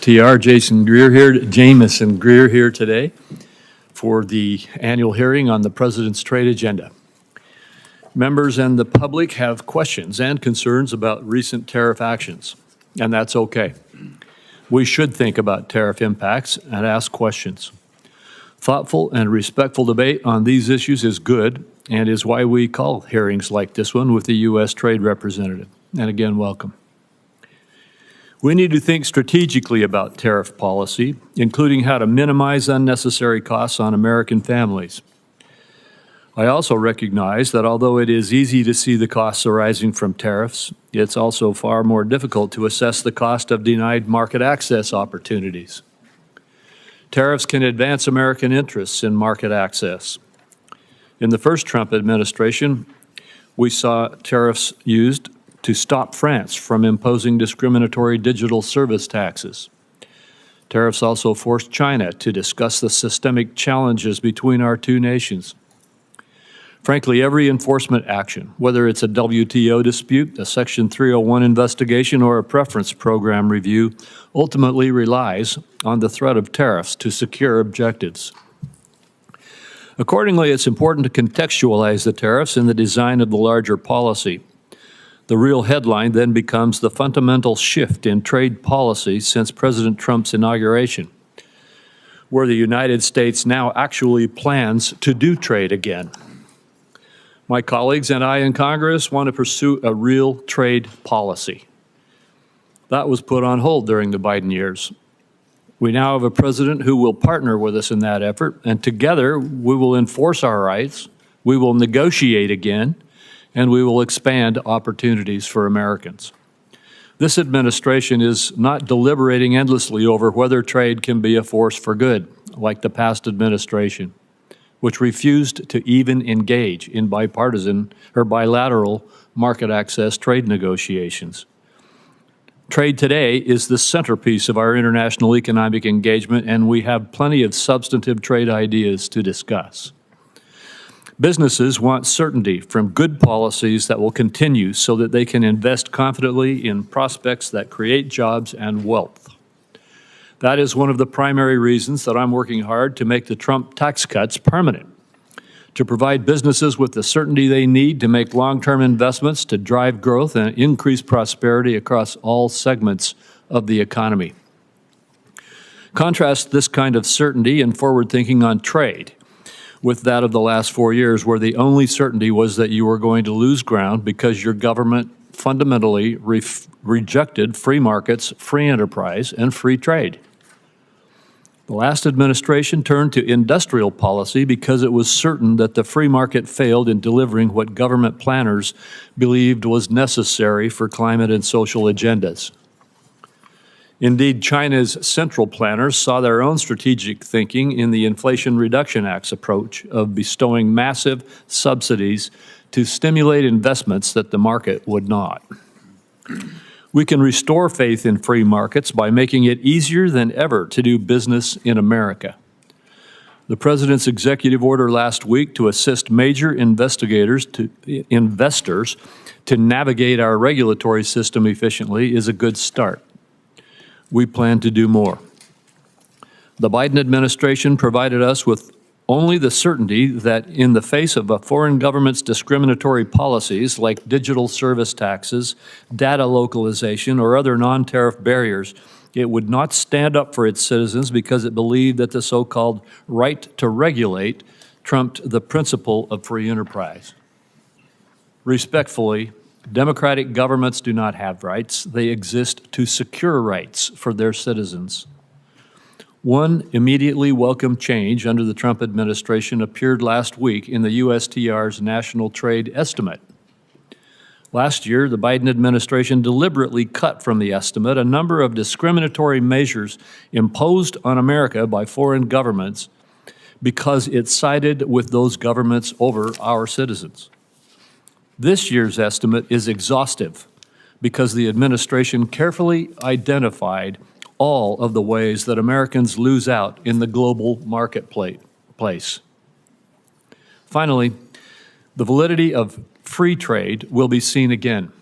TR Jason Greer here, Jamison Greer here today for the annual hearing on the President's Trade Agenda. Members and the public have questions and concerns about recent tariff actions, and that's okay. We should think about tariff impacts and ask questions. Thoughtful and respectful debate on these issues is good and is why we call hearings like this one with the U.S. Trade Representative. And again, welcome. We need to think strategically about tariff policy, including how to minimize unnecessary costs on American families. I also recognize that although it is easy to see the costs arising from tariffs, it's also far more difficult to assess the cost of denied market access opportunities. Tariffs can advance American interests in market access. In the first Trump administration, we saw tariffs used to stop France from imposing discriminatory digital service taxes. Tariffs also forced China to discuss the systemic challenges between our two nations. Frankly, every enforcement action, whether it's a WTO dispute, a Section 301 investigation, or a preference program review, ultimately relies on the threat of tariffs to secure objectives. Accordingly, it's important to contextualize the tariffs in the design of the larger policy. The real headline then becomes the fundamental shift in trade policy since President Trump's inauguration, where the United States now actually plans to do trade again. My colleagues and I in Congress want to pursue a real trade policy. That was put on hold during the Biden years. We now have a president who will partner with us in that effort, and together we will enforce our rights, we will negotiate again, and we will expand opportunities for Americans. This administration is not deliberating endlessly over whether trade can be a force for good, like the past administration, which refused to even engage in bipartisan or bilateral market access trade negotiations. Trade today is the centerpiece of our international economic engagement, and we have plenty of substantive trade ideas to discuss. Businesses want certainty from good policies that will continue so that they can invest confidently in prospects that create jobs and wealth. That is one of the primary reasons that I'm working hard to make the Trump tax cuts permanent, to provide businesses with the certainty they need to make long-term investments to drive growth and increase prosperity across all segments of the economy. Contrast this kind of certainty and forward thinking on trade with that of the last 4 years, where the only certainty was that you were going to lose ground because your government fundamentally rejected free markets, free enterprise, and free trade. The last administration turned to industrial policy because it was certain that the free market failed in delivering what government planners believed was necessary for climate and social agendas. Indeed, China's central planners saw their own strategic thinking in the Inflation Reduction Act's approach of bestowing massive subsidies to stimulate investments that the market would not. We can restore faith in free markets by making it easier than ever to do business in America. The President's executive order last week to assist major investors to navigate our regulatory system efficiently is a good start. We plan to do more. The Biden administration provided us with only the certainty that in the face of a foreign government's discriminatory policies like digital service taxes, data localization, or other non-tariff barriers, it would not stand up for its citizens because it believed that the so-called right to regulate trumped the principle of free enterprise. Respectfully, democratic governments do not have rights. They exist to secure rights for their citizens. One immediately welcome change under the Trump administration appeared last week in the USTR's National Trade Estimate. Last year, the Biden administration deliberately cut from the estimate a number of discriminatory measures imposed on America by foreign governments because it sided with those governments over our citizens. This year's estimate is exhaustive because the administration carefully identified all of the ways that Americans lose out in the global marketplace. Finally, the validity of free trade will be seen again.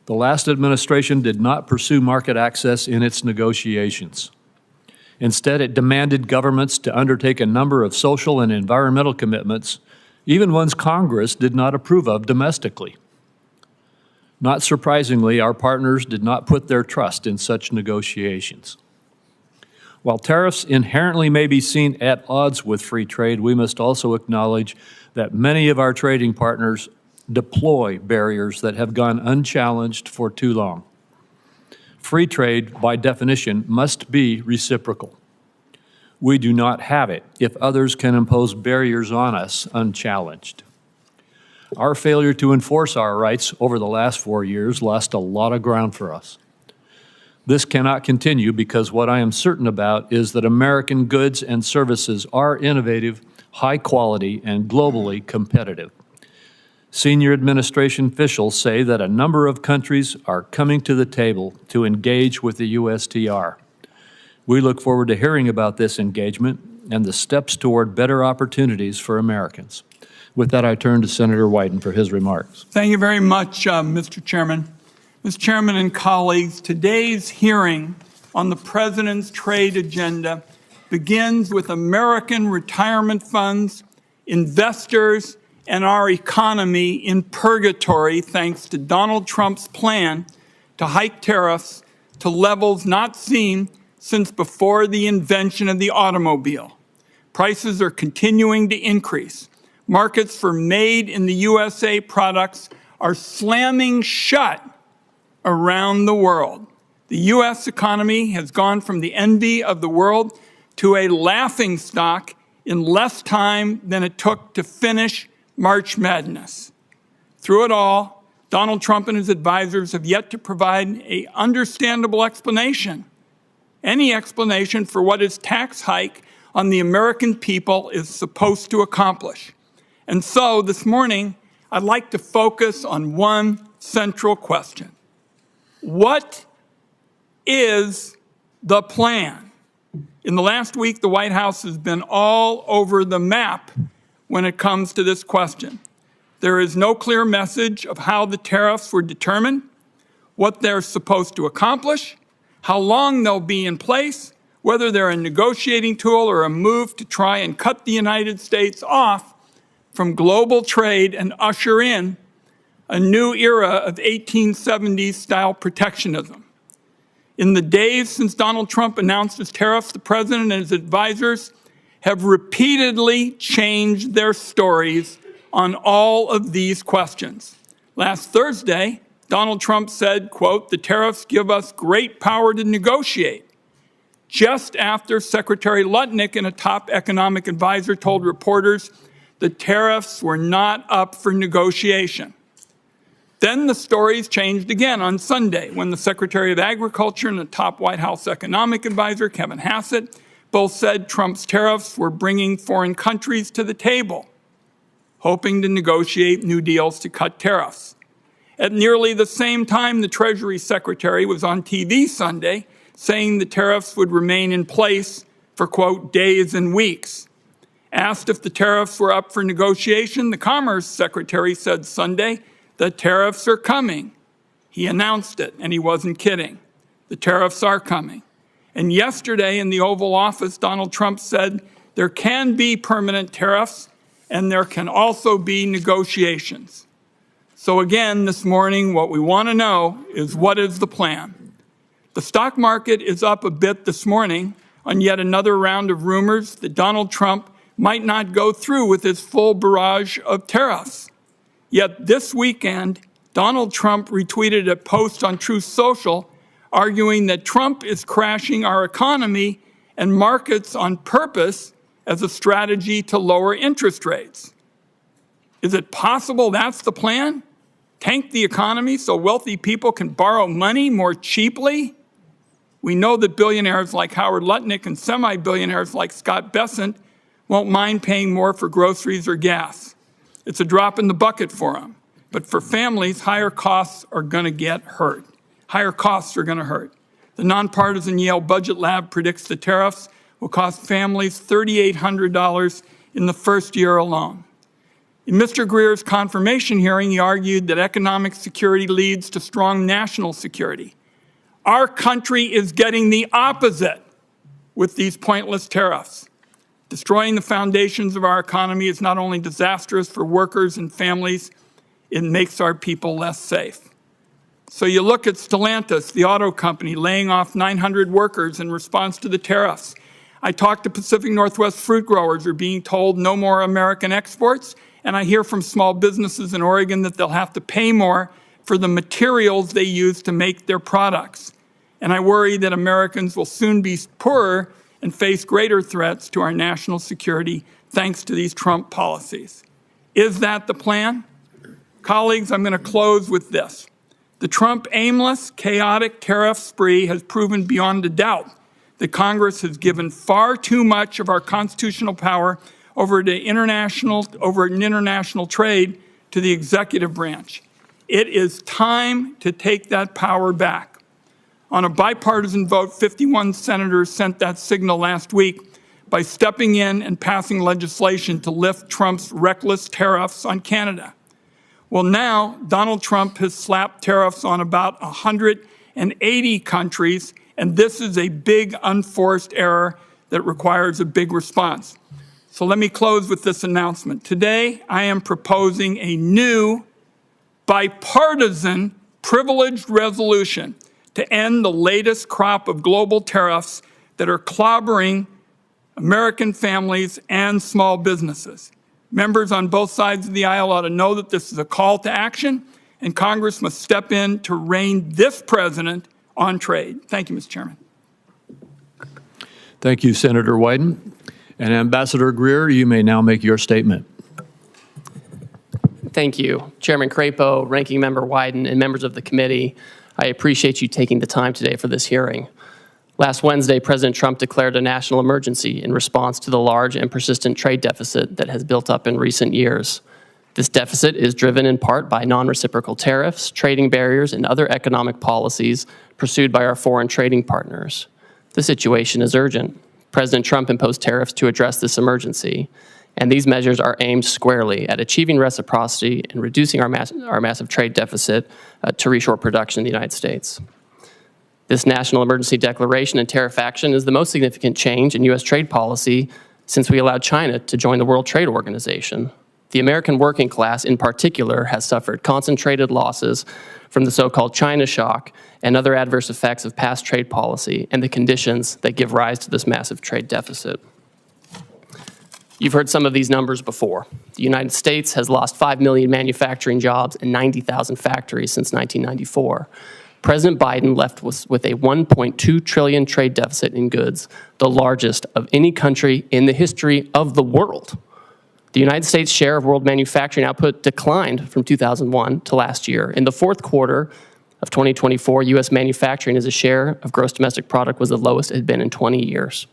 The last administration did not pursue market access in its negotiations. Instead, it demanded governments to undertake a number of social and environmental commitments, even ones Congress did not approve of domestically. Not surprisingly, our partners did not put their trust in such negotiations. While tariffs inherently may be seen at odds with free trade, we must also acknowledge that many of our trading partners deploy barriers that have gone unchallenged for too long. Free trade, by definition, must be reciprocal. We do not have it if others can impose barriers on us unchallenged. Our failure to enforce our rights over the last 4 years lost a lot of ground for us. This cannot continue because what I am certain about is that American goods and services are innovative, high quality, and globally competitive. Senior administration officials say that a number of countries are coming to the table to engage with the USTR. We look forward to hearing about this engagement and the steps toward better opportunities for Americans. With that, I turn to Senator Wyden for his remarks. Thank you very much, Mr. Chairman. Mr. Chairman and colleagues, today's hearing on the President's trade agenda begins with American retirement funds, investors, and our economy in purgatory thanks to Donald Trump's plan to hike tariffs to levels not seen since before the invention of the automobile. Prices are continuing to increase. Markets for made in the USA products are slamming shut around the world. The U.S. economy has gone from the envy of the world to a laughingstock in less time than it took to finish March Madness. Through it all, Donald Trump and his advisors have yet to provide an understandable explanation, any explanation for what his tax hike on the American people is supposed to accomplish. And so this morning, I'd like to focus on one central question. What is the plan? In the last week, the White House has been all over the map when it comes to this question. There is no clear message of how the tariffs were determined, what they're supposed to accomplish, how long they'll be in place, whether they're a negotiating tool or a move to try and cut the United States off from global trade and usher in a new era of 1870s-style protectionism. In the days since Donald Trump announced his tariffs, the President and his advisors have repeatedly changed their stories on all of these questions. Last Thursday, Donald Trump said, quote, "The tariffs give us great power to negotiate," just after Secretary Lutnick and a top economic advisor told reporters the tariffs were not up for negotiation. Then the stories changed again on Sunday when the Secretary of Agriculture and the top White House economic advisor, Kevin Hassett, both said Trump's tariffs were bringing foreign countries to the table, hoping to negotiate new deals to cut tariffs. At nearly the same time, the Treasury Secretary was on TV Sunday saying the tariffs would remain in place for, quote, days and weeks. Asked if the tariffs were up for negotiation, the Commerce Secretary said Sunday, "The tariffs are coming." He announced it, and he wasn't kidding. The tariffs are coming. And yesterday in the Oval Office, Donald Trump said there can be permanent tariffs and there can also be negotiations. So again, this morning, what we want to know is what is the plan? The stock market is up a bit this morning on yet another round of rumors that Donald Trump might not go through with his full barrage of tariffs. Yet this weekend, Donald Trump retweeted a post on Truth Social arguing that Trump is crashing our economy and markets on purpose as a strategy to lower interest rates. Is it possible that's the plan? Tank the economy so wealthy people can borrow money more cheaply? We know that billionaires like Howard Lutnick and semi-billionaires like Scott Bessent won't mind paying more for groceries or gas. It's a drop in the bucket for them. But for families, higher costs are going to get hurt. Higher costs are going to hurt. The nonpartisan Yale Budget Lab predicts the tariffs will cost families $3,800 in the first year alone. In Mr. Greer's confirmation hearing, he argued that economic security leads to strong national security. Our country is getting the opposite with these pointless tariffs. Destroying the foundations of our economy is not only disastrous for workers and families, it makes our people less safe. So you look at Stellantis, the auto company, laying off 900 workers in response to the tariffs. I talked to Pacific Northwest fruit growers who are being told no more American exports, and I hear from small businesses in Oregon that they'll have to pay more for the materials they use to make their products. And I worry that Americans will soon be poorer and face greater threats to our national security thanks to these Trump policies. Is that the plan? Colleagues, I'm going to close with this. The Trump aimless, chaotic tariff spree has proven beyond a doubt that Congress has given far too much of our constitutional power over international trade to the executive branch. It is time to take that power back. On a bipartisan vote, 51 senators sent that signal last week by stepping in and passing legislation to lift Trump's reckless tariffs on Canada. Well, now Donald Trump has slapped tariffs on about 180 countries, and this is a big unforced error that requires a big response. So let me close with this announcement. Today, I am proposing a new bipartisan privileged resolution to end the latest crop of global tariffs that are clobbering American families and small businesses. Members on both sides of the aisle ought to know that this is a call to action, and Congress must step in to rein this president on trade. Thank you, Mr. Chairman. Thank you, Senator Wyden. And Ambassador Greer, you may now make your statement. Thank you. Chairman Crapo, Ranking Member Wyden, and members of the committee, I appreciate you taking the time today for this hearing. Last Wednesday, President Trump declared a national emergency in response to the large and persistent trade deficit that has built up in recent years. This deficit is driven in part by non-reciprocal tariffs, trading barriers, and other economic policies pursued by our foreign trading partners. The situation is urgent. President Trump imposed tariffs to address this emergency, and these measures are aimed squarely at achieving reciprocity and reducing our massive trade deficit to reshore production in the United States. This national emergency declaration and tariff action is the most significant change in U.S. trade policy since we allowed China to join the World Trade Organization. The American working class, in particular, has suffered concentrated losses from the so-called China shock and other adverse effects of past trade policy and the conditions that give rise to this massive trade deficit. You've heard some of these numbers before. The United States has lost 5 million manufacturing jobs and 90,000 factories since 1994. President Biden left with a $1.2 trillion trade deficit in goods, the largest of any country in the history of the world. The United States' share of world manufacturing output declined from 2001 to last year. In the fourth quarter of 2024, U.S. manufacturing as a share of gross domestic product was the lowest it had been in 20 years.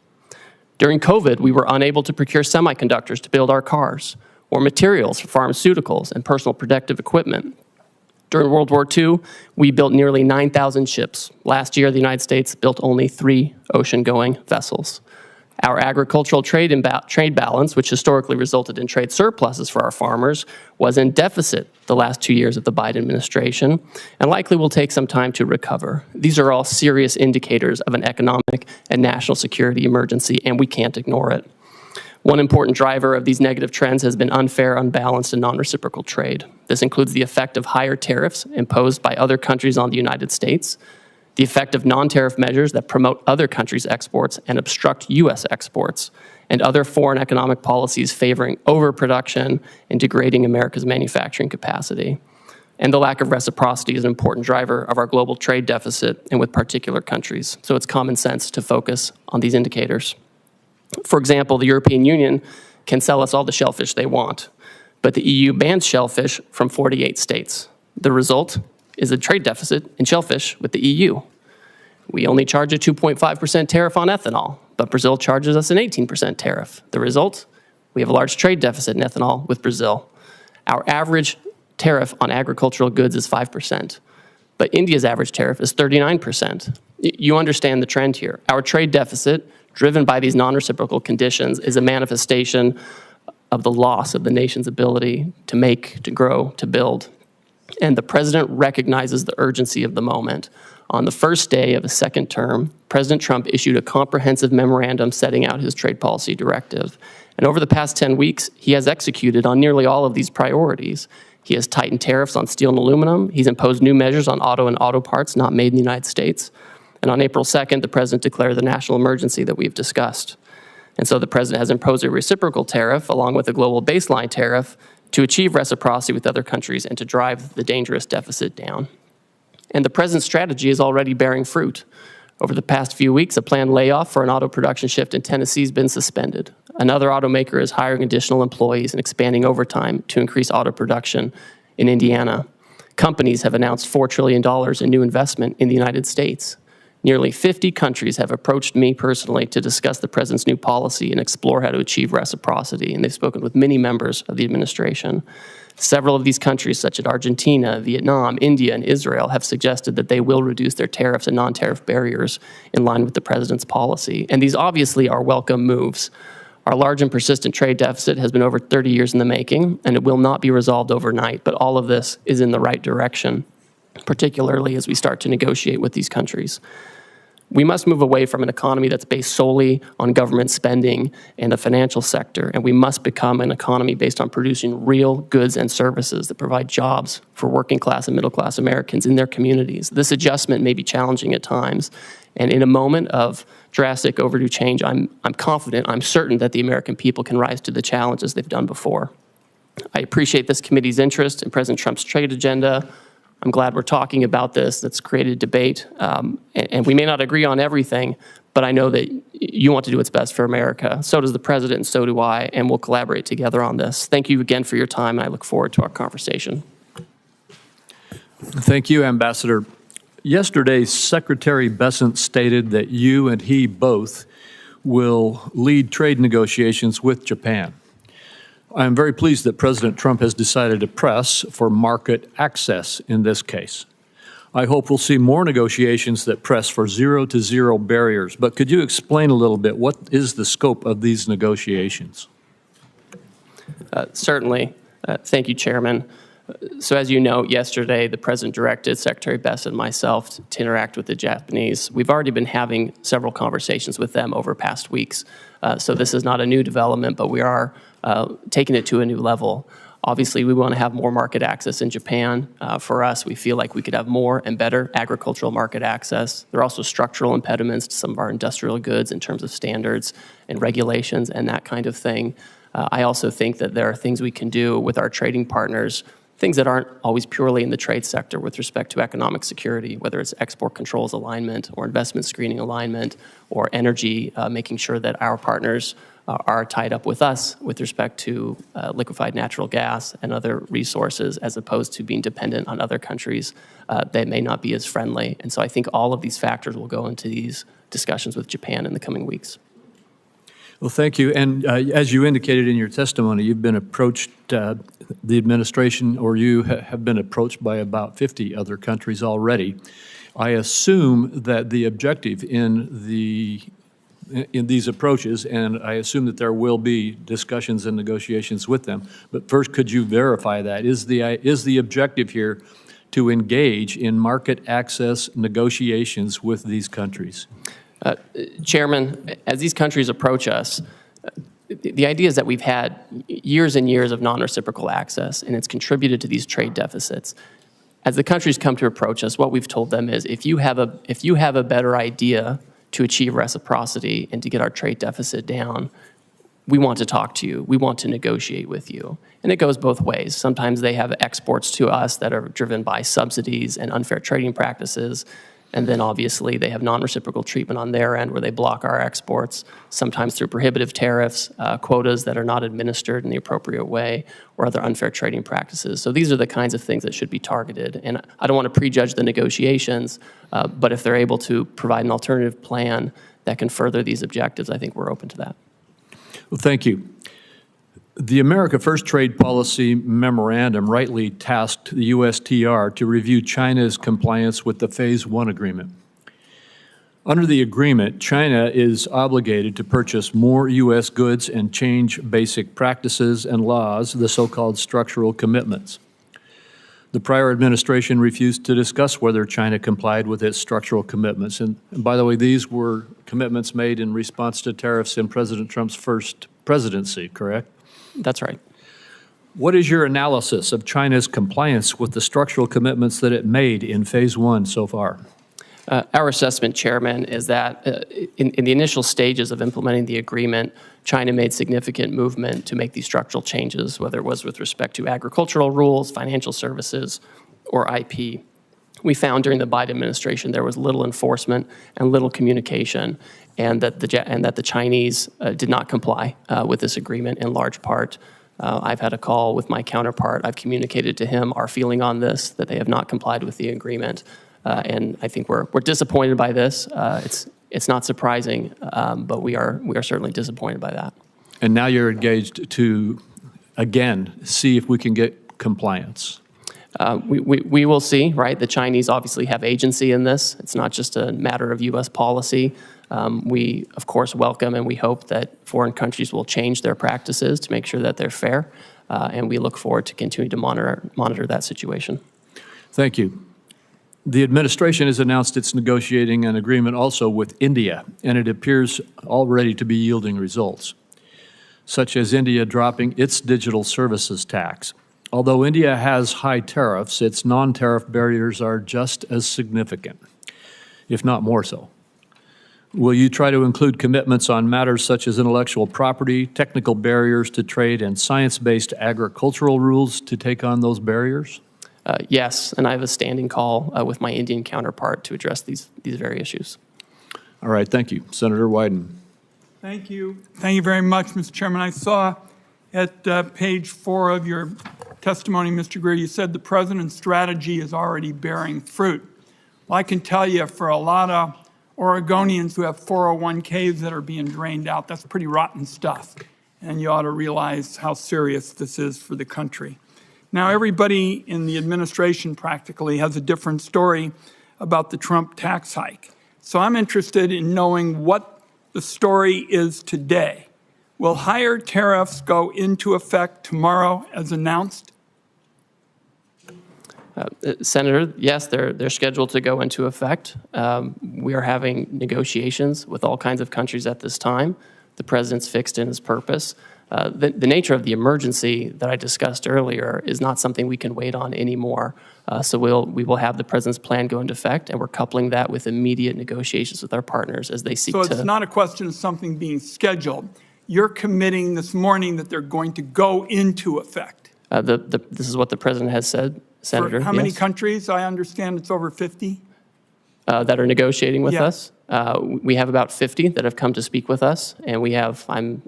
During COVID, we were unable to procure semiconductors to build our cars or materials for pharmaceuticals and personal protective equipment. During World War II, we built nearly 9,000 ships. Last year, the United States built only 3 ocean-going vessels. Our agricultural trade balance, which historically resulted in trade surpluses for our farmers, was in deficit the last 2 years of the Biden administration and likely will take some time to recover. These are all serious indicators of an economic and national security emergency, and we can't ignore it. One important driver of these negative trends has been unfair, unbalanced, and non-reciprocal trade. This includes the effect of higher tariffs imposed by other countries on the United States, the effect of non-tariff measures that promote other countries' exports and obstruct U.S. exports, and other foreign economic policies favoring overproduction and degrading America's manufacturing capacity. And the lack of reciprocity is an important driver of our global trade deficit and with particular countries. So it's common sense to focus on these indicators. For example, the European Union can sell us all the shellfish they want, but the EU bans shellfish from 48 states. The result is a trade deficit in shellfish with the EU. We only charge a 2.5% tariff on ethanol, but Brazil charges us an 18% tariff. The result? We have a large trade deficit in ethanol with Brazil. Our average tariff on agricultural goods is 5%, but India's average tariff is 39%. You understand the trend here. Our trade deficit, driven by these non-reciprocal conditions, is a manifestation of the loss of the nation's ability to make, to grow, to build. And the president recognizes the urgency of the moment. On the first day of his second term, President Trump issued a comprehensive memorandum setting out his trade policy directive. And over the past 10 weeks, he has executed on nearly all of these priorities. He has tightened tariffs on steel and aluminum. He's imposed new measures on auto and auto parts not made in the United States. And on April 2nd, the president declared the national emergency that we've discussed. And so the president has imposed a reciprocal tariff along with a global baseline tariff to achieve reciprocity with other countries and to drive the dangerous deficit down. And the president's strategy is already bearing fruit. Over the past few weeks, a planned layoff for an auto production shift in Tennessee has been suspended. Another automaker is hiring additional employees and expanding overtime to increase auto production in Indiana. Companies have announced $4 trillion in new investment in the United States. Nearly 50 countries have approached me personally to discuss the president's new policy and explore how to achieve reciprocity, and they've spoken with many members of the administration. Several of these countries, such as Argentina, Vietnam, India, and Israel, have suggested that they will reduce their tariffs and non-tariff barriers in line with the president's policy. And these obviously are welcome moves. Our large and persistent trade deficit has been over 30 years in the making, and it will not be resolved overnight, but all of this is in the right direction, particularly as we start to negotiate with these countries. We must move away from an economy that's based solely on government spending and the financial sector, and we must become an economy based on producing real goods and services that provide jobs for working class and middle class Americans in their communities. This adjustment may be challenging at times, and in a moment of drastic overdue change, I'm confident, I'm certain that the American people can rise to the challenges they've done before. I appreciate this committee's interest in President Trump's trade agenda. I'm glad we're talking about this. That's created debate. And we may not agree on everything, but I know that you want to do what's best for America. So does the president, and so do I, and we'll collaborate together on this. Thank you again for your time, and I look forward to our conversation. Thank you, Ambassador. Yesterday, Secretary Bessent stated that you and he both will lead trade negotiations with Japan. I am very pleased that President Trump has decided to press for market access in this case. I hope we'll see more negotiations that press for zero-to-zero barriers, but could you explain a little bit what is the scope of these negotiations? Certainly. Thank you, Chairman. So as you know, yesterday the President directed Secretary Bessent and myself to interact with the Japanese. We've already been having several conversations with them over past weeks. So this is not a new development, but we are taking it to a new level. Obviously, we want to have more market access in Japan. For us, we feel like we could have more and better agricultural market access. There are also structural impediments to some of our industrial goods in terms of standards and regulations and that kind of thing. I also think that there are things we can do with our trading partners, things that aren't always purely in the trade sector with respect to economic security, whether it's export controls alignment or investment screening alignment or energy, making sure that our partners are tied up with us with respect to liquefied natural gas and other resources, as opposed to being dependent on other countries that may not be as friendly. And so I think all of these factors will go into these discussions with Japan in the coming weeks. Well, thank you. And as you indicated in your testimony, you've been approached, the administration or you have been approached by about 50 other countries already. I assume that the objective in these approaches, and I assume that there will be discussions and negotiations with them, but first, could you verify that? Is the objective here to engage in market access negotiations with these countries? Chairman, as these countries approach us, the idea is that we've had years and years of non-reciprocal access, and it's contributed to these trade deficits. As the countries come to approach us, what we've told them is, if you have a better idea to achieve reciprocity and to get our trade deficit down, we want to talk to you. We want to negotiate with you. And it goes both ways. Sometimes they have exports to us that are driven by subsidies and unfair trading practices. And then obviously they have non-reciprocal treatment on their end where they block our exports, sometimes through prohibitive tariffs, quotas that are not administered in the appropriate way, or other unfair trading practices. So these are the kinds of things that should be targeted. And I don't want to prejudge the negotiations, but if they're able to provide an alternative plan that can further these objectives, I think we're open to that. Well, thank you. The America First Trade Policy Memorandum rightly tasked the USTR to review China's compliance with the Phase 1 agreement. Under the agreement, China is obligated to purchase more U.S. goods and change basic practices and laws, the so-called structural commitments. The prior administration refused to discuss whether China complied with its structural commitments. And by the way, these were commitments made in response to tariffs in President Trump's first presidency, correct? That's right. What is your analysis of China's compliance with the structural commitments that it made in Phase 1 so far? Our assessment, Chairman, is that in the initial stages of implementing the agreement, China made significant movement to make these structural changes, whether it was with respect to agricultural rules, financial services, or IP. We found during the Biden administration there was little enforcement and little communication, and that the Chinese did not comply with this agreement in large part. I've had a call with my counterpart. I've communicated to him our feeling on this, that they have not complied with the agreement. And I think we're disappointed by this. It's not surprising, but we are certainly disappointed by that. And now you're engaged to, again, see if we can get compliance. We will see, right? The Chinese obviously have agency in this. It's not just a matter of U.S. policy. We, of course, welcome and we hope that foreign countries will change their practices to make sure that they're fair. And we look forward to continuing to monitor that situation. Thank you. The administration has announced it's negotiating an agreement also with India, and it appears already to be yielding results, such as India dropping its digital services tax. Although India has high tariffs, its non-tariff barriers are just as significant, if not more so. Will you try to include commitments on matters such as intellectual property, technical barriers to trade, and science-based agricultural rules to take on those barriers? Yes, and I have a standing call with my Indian counterpart to address these very issues. All right, thank you. Senator Wyden. Thank you. Thank you very much, Mr. Chairman. I saw at page 4 of your testimony, Mr. Greer, you said the president's strategy is already bearing fruit. Well, I can tell you for a lot of Oregonians who have 401ks that are being drained out, that's pretty rotten stuff. And you ought to realize how serious this is for the country. Now, everybody in the administration practically has a different story about the Trump tax hike. So I'm interested in knowing what the story is today. Will higher tariffs go into effect tomorrow as announced? Senator, yes, they're scheduled to go into effect. We are having negotiations with all kinds of countries at this time. The president's fixed in his purpose. The nature of the emergency that I discussed earlier is not something we can wait on anymore. So we will have the president's plan go into effect, and we're coupling that with immediate negotiations with our partners as they seek to. So it's not a question of something being scheduled. You're committing this morning that they're going to go into effect. This is what the president has said, Senator. For how many countries? I understand it's over 50. That are negotiating with Yes. us. We have about 50 that have come to speak with us, and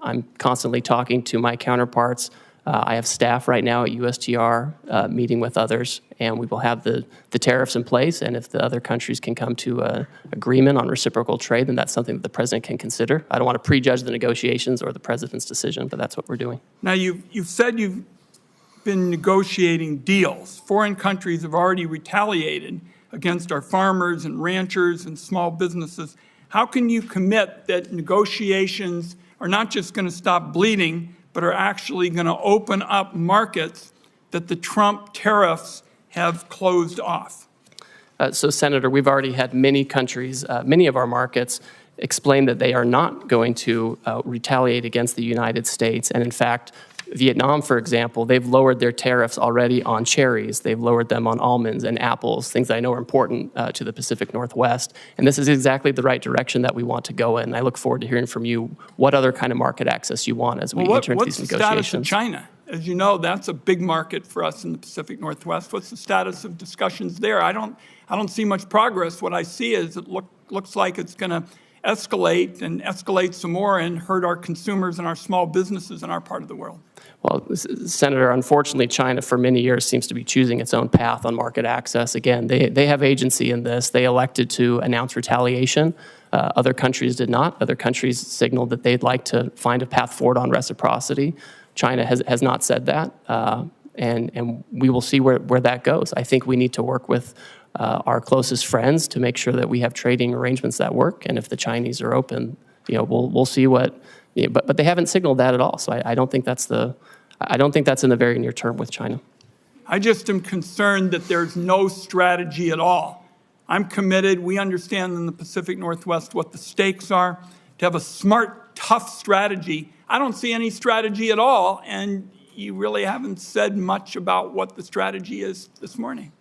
I'm constantly talking to my counterparts. I have staff right now at USTR meeting with others, and we will have the tariffs in place, and if the other countries can come to an agreement on reciprocal trade, then that's something that the president can consider. I don't want to prejudge the negotiations or the president's decision, but that's what we're doing. Now, you've said you've been negotiating deals. Foreign countries have already retaliated against our farmers and ranchers and small businesses. How can you commit that negotiations are not just going to stop bleeding, but are actually going to open up markets that the Trump tariffs have closed off? So, Senator, we've already had many countries, many of our markets, explain that they are not going to retaliate against the United States. And in fact, Vietnam, for example, they've lowered their tariffs already on cherries. They've lowered them on almonds and apples, things I know are important to the Pacific Northwest. And this is exactly the right direction that we want to go in. I look forward to hearing from you what other kind of market access you want as we enter into these negotiations. What's the status of China? As you know, that's a big market for us in the Pacific Northwest. What's the status of discussions there? I don't see much progress. What I see is it looks like it's going to escalate and escalate some more and hurt our consumers and our small businesses in our part of the world. Well, Senator, unfortunately, China for many years seems to be choosing its own path on market access. Again, they have agency in this. They elected to announce retaliation. Other countries did not. Other countries signaled that they'd like to find a path forward on reciprocity. China has not said that, and we will see where that goes. I think we need to work with our closest friends to make sure that we have trading arrangements that work. And if the Chinese are open, we'll see what. But they haven't signaled that at all. So I don't think that's in the very near term with China. I just am concerned that there's no strategy at all. I'm committed. We understand in the Pacific Northwest what the stakes are. To have a smart, tough strategy, I don't see any strategy at all, and you really haven't said much about what the strategy is this morning.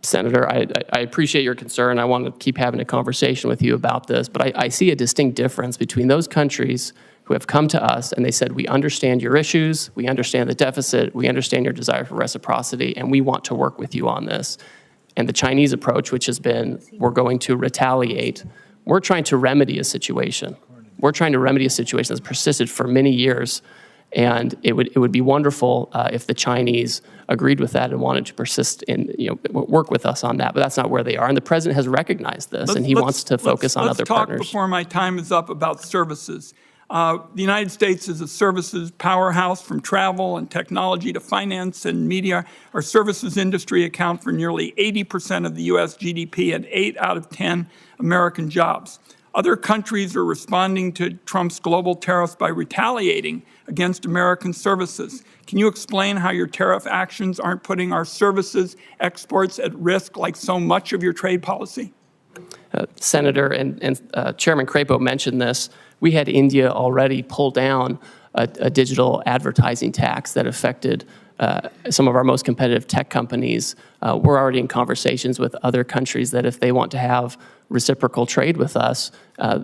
Senator, I appreciate your concern. I want to keep having a conversation with you about this, but I see a distinct difference between those countries who have come to us and they said, we understand your issues, we understand the deficit, we understand your desire for reciprocity, and we want to work with you on this. And the Chinese approach, which has been, we're going to retaliate. We're trying to remedy a situation. We're trying to remedy a situation that's persisted for many years. And it would be wonderful if the Chinese agreed with that and wanted to persist in, work with us on that. But that's not where they are. And the president has recognized this, and he wants to focus on other partners. Let's talk before my time is up about services. The United States is a services powerhouse, from travel and technology to finance and media. Our services industry account for nearly 80% of the U.S. GDP and 8 out of 10 American jobs. Other countries are responding to Trump's global tariffs by retaliating against American services. Can you explain how your tariff actions aren't putting our services exports at risk like so much of your trade policy? Senator and Chairman Crapo mentioned this. We had India already pull down a digital advertising tax that affected some of our most competitive tech companies. We're already in conversations with other countries that if they want to have reciprocal trade with us,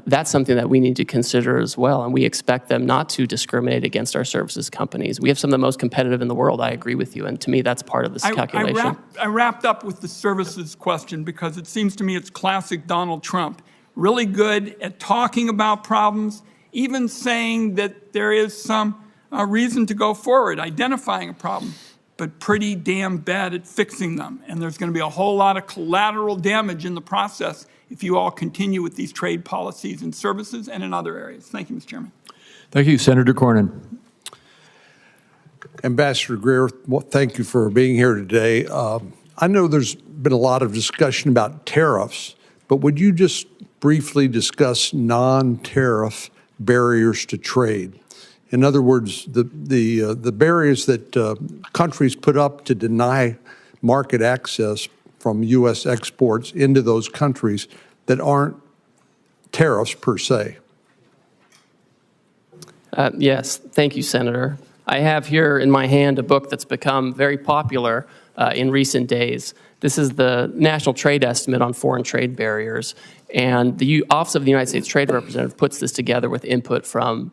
that's something that we need to consider as well. And we expect them not to discriminate against our services companies. We have some of the most competitive in the world. I agree with you. And to me, that's part of this calculation. I wrapped up with the services question because it seems to me it's classic Donald Trump. Really good at talking about problems, even saying that there is some reason to go forward, identifying a problem, but pretty damn bad at fixing them. And there's going to be a whole lot of collateral damage in the process if you all continue with these trade policies in services and in other areas. Thank you, Mr. Chairman. Thank you, Senator Cornyn. Ambassador Greer, well, thank you for being here today. I know there's been a lot of discussion about tariffs, but would you just briefly discuss non-tariff barriers to trade? In other words, the barriers that countries put up to deny market access from U.S. exports into those countries that aren't tariffs per se. Yes, thank you, Senator. I have here in my hand a book that's become very popular in recent days. This is the National Trade Estimate on Foreign Trade Barriers, and the Office of the United States Trade Representative puts this together with input from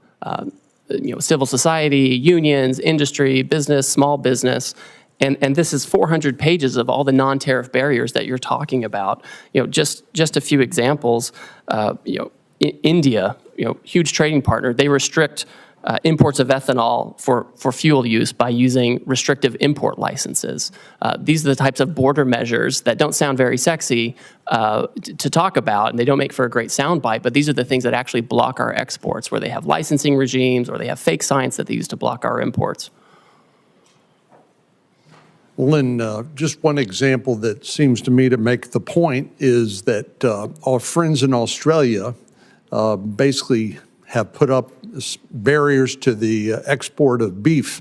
civil society, unions, industry, business, small business. And this is 400 pages of all the non-tariff barriers that you're talking about. Just a few examples. India, huge trading partner, they restrict imports of ethanol for fuel use by using restrictive import licenses. These are the types of border measures that don't sound very sexy to talk about, and they don't make for a great soundbite, but these are the things that actually block our exports, where they have licensing regimes or they have fake science that they use to block our imports. Lynn, just one example that seems to me to make the point is that our friends in Australia basically have put up barriers to the export of beef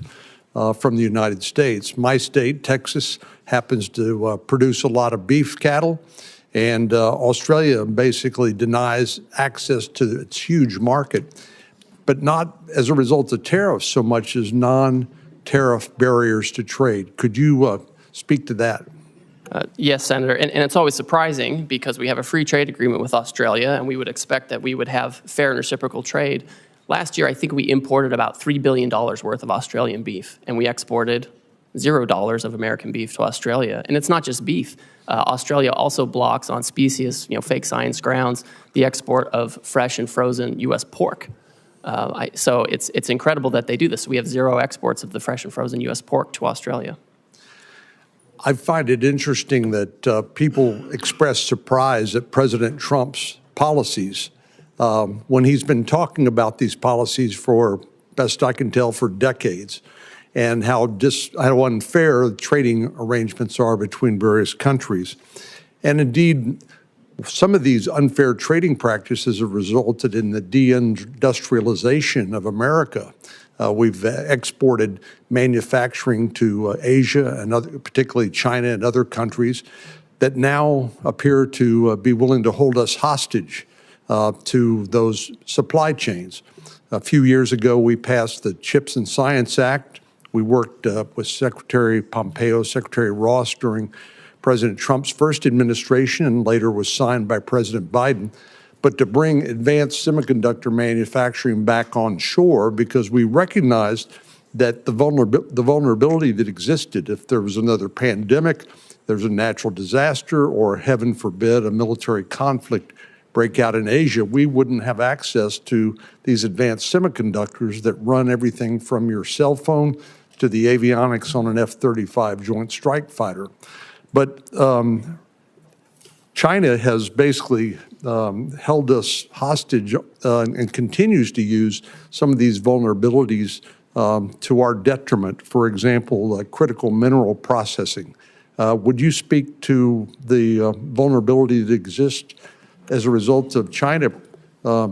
from the United States. My state, Texas, happens to produce a lot of beef cattle, and Australia basically denies access to its huge market, but not as a result of tariffs so much as non-tariff barriers to trade. Could you speak to that? Yes, Senator, and it's always surprising because we have a free trade agreement with Australia, and we would expect that we would have fair and reciprocal trade. Last year, I think we imported about $3 billion worth of Australian beef, and we exported $0 of American beef to Australia. And it's not just beef. Australia also blocks on specious, fake science grounds, the export of fresh and frozen U.S. pork. So it's incredible that they do this. We have zero exports of the fresh and frozen U.S. pork to Australia. I find it interesting that people express surprise at President Trump's policies when he's been talking about these policies for, best I can tell, for decades, and how unfair trading arrangements are between various countries. And indeed, some of these unfair trading practices have resulted in the deindustrialization of America. We've exported manufacturing to Asia and particularly China and other countries that now appear to be willing to hold us hostage to those supply chains. A few years ago, we passed the CHIPS and Science Act. We worked with Secretary Pompeo, Secretary Ross during President Trump's first administration and later was signed by President Biden, but to bring advanced semiconductor manufacturing back on shore because we recognized that the vulnerability that existed if there was another pandemic, there's a natural disaster, or heaven forbid, a military conflict break out in Asia, we wouldn't have access to these advanced semiconductors that run everything from your cell phone to the avionics on an F-35 Joint Strike Fighter. But China has basically held us hostage and continues to use some of these vulnerabilities to our detriment. For example, critical mineral processing. Would you speak to the vulnerability that exists as a result of China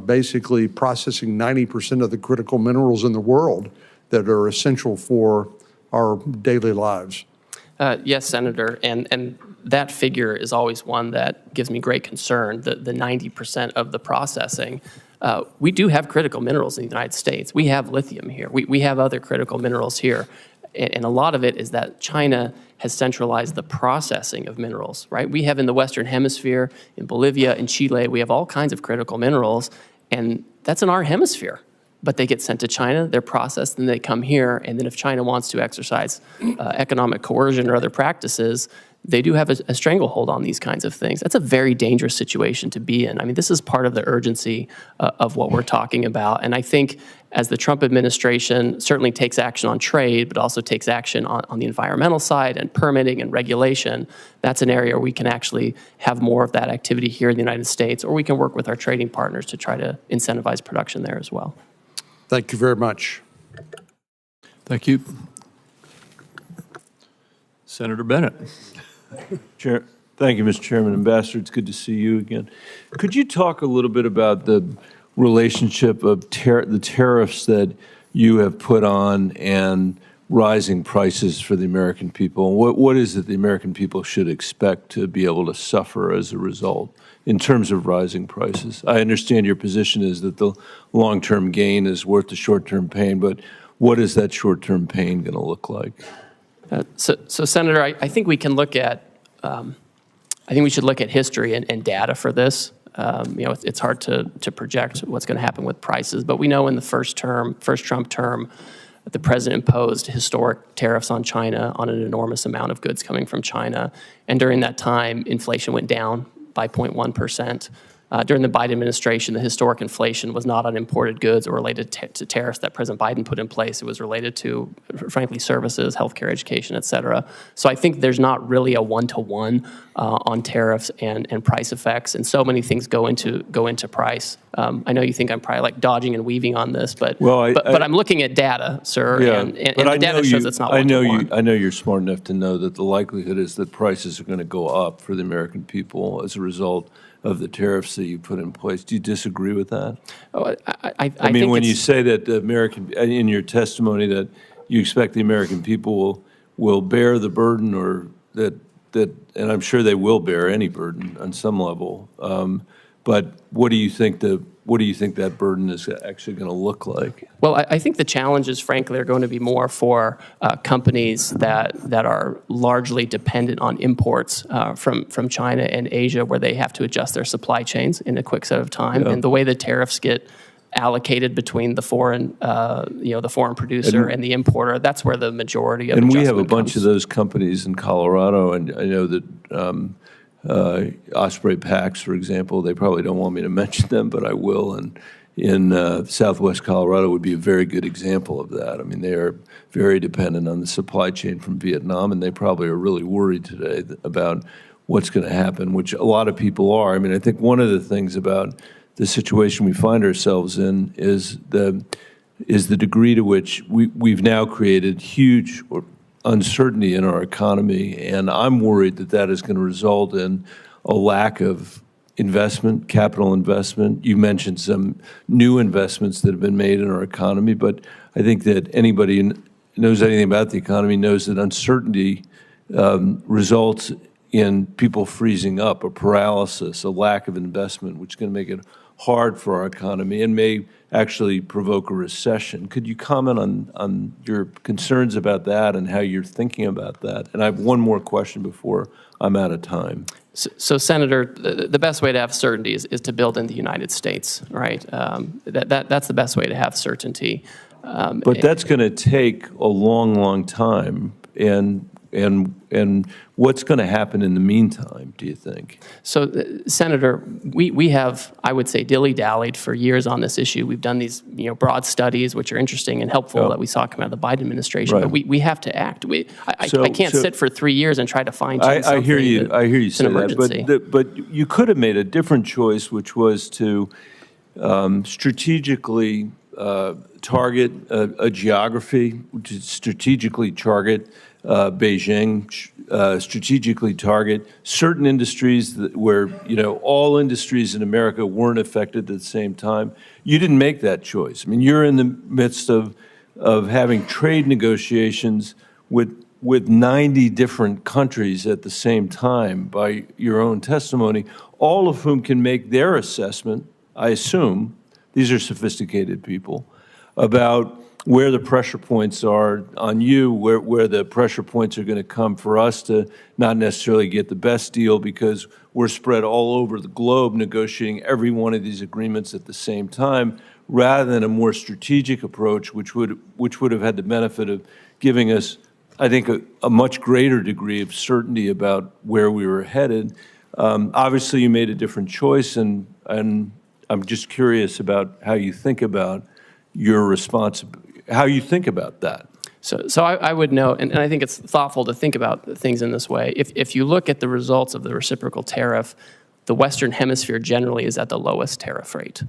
basically processing 90% of the critical minerals in the world that are essential for our daily lives? Yes, Senator, and that figure is always one that gives me great concern, the 90% of the processing. We do have critical minerals in the United States. We have lithium here. We have other critical minerals here. And a lot of it is that China has centralized the processing of minerals, right? We have in the Western Hemisphere, in Bolivia, in Chile, we have all kinds of critical minerals, and that's in our hemisphere. But they get sent to China, they're processed, and they come here, and then if China wants to exercise economic coercion or other practices, they do have a stranglehold on these kinds of things. That's a very dangerous situation to be in. I mean, this is part of the urgency of what we're talking about. And I think as the Trump administration certainly takes action on trade, but also takes action on the environmental side and permitting and regulation, that's an area where we can actually have more of that activity here in the United States, or we can work with our trading partners to try to incentivize production there as well. Thank you very much. Thank you. Senator Bennett. Thank you, Mr. Chairman. Ambassador, it's good to see you again. Could you talk a little bit about the relationship of the tariffs that you have put on and rising prices for the American people? What is it the American people should expect to be able to suffer as a result in terms of rising prices? I understand your position is that the long-term gain is worth the short-term pain, but what is that short-term pain going to look like? So Senator, I think we can look at, I think we should look at history and data for this. You know, it's hard to project what's going to happen with prices, but we know in the first Trump term, the president imposed historic tariffs on China on an enormous amount of goods coming from China. And during that time, inflation went down by 0.1%. During the Biden administration, the historic inflation was not on imported goods or related to tariffs that President Biden put in place. It was related to, frankly, services, healthcare, education, et cetera. So I think there's not really a one-to-one on tariffs and price effects, and so many things go into price. I know you think I'm probably like dodging and weaving on this, but but I'm looking at data, sir, Yeah, and the data shows it's not one-to-one. I know you're smart enough to know that the likelihood is that prices are going to go up for the American people as a result of the tariffs that you put in place. Do you disagree with that? Oh, I mean, when you say that the American, in your testimony, that you expect the American people will bear the burden, or that, and I'm sure they will bear any burden on some level. But what do you think that burden is actually going to look like? Well, I think the challenges, frankly, are going to be more for companies that are largely dependent on imports from China and Asia, where they have to adjust their supply chains in a quick set of time. Yeah. And the way the tariffs get allocated between the foreign, the foreign producer and the importer, that's where the majority of adjustment comes. And we have a bunch of those companies in Colorado, and I know that Osprey Packs, for example, they probably don't want me to mention them, but I will. And in Southwest Colorado would be a very good example of that. I mean, they are very dependent on the supply chain from Vietnam, and they probably are really worried today about what's going to happen, which a lot of people are. I mean, I think one of the things about the situation we find ourselves in is the degree to which we've now created huge uncertainty in our economy, and I'm worried that that is going to result in a lack of investment, capital investment. You mentioned some new investments that have been made in our economy, but I think that anybody who knows anything about the economy knows that uncertainty results in people freezing up, a paralysis, a lack of investment, which is going to make it hard for our economy and may actually provoke a recession. Could you comment on your concerns about that and how you're thinking about that? And I have one more question before I'm out of time. So Senator, the best way to have certainty is to build in the United States, right? That's the best way to have certainty. But that's going to take a long, long time. And what's going to happen in the meantime, do you think? So, Senator, we have, I would say, dilly-dallied for years on this issue. We've done these, broad studies, which are interesting and helpful that we saw come out of the Biden administration. Right. But we have to act. I can't sit for 3 years and try to fine-tune something. I hear you. I hear you say that. But you could have made a different choice, which was to strategically target a geography, to strategically target Beijing, strategically target certain industries where, all industries in America weren't affected at the same time. You didn't make that choice. I mean, you're in the midst of having trade negotiations with 90 different countries at the same time by your own testimony, all of whom can make their assessment, I assume, these are sophisticated people, about where the pressure points are on you, where the pressure points are going to come for us to not necessarily get the best deal because we're spread all over the globe negotiating every one of these agreements at the same time, rather than a more strategic approach, which would have had the benefit of giving us, I think, a much greater degree of certainty about where we were headed. Obviously, you made a different choice, and I'm just curious about how you think about your responsibility. How you think about that? So I would note, and I think it's thoughtful to think about things in this way. If you look at the results of the reciprocal tariff, the Western Hemisphere generally is at the lowest tariff rate.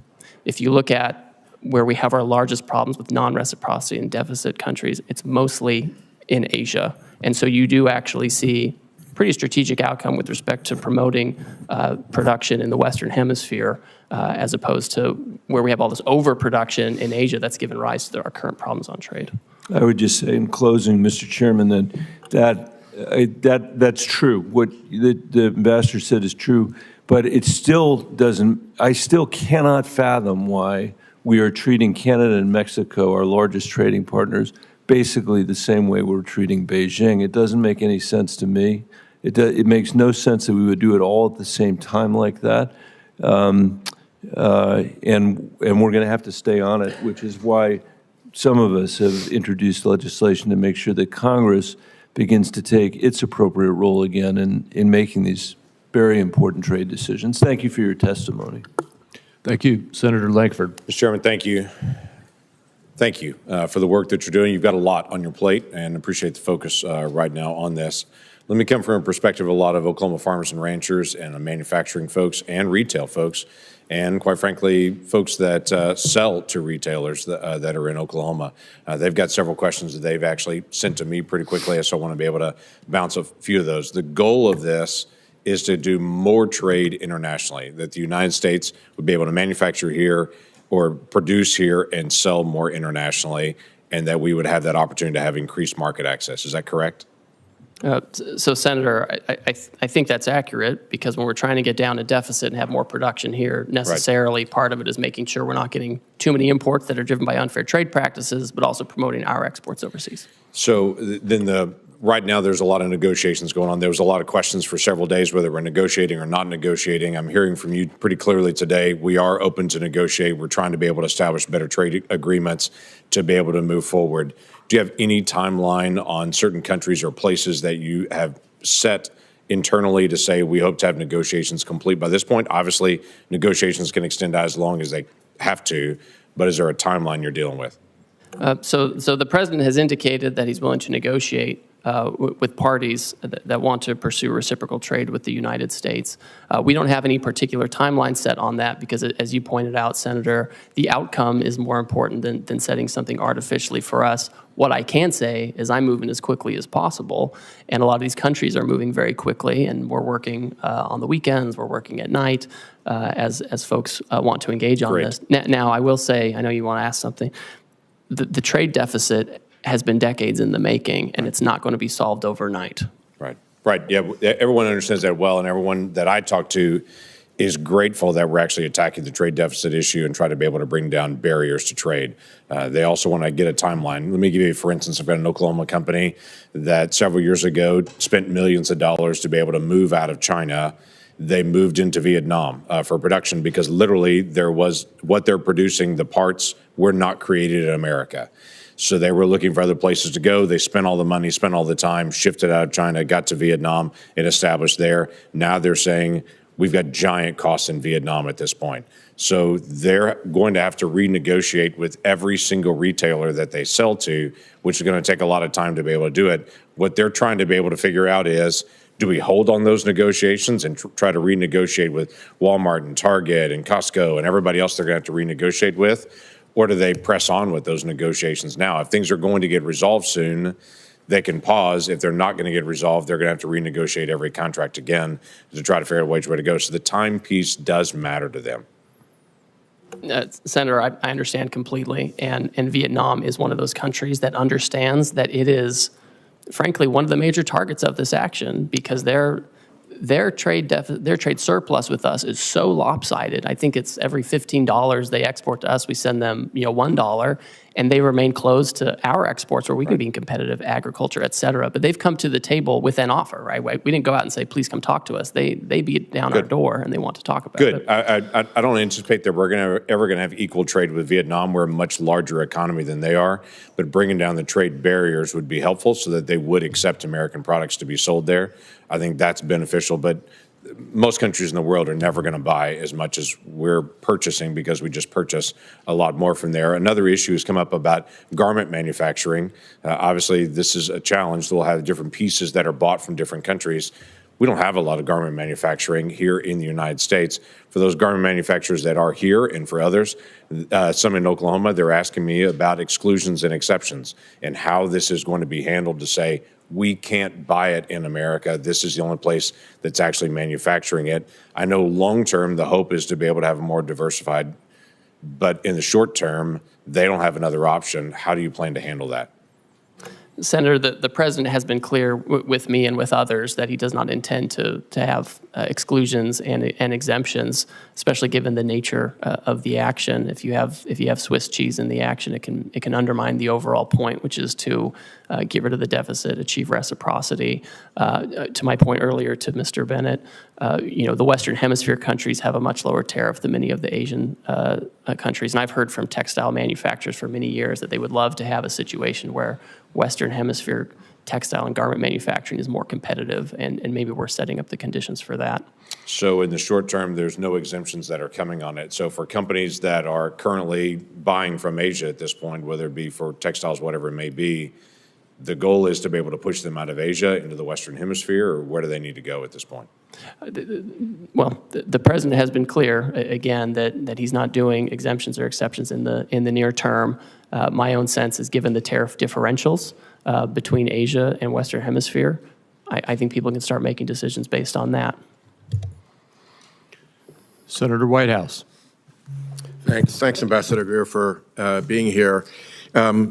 If you look at where we have our largest problems with non-reciprocity and deficit countries, it's mostly in Asia. And so you do actually see pretty strategic outcome with respect to promoting production in the Western Hemisphere as opposed to where we have all this overproduction in Asia that's given rise to our current problems on trade. I would just say in closing, Mr. Chairman, that's true. What the ambassador said is true, but it still doesn't, I still cannot fathom why we are treating Canada and Mexico, our largest trading partners, basically the same way we're treating Beijing. It doesn't make any sense to me. It makes no sense that we would do it all at the same time like that. And we're going to have to stay on it, which is why some of us have introduced legislation to make sure that Congress begins to take its appropriate role again in making these very important trade decisions. Thank you for your testimony. Thank you. Senator Lankford. Mr. Chairman, thank you. Thank you for the work that you're doing. You've got a lot on your plate, and appreciate the focus right now on this. Let me come from a perspective of a lot of Oklahoma farmers and ranchers and manufacturing folks and retail folks, and quite frankly, folks that sell to retailers that are in Oklahoma. They've got several questions that they've actually sent to me pretty quickly, so I want to be able to bounce a few of those. The goal of this is to do more trade internationally, that the United States would be able to manufacture here or produce here and sell more internationally, and that we would have that opportunity to have increased market access. Is that correct? So, Senator, I think that's accurate, because when we're trying to get down a deficit and have more production here, necessarily part of it is making sure we're not getting too many imports that are driven by unfair trade practices, but also promoting our exports overseas. So then right now there's a lot of negotiations going on. There was a lot of questions for several days whether we're negotiating or not negotiating. I'm hearing from you pretty clearly today. We are open to negotiate. We're trying to be able to establish better trade agreements to be able to move forward. Do you have any timeline on certain countries or places that you have set internally to say we hope to have negotiations complete by this point? Obviously, negotiations can extend as long as they have to, but is there a timeline you're dealing with? So the president has indicated that he's willing to negotiate with parties that want to pursue reciprocal trade with the United States. We don't have any particular timeline set on that because, as you pointed out, Senator, the outcome is more important than setting something artificially for us. What I can say is I'm moving as quickly as possible, and a lot of these countries are moving very quickly, and we're working on the weekends, we're working at night as folks want to engage on this. Now, I will say, I know you want to ask something, the trade deficit has been decades in the making, and it's not going to be solved overnight. Right. Yeah, everyone understands that well, and everyone that I talk to is grateful that we're actually attacking the trade deficit issue and try to be able to bring down barriers to trade. They also want to get a timeline. Let me give you, for instance, I've got an Oklahoma company that several years ago spent millions of dollars to be able to move out of China. They moved into Vietnam for production because literally what they're producing, the parts were not created in America. So they were looking for other places to go. They spent all the money, spent all the time, shifted out of China, got to Vietnam, and established there. Now they're saying, we've got giant costs in Vietnam at this point. So they're going to have to renegotiate with every single retailer that they sell to, which is going to take a lot of time to be able to do it. What they're trying to be able to figure out is, do we hold on those negotiations and try to renegotiate with Walmart and Target and Costco and everybody else they're going to have to renegotiate with? Or do they press on with those negotiations now? If things are going to get resolved soon, they can pause. If they're not going to get resolved, they're going to have to renegotiate every contract again to try to figure out which way to go. So the time piece does matter to them. Senator, I understand completely. And Vietnam is one of those countries that understands that it is, frankly, one of the major targets of this action because their trade surplus with us is so lopsided. I think it's every $15 they export to us, we send them $1, and they remain closed to our exports where we can be competitive, agriculture, et cetera. But they've come to the table with an offer, right? We didn't go out and say, please come talk to us. They beat down our door and they want to talk about it. Good. I don't anticipate that we're ever going to have equal trade with Vietnam. We're a much larger economy than they are. But bringing down the trade barriers would be helpful so that they would accept American products to be sold there. I think that's beneficial. But most countries in the world are never going to buy as much as we're purchasing because we just purchase a lot more from there. Another issue has come up about garment manufacturing. Obviously, this is a challenge. We'll have different pieces that are bought from different countries. We don't have a lot of garment manufacturing here in the United States. For those garment manufacturers that are here and for others, some in Oklahoma, they're asking me about exclusions and exceptions and how this is going to be handled to say, we can't buy it in America. This is the only place that's actually manufacturing it. I know long-term, the hope is to be able to have a more diversified, but in the short term, they don't have another option. How do you plan to handle that? Senator, the president has been clear with me and with others that he does not intend to have exclusions and exemptions, especially given the nature of the action. If you have Swiss cheese in the action, it can undermine the overall point, which is to get rid of the deficit, achieve reciprocity. To my point earlier to Mr. Bennett, the Western Hemisphere countries have a much lower tariff than many of the Asian countries, and I've heard from textile manufacturers for many years that they would love to have a situation where Western Hemisphere textile and garment manufacturing is more competitive, and maybe we're setting up the conditions for that. So in the short term, there's no exemptions that are coming on it. So for companies that are currently buying from Asia at this point, whether it be for textiles, whatever it may be, the goal is to be able to push them out of Asia into the Western Hemisphere, or where do they need to go at this point? Well, the president has been clear, again, that he's not doing exemptions or exceptions in the near term. My own sense is given the tariff differentials between Asia and Western Hemisphere, I think people can start making decisions based on that. Senator Whitehouse. Thanks, Ambassador Greer, for being here.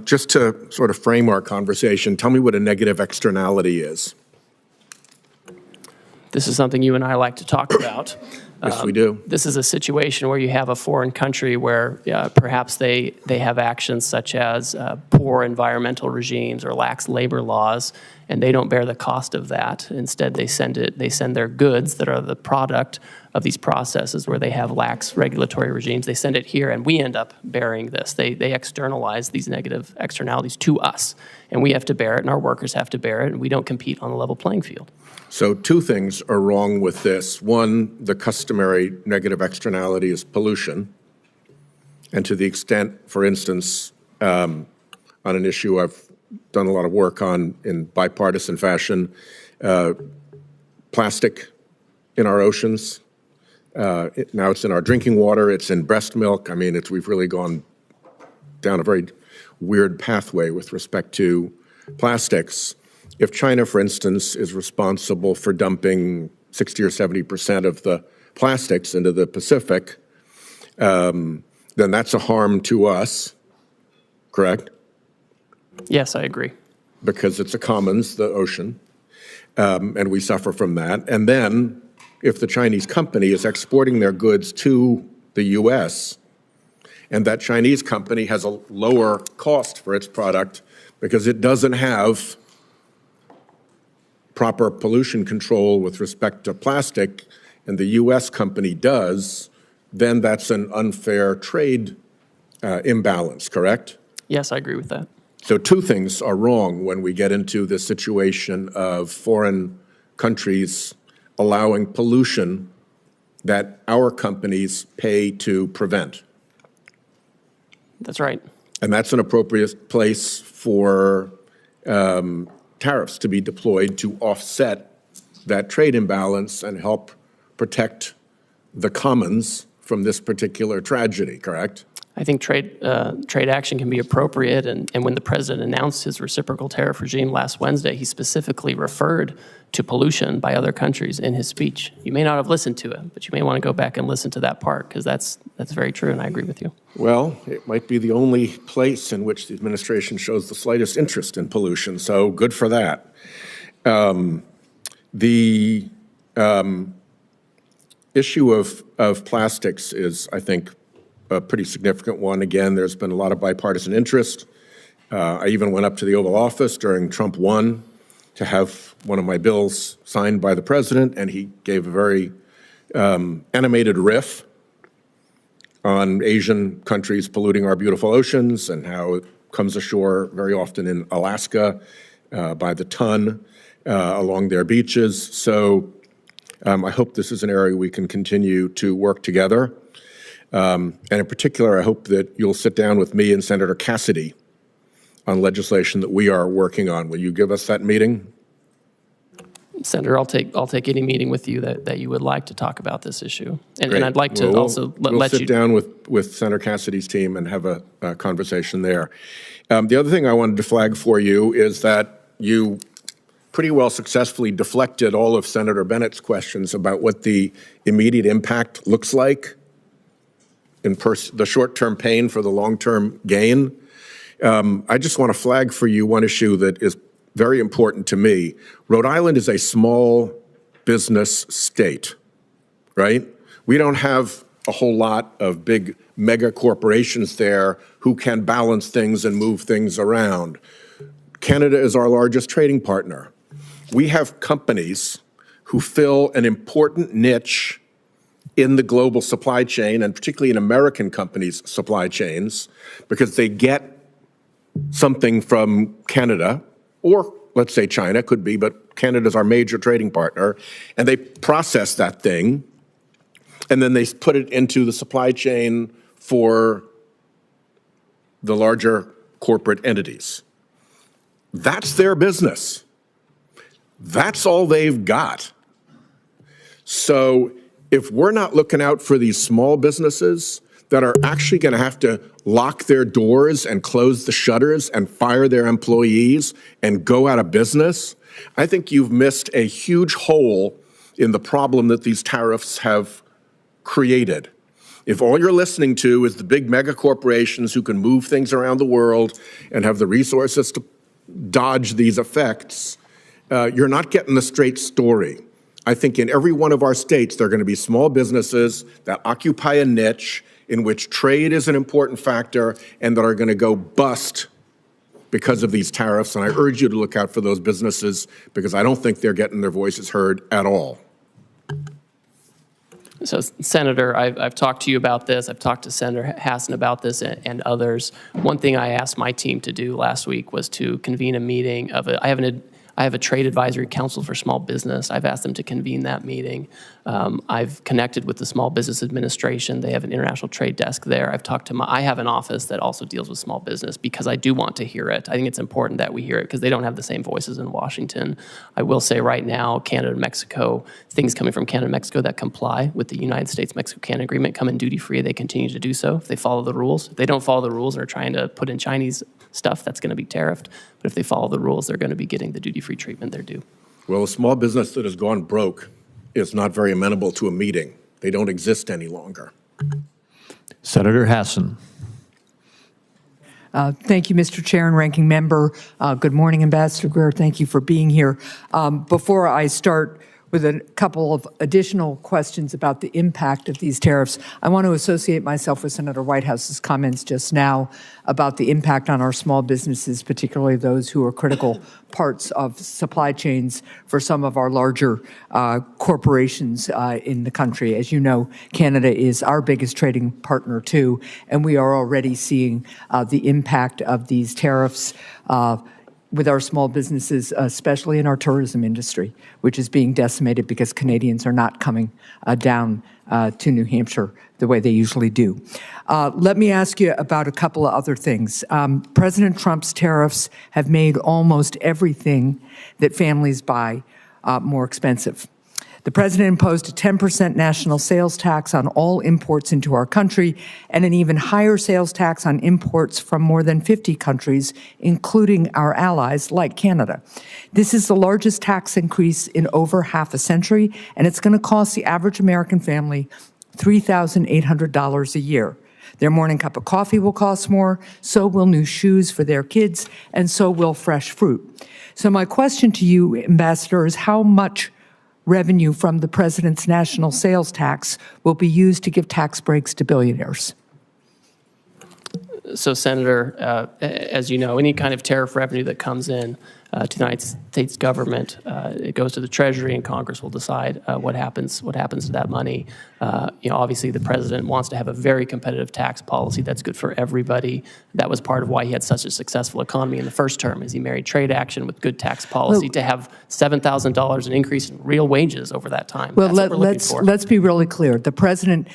Just to sort of frame our conversation, tell me what a negative externality is. This is something you and I like to talk about. Yes, we do. This is a situation where you have a foreign country where perhaps they have actions such as poor environmental regimes or lax labor laws, and they don't bear the cost of that. Instead, they send their goods that are the product of these processes where they have lax regulatory regimes. They send it here, and we end up bearing this. They externalize these negative externalities to us, and we have to bear it, and our workers have to bear it, and we don't compete on a level playing field. So two things are wrong with this. One, the customary negative externality is pollution. And to the extent, for instance, on an issue I've done a lot of work on in bipartisan fashion, plastic in our oceans. Now it's in our drinking water, it's in breast milk. I mean, we've really gone down a very weird pathway with respect to plastics. If China, for instance, is responsible for dumping 60 or 70% of the plastics into the Pacific, then that's a harm to us, correct? Yes, I agree. Because it's a commons, the ocean, and we suffer from that. And then if the Chinese company is exporting their goods to the U.S., and that Chinese company has a lower cost for its product because it doesn't have proper pollution control with respect to plastic, and the U.S. company does, then that's an unfair trade imbalance, correct? Yes, I agree with that. So two things are wrong when we get into this situation of foreign countries allowing pollution that our companies pay to prevent. That's right. And that's an appropriate place for tariffs to be deployed to offset that trade imbalance and help protect the commons from this particular tragedy, correct? I think trade action can be appropriate, and when the president announced his reciprocal tariff regime last Wednesday, he specifically referred to pollution by other countries in his speech. You may not have listened to it, but you may want to go back and listen to that part, because that's very true, and I agree with you. Well, it might be the only place in which the administration shows the slightest interest in pollution, so good for that. The issue of plastics is, I think, a pretty significant one. Again, there's been a lot of bipartisan interest. I even went up to the Oval Office during Trump 1 to have one of my bills signed by the president, and he gave a very animated riff on Asian countries polluting our beautiful oceans and how it comes ashore very often in Alaska by the ton along their beaches. So I hope this is an area we can continue to work together. And in particular, I hope that you'll sit down with me and Senator Cassidy on legislation that we are working on. Will you give us that meeting? Senator, I'll take any meeting with you that you would like to talk about this issue. And Great. I'd like to Well, also we'll let you... sit down with Senator Cassidy's team and have a conversation there. The other thing I wanted to flag for you is that you pretty well successfully deflected all of Senator Bennett's questions about what the immediate impact looks like in the short-term pain for the long-term gain. I just want to flag for you one issue that is very important to me. Rhode Island is a small business state, right? We don't have a whole lot of big mega corporations there who can balance things and move things around. Canada is our largest trading partner. We have companies who fill an important niche in the global supply chain, and particularly in American companies' supply chains, because they get something from Canada, or let's say China, could be, but Canada's our major trading partner, and they process that thing, and then they put it into the supply chain for the larger corporate entities. That's their business. That's all they've got. So if we're not looking out for these small businesses that are actually going to have to lock their doors and close the shutters and fire their employees and go out of business, I think you've missed a huge hole in the problem that these tariffs have created. If all you're listening to is the big mega corporations who can move things around the world and have the resources to dodge these effects, you're not getting the straight story. I think in every one of our states, there are going to be small businesses that occupy a niche in which trade is an important factor and that are going to go bust because of these tariffs. And I urge you to look out for those businesses because I don't think they're getting their voices heard at all. So, Senator, I've talked to you about this. I've talked to Senator Hassan about this and others. One thing I asked my team to do last week was to convene a meeting of I have I have a trade advisory council for small business. I've asked them to convene that meeting. I've connected with the Small Business Administration. They have an international trade desk there. I have an office that also deals with small business because I do want to hear it. I think it's important that we hear it because they don't have the same voices in Washington. I will say right now, Canada and Mexico, things coming from Canada and Mexico that comply with the United States-Mexico-Canada agreement come in duty-free. They continue to do so if they follow the rules. If they don't follow the rules and are trying to put in Chinese stuff, that's going to be tariffed. But if they follow the rules, they're going to be getting the duty-free treatment they're due. Well, a small business that has gone broke is not very amenable to a meeting. They don't exist any longer. Senator Hassan. Thank you, Mr. Chair and Ranking Member. Good morning, Ambassador Greer. Thank you for being here. Before I start with a couple of additional questions about the impact of these tariffs, I want to associate myself with Senator Whitehouse's comments just now about the impact on our small businesses, particularly those who are critical parts of supply chains for some of our larger corporations in the country. As you know, Canada is our biggest trading partner too, and we are already seeing the impact of these tariffs with our small businesses, especially in our tourism industry, which is being decimated because Canadians are not coming down to New Hampshire the way they usually do. Let me ask you about a couple of other things. President Trump's tariffs have made almost everything that families buy more expensive. The president imposed a 10% national sales tax on all imports into our country and an even higher sales tax on imports from more than 50 countries, including our allies like Canada. This is the largest tax increase in over half a century, and it's going to cost the average American family $3,800 a year. Their morning cup of coffee will cost more, so will new shoes for their kids, and so will fresh fruit. So my question to you, Ambassador, is how much revenue from the president's national sales tax will be used to give tax breaks to billionaires? So, Senator, as you know, any kind of tariff revenue that comes in to the United States government, it goes to the Treasury, and Congress will decide what happens to that money. Obviously, the president wants to have a very competitive tax policy that's good for everybody. That was part of why he had such a successful economy in the first term, is he married trade action with good tax policy to have $7,000 an increase in real wages over that time. Well, let's be really clear. The president,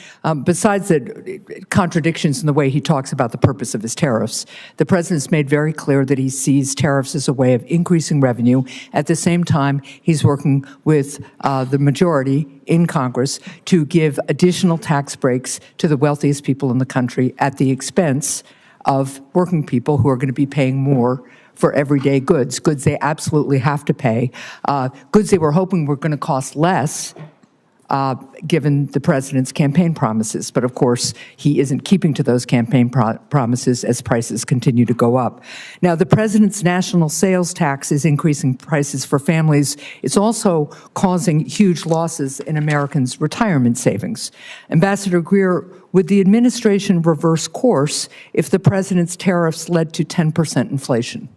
besides the contradictions in the way he talks about the purpose of his tariffs, the president's made very clear that he sees tariffs as a way of increasing revenue. At the same time, he's working with the majority in Congress to give additional tax breaks to the wealthiest people in the country at the expense of working people who are going to be paying more for everyday goods they absolutely have to pay, goods they were hoping were going to cost less, given the president's campaign promises. But of course, he isn't keeping to those campaign promises as prices continue to go up. Now, the president's national sales tax is increasing prices for families. It's also causing huge losses in Americans' retirement savings. Ambassador Greer, would the administration reverse course if the president's tariffs led to 10% inflation?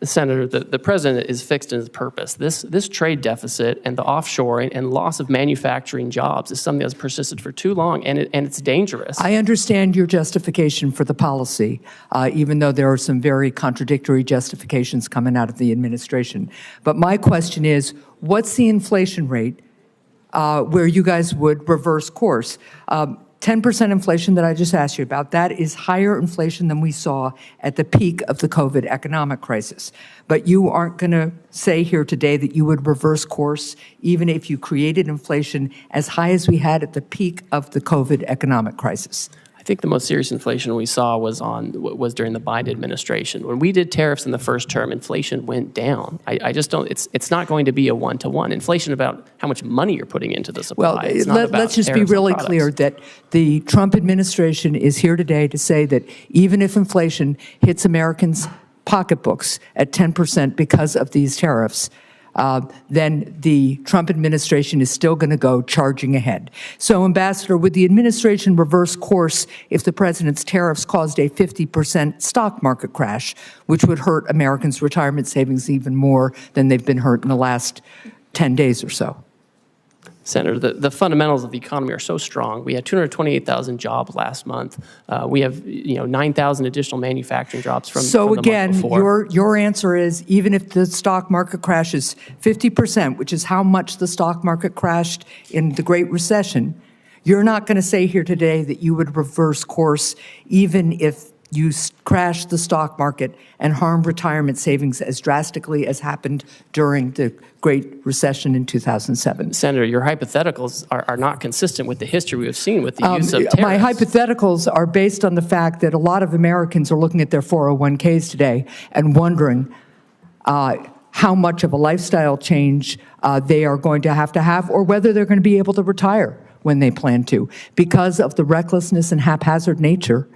Senator, the president is fixed in his purpose. This trade deficit and the offshoring and loss of manufacturing jobs is something that's persisted for too long, and it's dangerous. I understand your justification for the policy, even though there are some very contradictory justifications coming out of the administration. But my question is, what's the inflation rate where you guys would reverse course? 10% inflation that I just asked you about, that is higher inflation than we saw at the peak of the COVID economic crisis. But you aren't going to say here today that you would reverse course even if you created inflation as high as we had at the peak of the COVID economic crisis. I think the most serious inflation we saw was during the Biden administration. When we did tariffs in the first term, inflation went down. I just don't. It's not going to be a one-to-one. Inflation about how much money you're putting into the supply. Well, let's just be really clear that the Trump administration is here today to say that even if inflation hits Americans' pocketbooks at 10% because of these tariffs, then the Trump administration is still going to go charging ahead. So, Ambassador, would the administration reverse course if the president's tariffs caused a 50% stock market crash, which would hurt Americans' retirement savings even more than they've been hurt in the last 10 days or so? Senator, the fundamentals of the economy are so strong. We had 228,000 jobs last month. We have 9,000 additional manufacturing jobs from So the again, month before. your answer is even if the stock market crashes 50%, which is how much the stock market crashed in the Great Recession, you're not going to say here today that you would reverse course even if you crashed the stock market and harmed retirement savings as drastically as happened during the Great Recession in 2007. Senator, your hypotheticals are not consistent with the history we have seen with the use of tariffs. My hypotheticals are based on the fact that a lot of Americans are looking at their 401ks today and wondering how much of a lifestyle change they are going to have, or whether they're going to be able to retire when they plan to, because of the recklessness and haphazard nature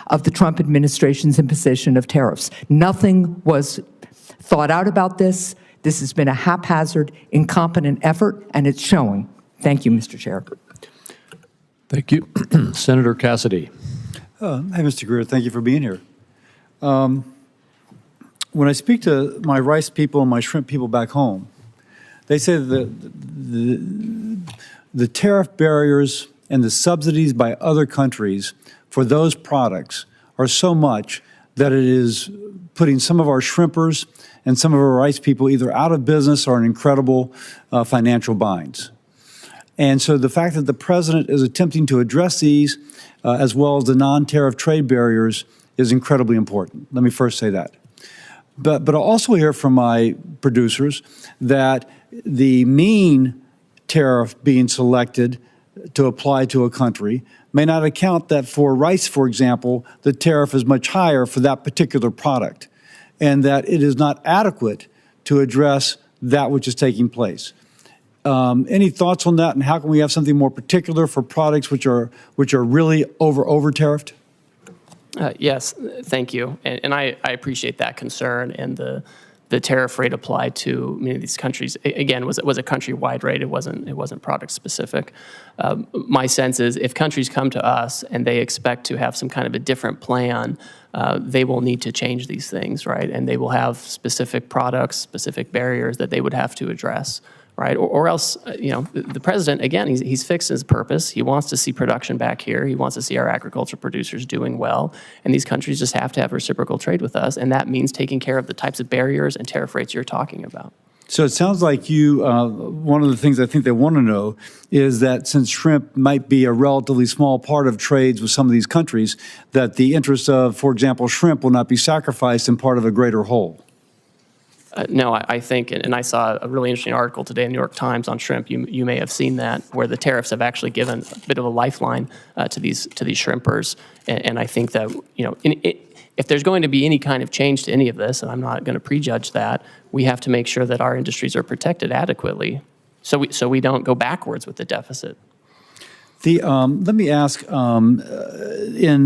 of the Trump administration's imposition of tariffs. Nothing was thought out about this. This has been a haphazard, incompetent effort, and it's showing. Thank you, Mr. Chair. Thank you. Senator Cassidy. Hi, Mr. Greer. Thank you for being here. When I speak to my rice people and my shrimp people back home, they say that the tariff barriers and the subsidies by other countries for those products are so much that it is putting some of our shrimpers and some of our rice people either out of business or in incredible financial binds. And so the fact that the president is attempting to address these as well as the non-tariff trade barriers is incredibly important. Let me first say that. But I also hear from my producers that the mean tariff being selected to apply to a country may not account that for rice, for example, the tariff is much higher for that particular product, and that it is not adequate to address that which is taking place. Any thoughts on that, and how can we have something more particular for products which are really over tariffed? Yes, thank you. And I appreciate that concern, and the tariff rate applied to many of these countries, again, was a country-wide rate. It wasn't product-specific. My sense is if countries come to us and they expect to have some kind of a different plan, they will need to change these things, right? And they will have specific products, specific barriers that they would have to address, right? Or else, the president, again, he's fixed his purpose. He wants to see production back here. He wants to see our agriculture producers doing well. And these countries just have to have reciprocal trade with us. And that means taking care of the types of barriers and tariff rates you're talking about. So it sounds like you, one of the things I think they want to know is that since shrimp might be a relatively small part of trades with some of these countries, that the interest of, for example, shrimp will not be sacrificed in part of a greater whole. No, I think, and I saw a really interesting article today in the New York Times on shrimp. You may have seen that, where the tariffs have actually given a bit of a lifeline to these shrimpers. And I think that if there's going to be any kind of change to any of this, and I'm not going to prejudge that, we have to make sure that our industries are protected adequately, so we don't go backwards with the deficit. Let me ask, in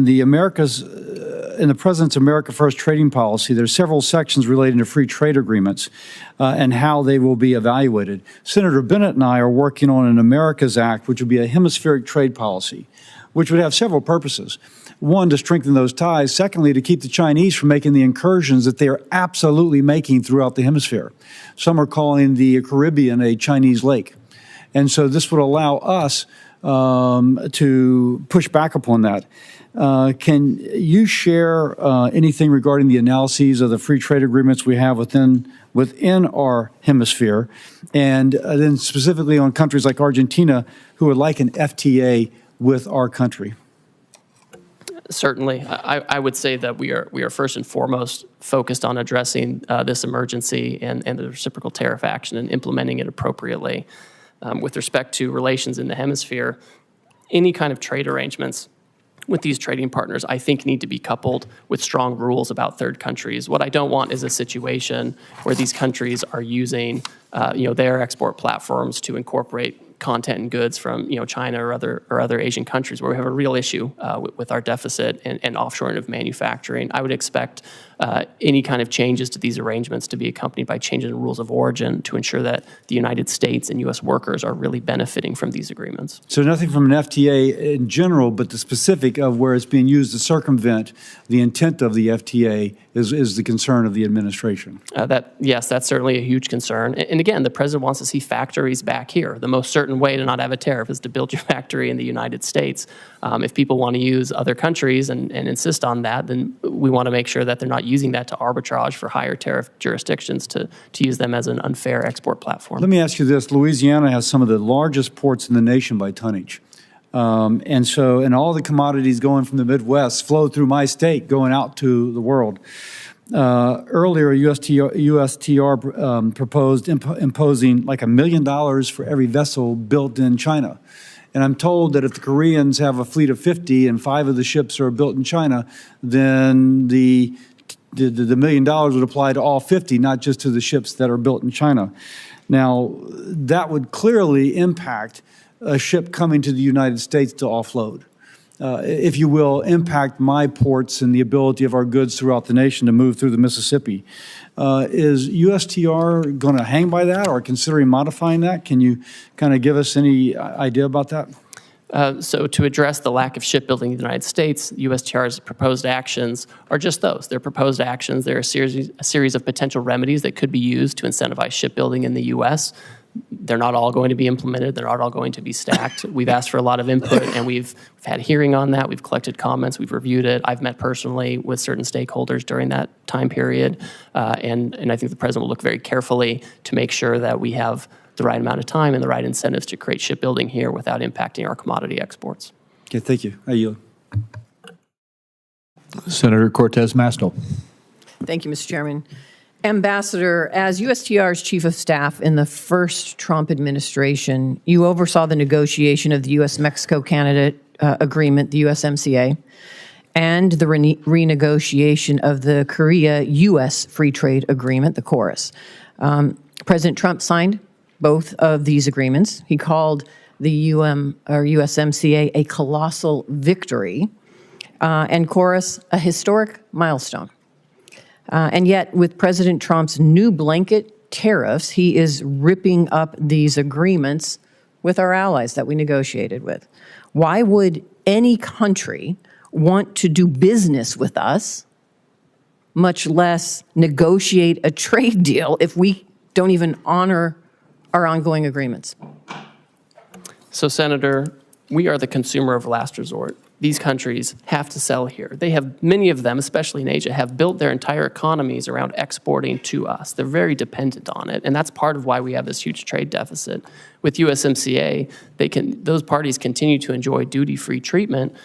the President's America First trading policy, there's several sections relating to free trade agreements and how they will be evaluated. Senator Bennett and I are working on an Americas Act, which would be a hemispheric trade policy, which would have several purposes. One, to strengthen those ties. Secondly, to keep the Chinese from making the incursions that they are absolutely making throughout the hemisphere. Some are calling the Caribbean a Chinese lake. And so this would allow us to push back upon that. Can you share anything regarding the analyses of the free trade agreements we have within our hemisphere, and then specifically on countries like Argentina who would like an FTA with our country? Certainly. I would say that we are first and foremost focused on addressing this emergency and the reciprocal tariff action and implementing it appropriately. With respect to relations in the hemisphere, any kind of trade arrangements with these trading partners, I think, need to be coupled with strong rules about third countries. What I don't want is a situation where these countries are using, their export platforms to incorporate content and goods from, China or other Asian countries, where we have a real issue with our deficit and offshoring of manufacturing. I would expect any kind of changes to these arrangements to be accompanied by changes in rules of origin to ensure that the United States and U.S. workers are really benefiting from these agreements. So nothing from an FTA in general, but the specific of where it's being used to circumvent the intent of the FTA is the concern of the administration. Yes, that's certainly a huge concern. And again, the president wants to see factories back here. The most certain certain way to not have a tariff is to build your factory in the United States. If people want to use other countries and insist on that, then we want to make sure that they're not using that to arbitrage for higher tariff jurisdictions to use them as an unfair export platform. Let me ask you this. Louisiana has some of the largest ports in the nation by tonnage. And all the commodities going from the Midwest flow through my state going out to the world. Earlier, USTR proposed imposing like $1 million for every vessel built in China. And I'm told that if the Koreans have a fleet of 50 and 5 of the ships are built in China, then the $1 million would apply to all 50, not just to the ships that are built in China. Now, that would clearly impact a ship coming to the United States to offload. If you will, impact my ports and the ability of our goods throughout the nation to move through the Mississippi. Is USTR going to hang by that or considering modifying that? Can you kind of give us any idea about that? So to address the lack of shipbuilding in the United States, USTR's proposed actions are just those. They're proposed actions. They're a series of potential remedies that could be used to incentivize shipbuilding in the U.S. They're not all going to be implemented. They're not all going to be stacked. We've asked for a lot of input, and we've had a hearing on that. We've collected comments. We've reviewed it. I've met personally with certain stakeholders during that time period, and I think the President will look very carefully to make sure that we have the right amount of time and the right incentives to create shipbuilding here without impacting our commodity exports. Okay, thank you. I yield. Senator Cortez Masto. Thank you, Mr. Chairman. Ambassador, as USTR's Chief of Staff in the first Trump administration, you oversaw the negotiation of the U.S.-Mexico-Canada agreement, the USMCA, and the renegotiation of the Korea-U.S. Free Trade Agreement, the KORUS. President Trump signed both of these agreements. He called the USMCA a colossal victory, and KORUS a historic milestone. And yet, with President Trump's new blanket tariffs, he is ripping up these agreements with our allies that we negotiated with. Why would any country want to do business with us, much less negotiate a trade deal, if we don't even honor our ongoing agreements? So, Senator, we are the consumer of last resort. These countries have to sell here. They have, many of them, especially in Asia, have built their entire economies around exporting to us. They're very dependent on it, and that's part of why we have this huge trade deficit. With USMCA, those parties continue to enjoy duty-free treatment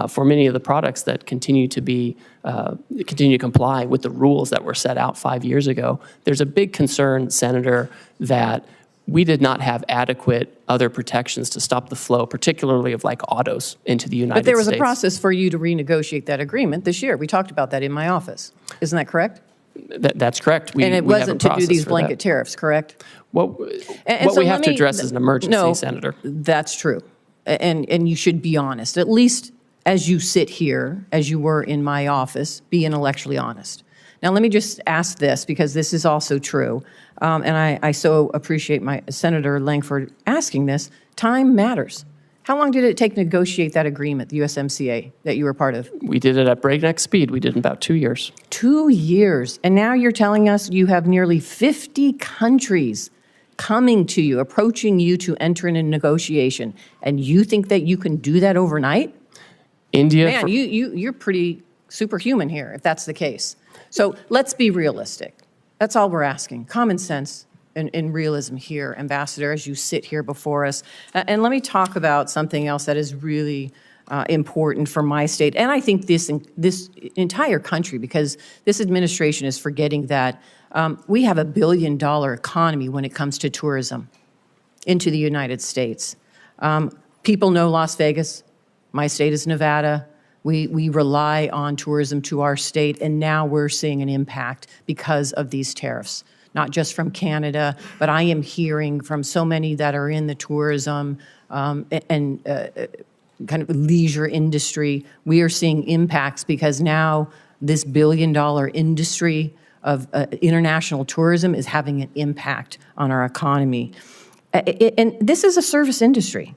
for many of the products that continue to comply with the rules that were set out 5 years ago. There's a big concern, Senator, that we did not have adequate other protections to stop the flow, particularly of like autos into the United States. But there was a process for you to renegotiate that agreement this year. We talked about that in my office. Isn't that correct? That's correct. And it wasn't to do these blanket tariffs, correct? What we have to address is an emergency, Senator. That's true. And you should be honest. At least as you sit here, as you were in my office, be intellectually honest. Now, let me just ask this, because this is also true. And I so appreciate my Senator Lankford asking this. Time matters. How long did it take to negotiate that agreement, the USMCA, that you were part of? We did it at breakneck speed. We did it in about 2 years. 2 years. And now you're telling us you have nearly 50 countries coming to you, approaching you to enter in a negotiation. And you think that you can do that overnight? India. Man, you're pretty superhuman here, if that's the case. So let's be realistic. That's all we're asking. Common sense and realism here, Ambassador, as you sit here before us. And let me talk about something else that is really important for my state, and I think this entire country, because this administration is forgetting that we have $1 billion economy when it comes to tourism into the United States. People know Las Vegas. My state is Nevada. We rely on tourism to our state, and now we're seeing an impact because of these tariffs, not just from Canada, but I am hearing from so many that are in the tourism and kind of leisure industry. We are seeing impacts because now this $1 billion industry of international tourism is having an impact on our economy. And this is a service industry.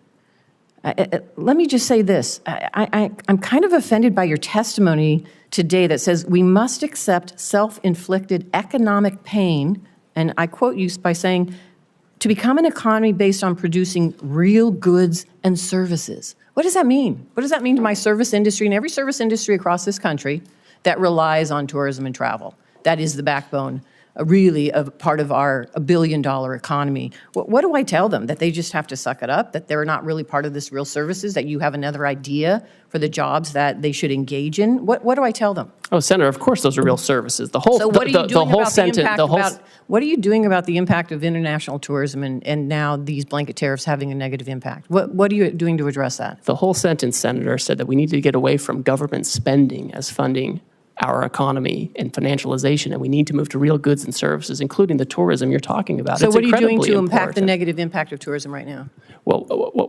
Let me just say this. I'm kind of offended by your testimony today that says we must accept self-inflicted economic pain, and I quote you by saying, to become an economy based on producing real goods and services. What does that mean? What does that mean to my service industry and every service industry across this country that relies on tourism and travel? That is the backbone, really, of part of our $1 billion economy. What do I tell them? That they just have to suck it up? That they're not really part of this real services? That you have another idea for the jobs that they should engage in? What do I tell them? Oh, Senator, of course those are real services. The whole So what are you doing whole about sentence, the impact the whole about, what are you doing about the impact of international tourism and now these blanket tariffs having a negative impact? What are you doing to address that? the whole sentence, Senator, said that we need to get away from government spending as funding our economy and financialization, and we need to move to real goods and services, including the tourism you're talking about. So It's what are you doing incredibly to impact the important. negative impact of tourism right now? Well,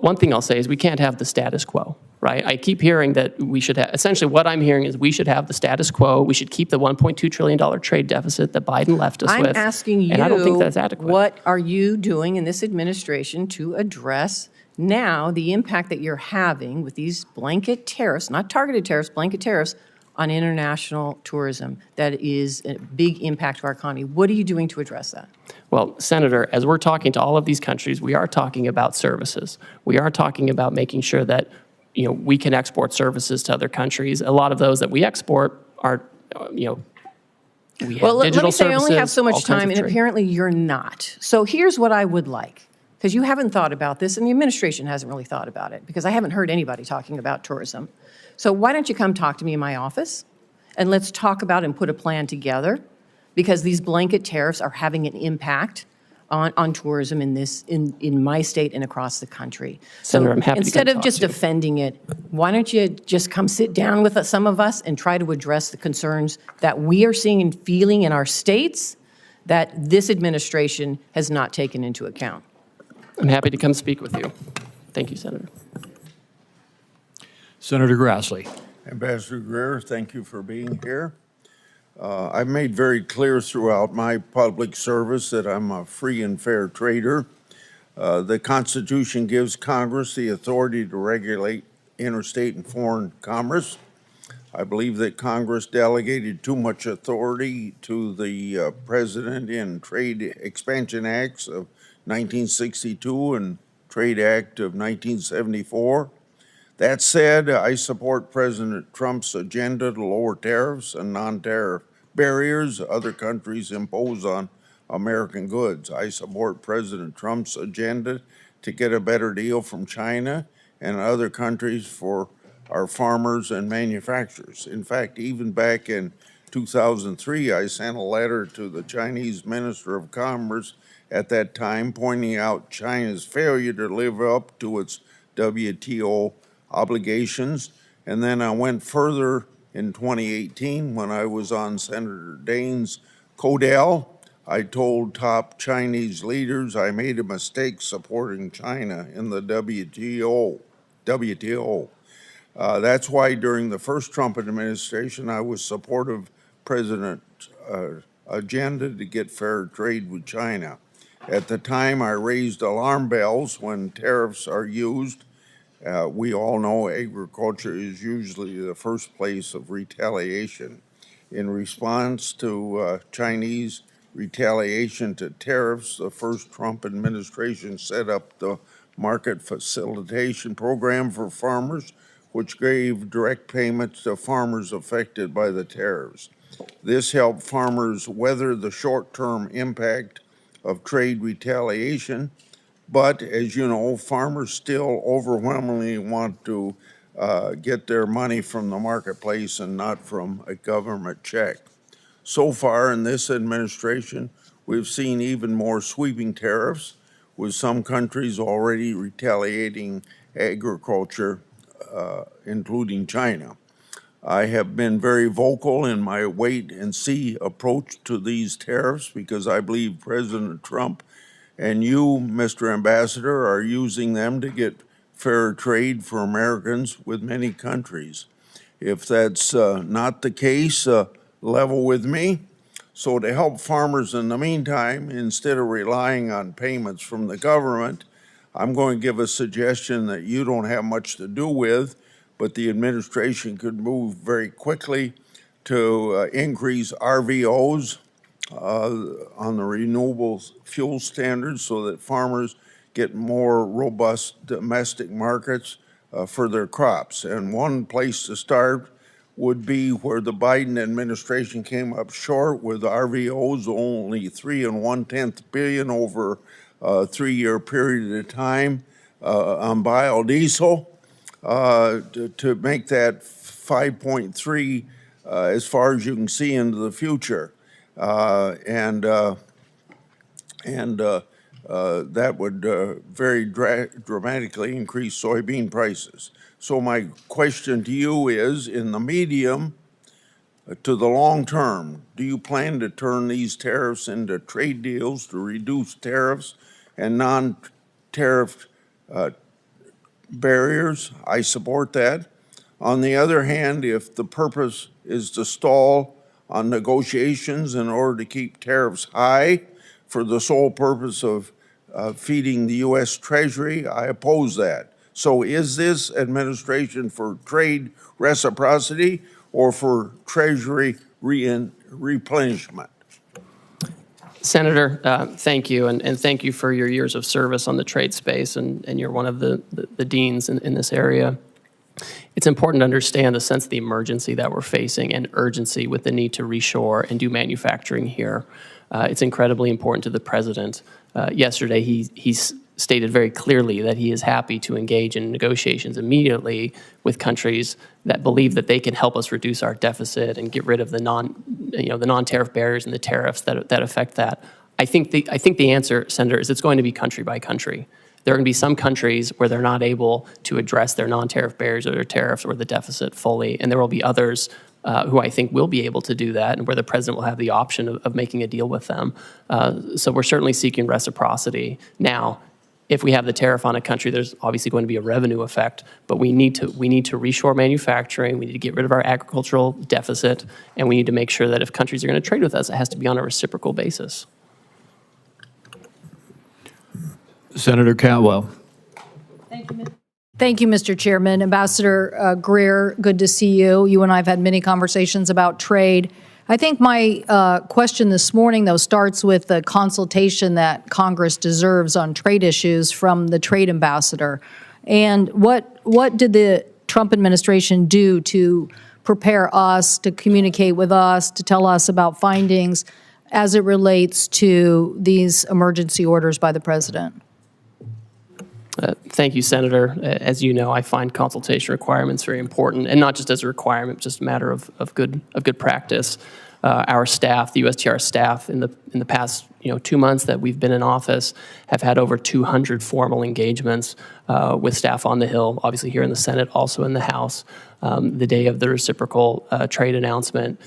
one thing I'll say is we can't have the status quo, right? I keep hearing that we should have, essentially what I'm hearing is we should have the status quo. We should keep the $1.2 trillion trade deficit that Biden left us with. I'm asking you, and I don't think that's adequate. what are you doing in this administration to address now the impact that you're having with these blanket tariffs, not targeted tariffs, blanket tariffs, on international tourism that is a big impact to our economy? What are you doing to address that? Well, Senator, as we're talking to all of these countries, we are talking about services. We are talking about making sure that, you know, we can export services to other countries. A lot of those that we export are, you know, we have Well, let digital me say I only have services, so all much kinds time, of and trade. apparently you're not. So here's what I would like, because you haven't thought about this, and the administration hasn't really thought about it, because I haven't heard anybody talking about tourism. So why don't you come talk to me in my office, and let's talk about and put a plan together, because these blanket tariffs are having an impact on tourism in my state and across the country. Senator, I'm happy to instead come of talk just to you. defending it, why don't you just come sit down with some of us and try to address the concerns that we are seeing and feeling in our states that this administration has not taken into account? I'm happy to come speak with you. Thank you, Senator. Senator Grassley. Ambassador Greer, thank you for being here. I've made very clear throughout my public service that I'm a free and fair trader. The Constitution gives Congress the authority to regulate interstate and foreign commerce. I believe that Congress delegated too much authority to the President in Trade Expansion Acts of 1962 and Trade Act of 1974. That said, I support President Trump's agenda to lower tariffs and non-tariff barriers other countries impose on American goods. I support President Trump's agenda to get a better deal from China and other countries for our farmers and manufacturers. In fact, even back in 2003, I sent a letter to the Chinese Minister of Commerce at that time pointing out China's failure to live up to its WTO obligations. And then I went further in 2018 when I was on Senator Daines' Codell. I told top Chinese leaders I made a mistake supporting China in the WTO. That's why during the first Trump administration, I was supportive of President's agenda to get fair trade with China. At the time, I raised alarm bells when tariffs are used. We all know agriculture is usually the first place of retaliation. In response to Chinese retaliation to tariffs, the first Trump administration set up the Market Facilitation Program for farmers, which gave direct payments to farmers affected by the tariffs. This helped farmers weather the short-term impact of trade retaliation. But as you know, farmers still overwhelmingly want to get their money from the marketplace and not from a government check. So far in this administration, we've seen even more sweeping tariffs, with some countries already retaliating agriculture, including China. I have been very vocal in my wait-and-see approach to these tariffs because I believe President Trump and you, Mr. Ambassador, are using them to get fair trade for Americans with many countries. If that's not the case, level with me. So to help farmers in the meantime, instead of relying on payments from the government, I'm going to give a suggestion that you don't have much to do with, but the administration could move very quickly to increase RVOs, on the renewable fuel standards so that farmers get more robust domestic markets for their crops. And one place to start would be where the Biden administration came up short with RVOs, only 3 1/10 billion over a 3-year period of time on biodiesel, to make that 5.3 as far as you can see into the future. That would very dramatically increase soybean prices. So my question to you is, in the medium to the long term, do you plan to turn these tariffs into trade deals to reduce tariffs and non-tariff barriers? I support that. On the other hand, if the purpose is to stall on negotiations in order to keep tariffs high for the sole purpose of feeding the U.S. Treasury, I oppose that. So is this administration for trade reciprocity or for Treasury replenishment? Senator, thank you, and thank you for your years of service on the trade space, and you're one of the deans in this area. It's important to understand the sense of the emergency that we're facing and urgency with the need to reshore and do manufacturing here. It's incredibly important to the president. Yesterday, he stated very clearly that he is happy to engage in negotiations immediately with countries that believe that they can help us reduce our deficit and get rid of the non-tariff barriers and the tariffs that affect that. I think the answer, Senator, is it's going to be country by country. There are going to be some countries where they're not able to address their non-tariff barriers or their tariffs or the deficit fully, and there will be others who I think will be able to do that, and where the president will have the option of making a deal with them. So we're certainly seeking reciprocity. Now, if we have the tariff on a country, there's obviously going to be a revenue effect, but we need to reshore manufacturing, we need to get rid of our agricultural deficit, and we need to make sure that if countries are going to trade with us, it has to be on a reciprocal basis. Senator Cantwell. Thank you, Mr. Chairman. Ambassador Greer, good to see you. You and I have had many conversations about trade. I think my question this morning, though, starts with the consultation that Congress deserves on trade issues from the trade ambassador. And what did the Trump administration do to prepare us, to communicate with us, to tell us about findings as it relates to these emergency orders by the president? Thank you, Senator. As you know, I find consultation requirements very important, and not just as a requirement, just a matter of good practice. Our staff, the USTR staff, in the past 2 months that we've been in office, have had over 200 formal engagements with staff on the Hill, obviously here in the Senate, also in the House. The day of the reciprocal trade announcement,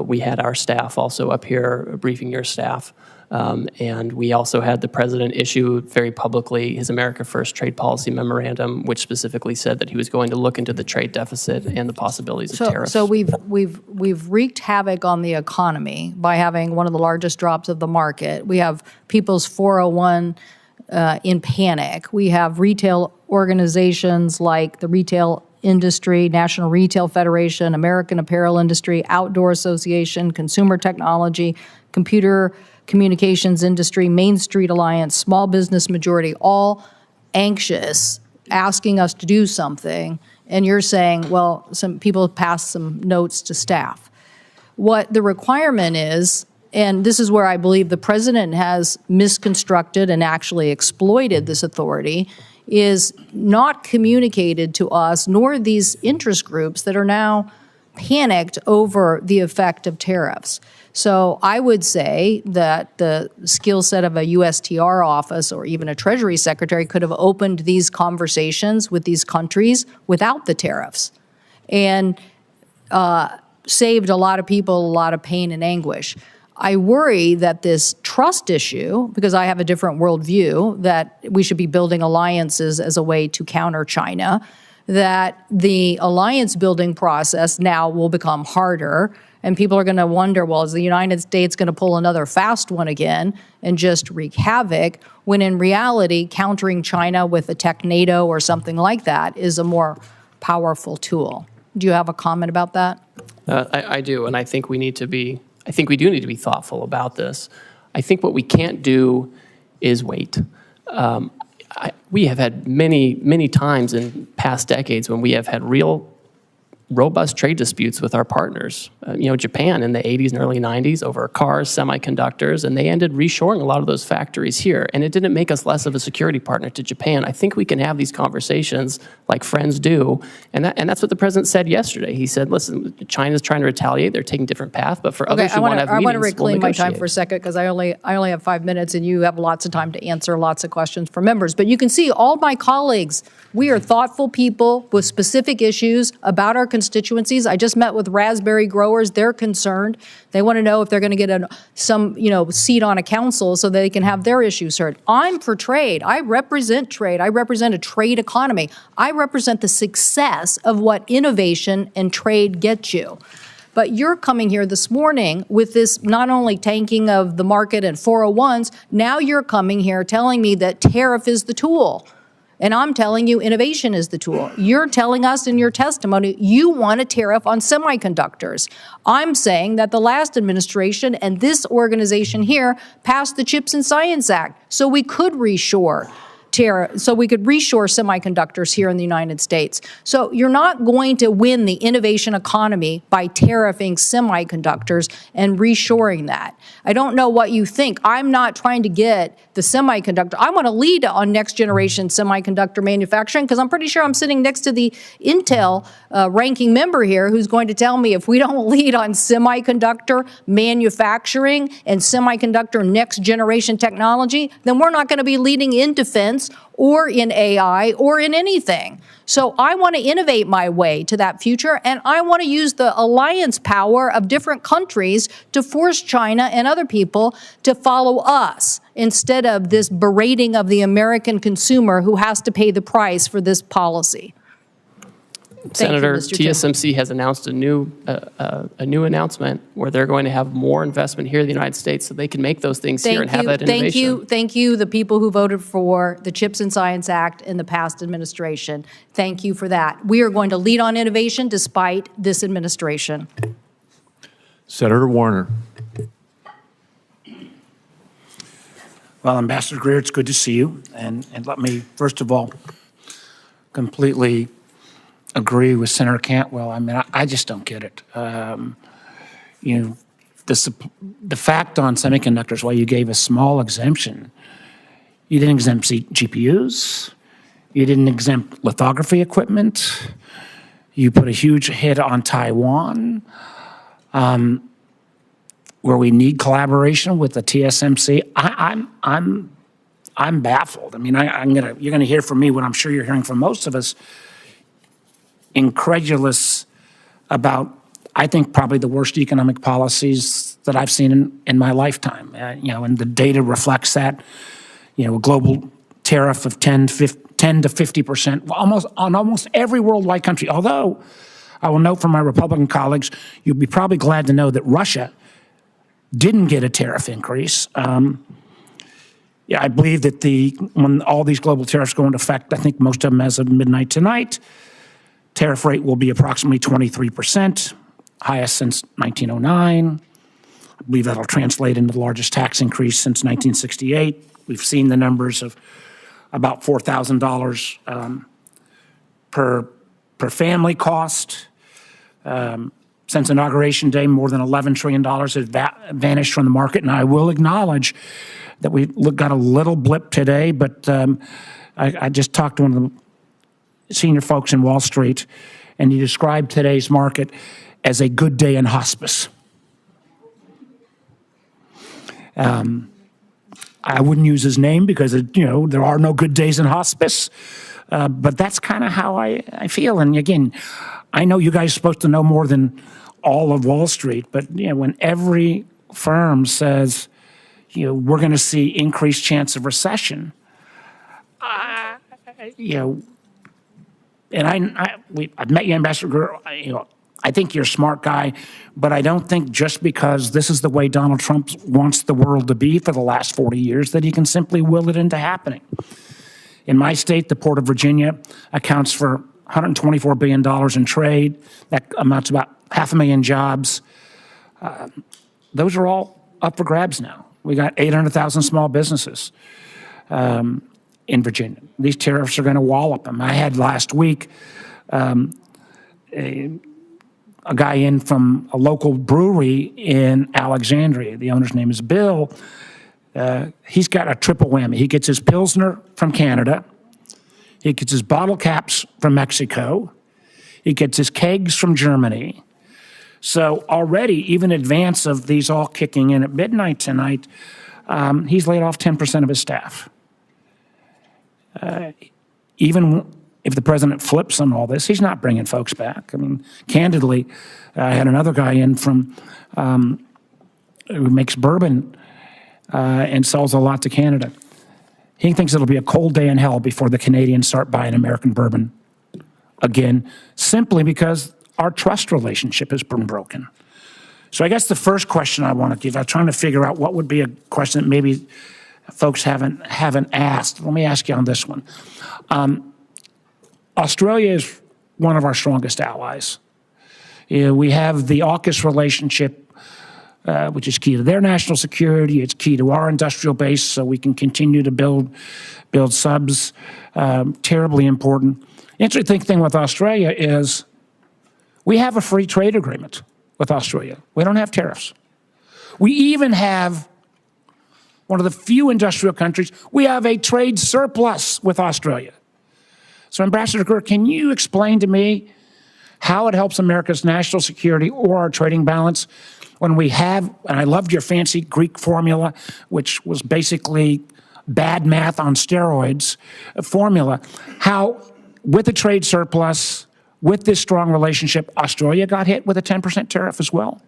we had our staff also up here briefing your staff. And we also had the president issue very publicly his America First trade policy memorandum, which specifically said that he was going to look into the trade deficit and the possibilities of tariffs. So we've wreaked havoc on the economy by having one of the largest drops of the market. We have people's 401 in panic. We have retail organizations like the Retail Industry, National Retail Federation, American Apparel Industry, Outdoor Association, Consumer Technology, Computer Communications Industry, Main Street Alliance, Small Business Majority, all anxious, asking us to do something. And you're saying, well, some people have passed some notes to staff. What the requirement is, and this is where I believe the president has misconstructed and actually exploited this authority, is not communicated to us, nor these interest groups that are now panicked over the effect of tariffs. So I would say that the skill set of a USTR office or even a Treasury Secretary could have opened these conversations with these countries without the tariffs and saved a lot of people a lot of pain and anguish. I worry that this trust issue, because I have a different worldview, that we should be building alliances as a way to counter China, that the alliance building process now will become harder, and people are going to wonder, well, is the United States going to pull another fast one again and just wreak havoc, when in reality, countering China with a TechNATO or something like that is a more powerful tool. Do you have a comment about that? I do, and I think we need to be I think we do need to be thoughtful about this. I think what we can't do is wait. We have had many times in past decades when we have had real robust trade disputes with our partners. Japan in the 80s and early 90s over cars, semiconductors, and they ended reshoring a lot of those factories here. And it didn't make us less of a security partner to Japan. I think we can have these conversations like friends do. And that's what the president said yesterday. He said, listen, China's trying to retaliate. They're taking a different path. But for others who want to have meetings, I want to reclaim my time negotiate. for a second because I only have 5 minutes and you have lots of time to answer lots of questions from members. But you can see all my colleagues, we are thoughtful people with specific issues about our constituencies. I just met with raspberry growers. They're concerned. They want to know if they're going to get some seat on a council so they can have their issues heard. I'm for trade. I represent trade. I represent a trade economy. I represent the success of what innovation and trade get you. But you're coming here this morning with this not only tanking of the market and 401s, now you're coming here telling me that tariff is the tool. And I'm telling you innovation is the tool. You're telling us in your testimony you want a tariff on semiconductors. I'm saying that the last administration and this organization here passed the CHIPS and Science Act so we could reshore semiconductors here in the United States. So you're not going to win the innovation economy by tariffing semiconductors and reshoring that. I don't know what you think. I'm not trying to get the semiconductor. I want to lead on next generation semiconductor manufacturing because I'm pretty sure I'm sitting next to the Intel ranking member here who's going to tell me if we don't lead on semiconductor manufacturing and semiconductor next generation technology, then we're not going to be leading in defense or in AI or in anything. So I want to innovate my way to that future, and I want to use the alliance power of different countries to force China and other people to follow us instead of this berating of the American consumer who has to pay the price for this policy. Senator, Mr. Chairman. TSMC has announced a new announcement where they're going to have more investment here in the United States so they can make those things here and have that innovation. Thank you, the people who voted for the CHIPS and Science Act in the past administration. Thank you for that. We are going to lead on innovation despite this administration. Senator Warner. Well, Ambassador Greer, it's good to see you. And let me, first of all, completely agree with Senator Cantwell. I mean, I just don't get it. The fact on semiconductors, while you gave a small exemption, you didn't exempt GPUs, you didn't exempt lithography equipment, you put a huge hit on Taiwan, where we need collaboration with the TSMC. I'm baffled. I mean, you're gonna hear from me what I'm sure you're hearing from most of us, incredulous about, I think, probably the worst economic policies that I've seen in my lifetime. And the data reflects that. A global tariff of 10 to 50%, on almost every worldwide country. Although, I will note from my Republican colleagues, you'll be probably glad to know that Russia didn't get a tariff increase. I believe that when all these global tariffs go into effect, I think most of them as of midnight tonight, tariff rate will be approximately 23%, highest since 1909. I believe that'll translate into the largest tax increase since 1968. We've seen the numbers of about $4,000 per family cost. Since Inauguration Day, more than $11 trillion has vanished from the market. And I will acknowledge that we got a little blip today, but I just talked to one of the senior folks in Wall Street, and he described today's market as a good day in hospice. I wouldn't use his name because, there are no good days in hospice, but that's kind of how I feel. And again, I know you guys are supposed to know more than all of Wall Street, but when every firm says, we're going to see increased chance of recession, and I've met you, Ambassador Greer. I think you're a smart guy, but I don't think just because this is the way Donald Trump wants the world to be for the last 40 years that he can simply will it into happening. In my state, the Port of Virginia accounts for $124 billion in trade. That amounts to about 500,000 jobs. those are all up for grabs now. We got 800,000 small businesses in Virginia. These tariffs are going to wallop them. I had last week a guy in from a local brewery in Alexandria. The owner's name is Bill. He's got a triple whammy. He gets his Pilsner from Canada. He gets his bottle caps from Mexico. He gets his kegs from Germany. So already, even in advance of these all kicking in at midnight tonight, he's laid off 10% of his staff. Even if the president flips on all this, he's not bringing folks back. I mean, candidly, I had another guy in from who makes bourbon and sells a lot to Canada. He thinks it'll be a cold day in hell before the Canadians start buying American bourbon again, simply because our trust relationship has been broken. So I guess the first question I want to give, I'm trying to figure out what would be a question that maybe folks haven't asked. Let me ask you on this one. Australia is one of our strongest allies. We have the AUKUS relationship, which is key to their national security. It's key to our industrial base, so we can continue to build subs. Terribly important. Interesting thing with Australia is we have a free trade agreement with Australia. We don't have tariffs. We even have one of the few industrial countries, we have a trade surplus with Australia. So Ambassador Gurr, can you explain to me how it helps America's national security or our trading balance when we have, and I loved your fancy Greek formula, which was basically bad math on steroids formula, how with the trade surplus, with this strong relationship, Australia got hit with a 10% tariff as well?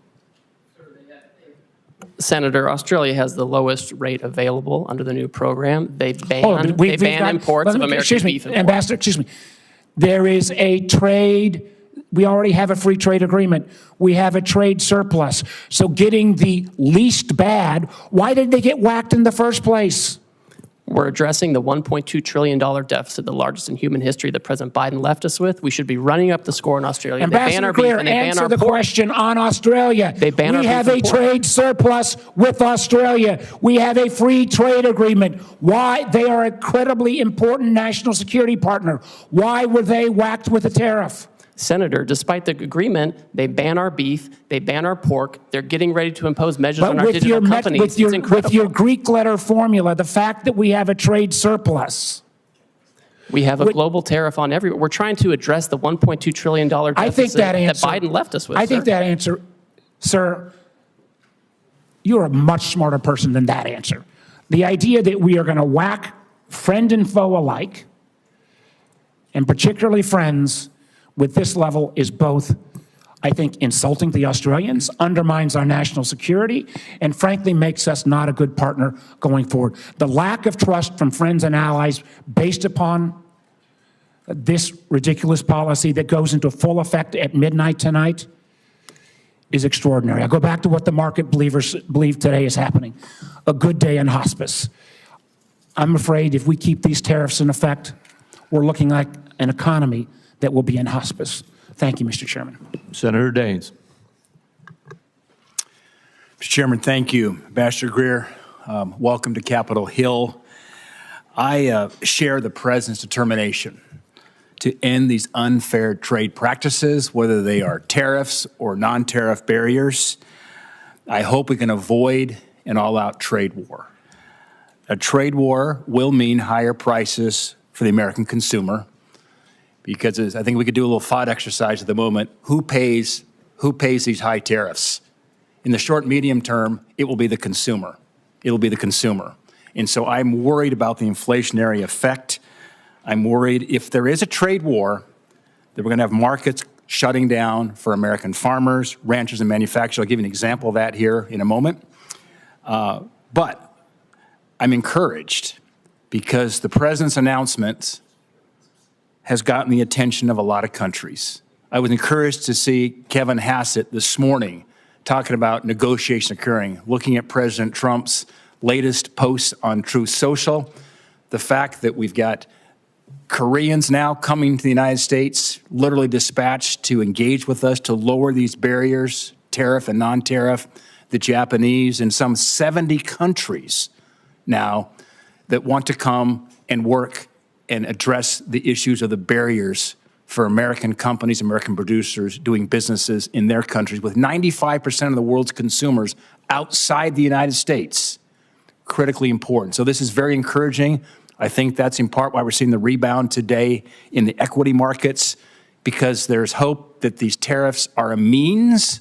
Senator, Australia has the lowest rate available under the new program. They ban imports of American beef. Ambassador, excuse me. There is a trade. We already have a free trade agreement. We have a trade surplus. So getting the least bad, why did they get whacked in the first place? We're addressing the $1.2 trillion deficit, the largest in human history that President Biden left us with. We should be running up the score in Australia. Ambassador Greer, answer the question on Australia. We have a trade surplus with Australia. We have a free trade agreement. Why? They are an incredibly important national security partner. Why were they whacked with a tariff? Senator, despite the agreement, they ban our beef, they ban our pork, they're getting ready to impose measures on our digital companies. It's incredible. With your Greek letter formula, the fact that we have a trade surplus. We have a global tariff on everywhere. We're trying to address the $1.2 trillion deficit that Biden left us with. I think that answer, sir, you're a much smarter person than that answer. The idea that we are going to whack friend and foe alike, and particularly friends, with this level is both, I think, insulting the Australians, undermines our national security, and frankly makes us not a good partner going forward. The lack of trust from friends and allies based upon this ridiculous policy that goes into full effect at midnight tonight is extraordinary. I go back to what the market believers believe today is happening. A good day in hospice. I'm afraid if we keep these tariffs in effect, we're looking like an economy that will be in hospice. Thank you, Mr. Chairman. Senator Daines. Mr. Chairman, thank you. Ambassador Greer, welcome to Capitol Hill. I share the President's determination to end these unfair trade practices, whether they are tariffs or non-tariff barriers. I hope we can avoid an all-out trade war. A trade war will mean higher prices for the American consumer, because I think we could do a little thought exercise at the moment. Who pays these high tariffs? In the short, medium term, it will be the consumer. It will be the consumer. And so I'm worried about the inflationary effect. I'm worried if there is a trade war, that we're going to have markets shutting down for American farmers, ranchers, and manufacturers. I'll give you an example of that here in a moment. But I'm encouraged because the President's announcements has gotten the attention of a lot of countries. I was encouraged to see Kevin Hassett this morning talking about negotiation occurring, looking at President Trump's latest posts on Truth Social, the fact that we've got Koreans now coming to the United States, literally dispatched to engage with us to lower these barriers, tariff and non-tariff. the Japanese, and some 70 countries now that want to come and work and address the issues of the barriers for American companies, American producers doing businesses in their countries with 95% of the world's consumers outside the United States. Critically important. So this is very encouraging. I think that's in part why we're seeing the rebound today in the equity markets, because there's hope that these tariffs are a means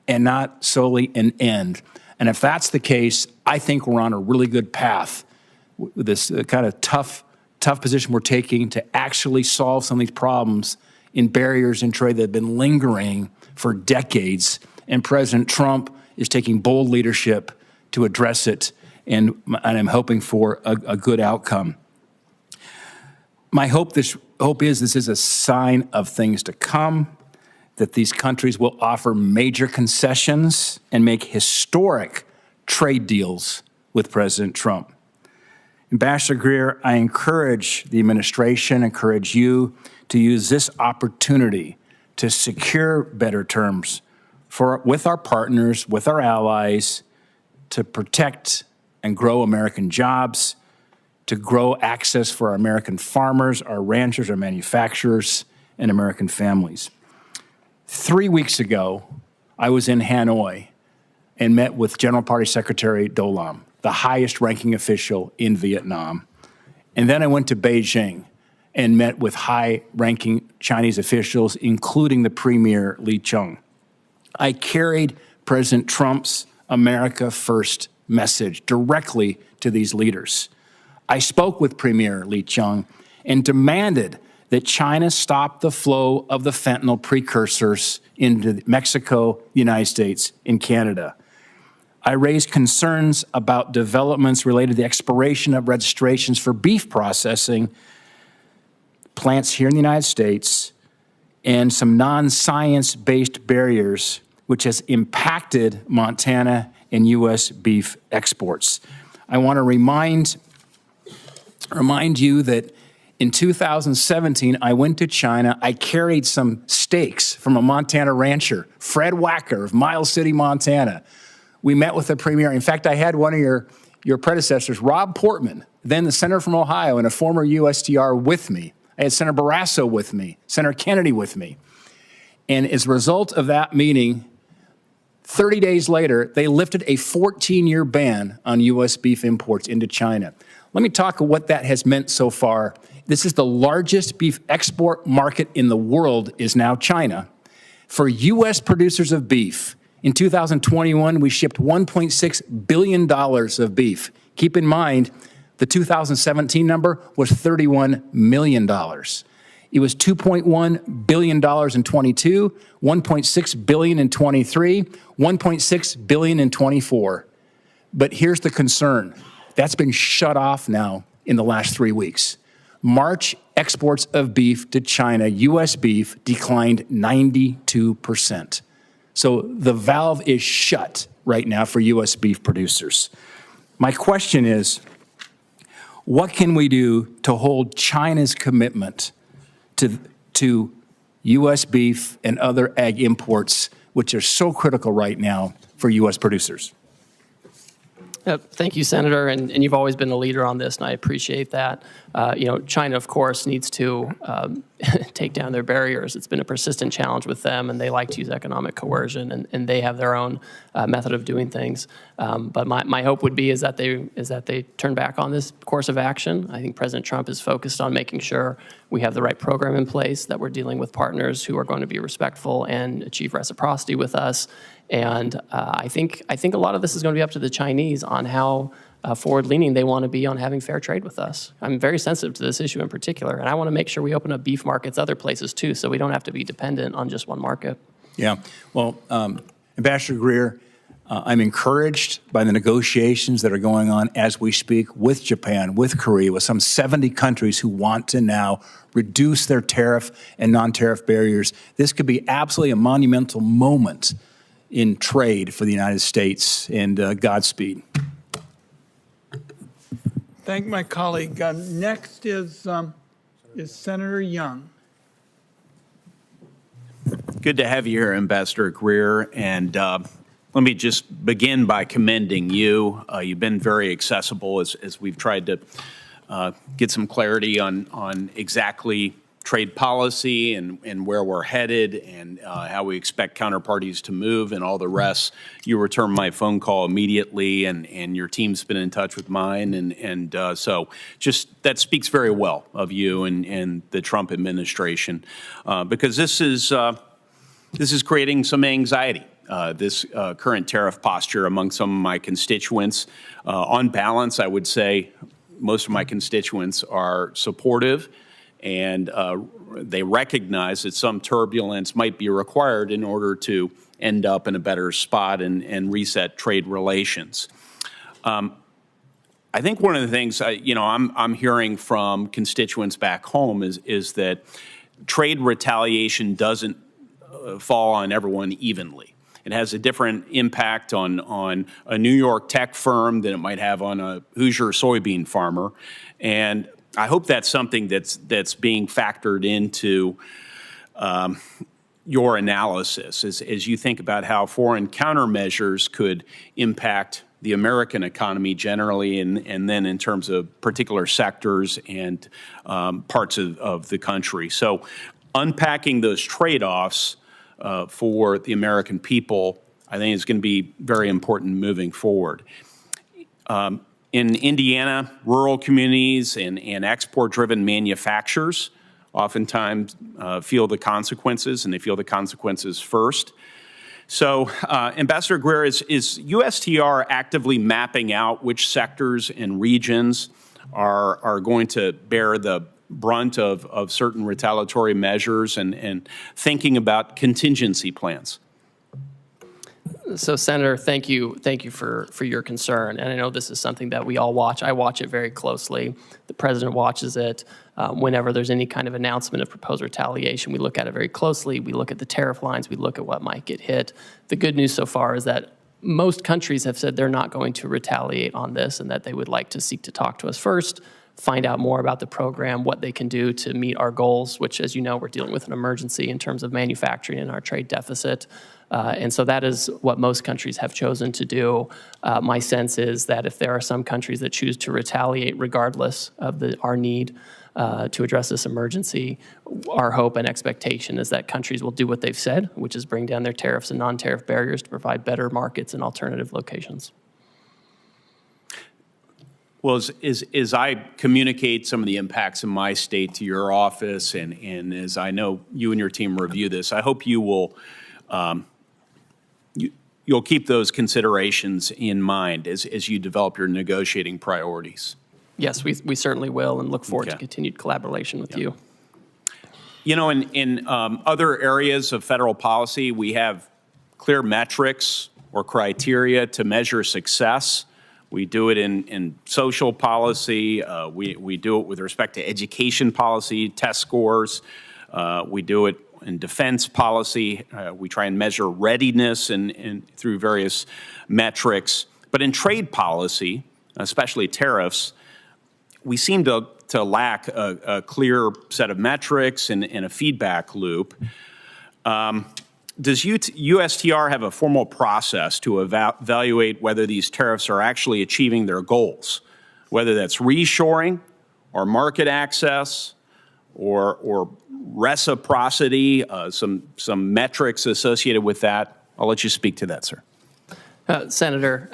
and not solely an end. And if that's the case, I think we're on a really good path with this kind of tough position we're taking to actually solve some of these problems in barriers in trade that have been lingering for decades. And President Trump is taking bold leadership to address it, and I'm hoping for a good outcome. My hope is this is a sign of things to come, that these countries will offer major concessions and make historic trade deals with President Trump. Ambassador Greer, I encourage the administration, encourage you to use this opportunity to secure better terms with our partners, with our allies, to protect and grow American jobs, to grow access for our American farmers, our ranchers, our manufacturers, and American families. 3 weeks ago, I was in Hanoi and met with General Party Secretary Do Lam, the highest ranking official in Vietnam. And then I went to Beijing and met with high ranking Chinese officials, including the Premier Li Qiang. I carried President Trump's America First message directly to these leaders. I spoke with Premier Li Qiang and demanded that China stop the flow of the fentanyl precursors into Mexico, the United States, and Canada. I raised concerns about developments related to the expiration of registrations for beef processing plants here in the United States and some non-science-based barriers which has impacted Montana and U.S. beef exports. I want to remind you that in 2017, I went to China. I carried some steaks from a Montana rancher, Fred Wacker of Miles City, Montana. We met with the premier. In fact, I had one of your predecessors, Rob Portman, then the senator from Ohio and a former USTR with me. I had Senator Barrasso with me, Senator Kennedy with me. And as a result of that meeting, 30 days later, they lifted a 14-year ban on U.S. beef imports into China. Let me talk about what that has meant so far. This is the largest beef export market in the world, is now China. For U.S. producers of beef, in 2021, we shipped $1.6 billion of beef. Keep in mind, the 2017 number was $31 million. It was $2.1 billion in 22, $1.6 billion in 23, $1.6 billion in 24. But here's the concern. That's been shut off now in the last 3 weeks. March exports of beef to China, U.S. beef, declined 92%. So the valve is shut right now for U.S. beef producers. My question is, what can we do to hold China's commitment to U.S. beef and other ag imports, which are so critical right now for U.S. producers? Thank you, Senator, and you've always been a leader on this, and I appreciate that. China, of course, needs to take down their barriers. It's been a persistent challenge with them, and they like to use economic coercion, and they have their own method of doing things. But my hope would be is that they turn back on this course of action. I think President Trump is focused on making sure we have the right program in place, that we're dealing with partners who are going to be respectful and achieve reciprocity with us. And I think a lot of this is going to be up to the Chinese on how forward-leaning they want to be on having fair trade with us. I'm very sensitive to this issue in particular, and I want to make sure we open up beef markets other places too, so we don't have to be dependent on just one market. Yeah. Well, Ambassador Greer, I'm encouraged by the negotiations that are going on as we speak with Japan, with Korea, with some 70 countries who want to now reduce their tariff and non-tariff barriers. This could be absolutely a monumental moment in trade for the United States, and Godspeed. Thank my colleague. Next is Senator Young. Good to have you here, Ambassador Greer. And let me just begin by commending you. You've been very accessible as we've tried to get some clarity on exactly trade policy and where we're headed and how we expect counterparties to move and all the rest. You returned my phone call immediately, and your team's been in touch with mine. And so just that speaks very well of you and the Trump administration, because this is creating some anxiety. This current tariff posture among some of my constituents. On balance, I would say most of my constituents are supportive, and they recognize that some turbulence might be required in order to end up in a better spot and reset trade relations. I think one of the things I'm hearing from constituents back home is that trade retaliation doesn't fall on everyone evenly. It has a different impact on a New York tech firm than it might have on a Hoosier soybean farmer. And I hope that's something that's being factored into your analysis as you think about how foreign countermeasures could impact the American economy generally, and then in terms of particular sectors and parts of the country. So unpacking those trade-offs for the American people, I think is going to be very important moving forward. In Indiana, rural communities and export-driven manufacturers oftentimes feel the consequences, and they feel the consequences first. So, Ambassador Greer, is USTR actively mapping out which sectors and regions are going to bear the brunt of certain retaliatory measures and thinking about contingency plans? So, Senator, thank you for your concern. And I know this is something that we all watch. I watch it very closely. The president watches it. Whenever there's any kind of announcement of proposed retaliation, we look at it very closely. We look at the tariff lines. We look at what might get hit. The good news so far is that most countries have said they're not going to retaliate on this and that they would like to seek to talk to us first, find out more about the program, what they can do to meet our goals, which, as you know, we're dealing with an emergency in terms of manufacturing and our trade deficit. And so that is what most countries have chosen to do. My sense is that if there are some countries that choose to retaliate regardless of our need to address this emergency, our hope and expectation is that countries will do what they've said, which is bring down their tariffs and non-tariff barriers to provide better markets and alternative locations. Well, as I communicate some of the impacts in my state to your office, and as I know you and your team review this, I hope you will you'll keep those considerations in mind as you develop your negotiating priorities. Yes, we certainly will, and look forward to continued collaboration with you. You know, in other areas of federal policy, we have clear metrics or criteria to measure success. We do it in social policy. We do it with respect to education policy, test scores. We do it in defense policy. We try and measure readiness through various metrics. But in trade policy, especially tariffs, we seem to lack a clear set of metrics and a feedback loop. Does USTR have a formal process to evaluate whether these tariffs are actually achieving their goals, whether that's reshoring or market access or reciprocity, some metrics associated with that? I'll let you speak to that, sir. Senator,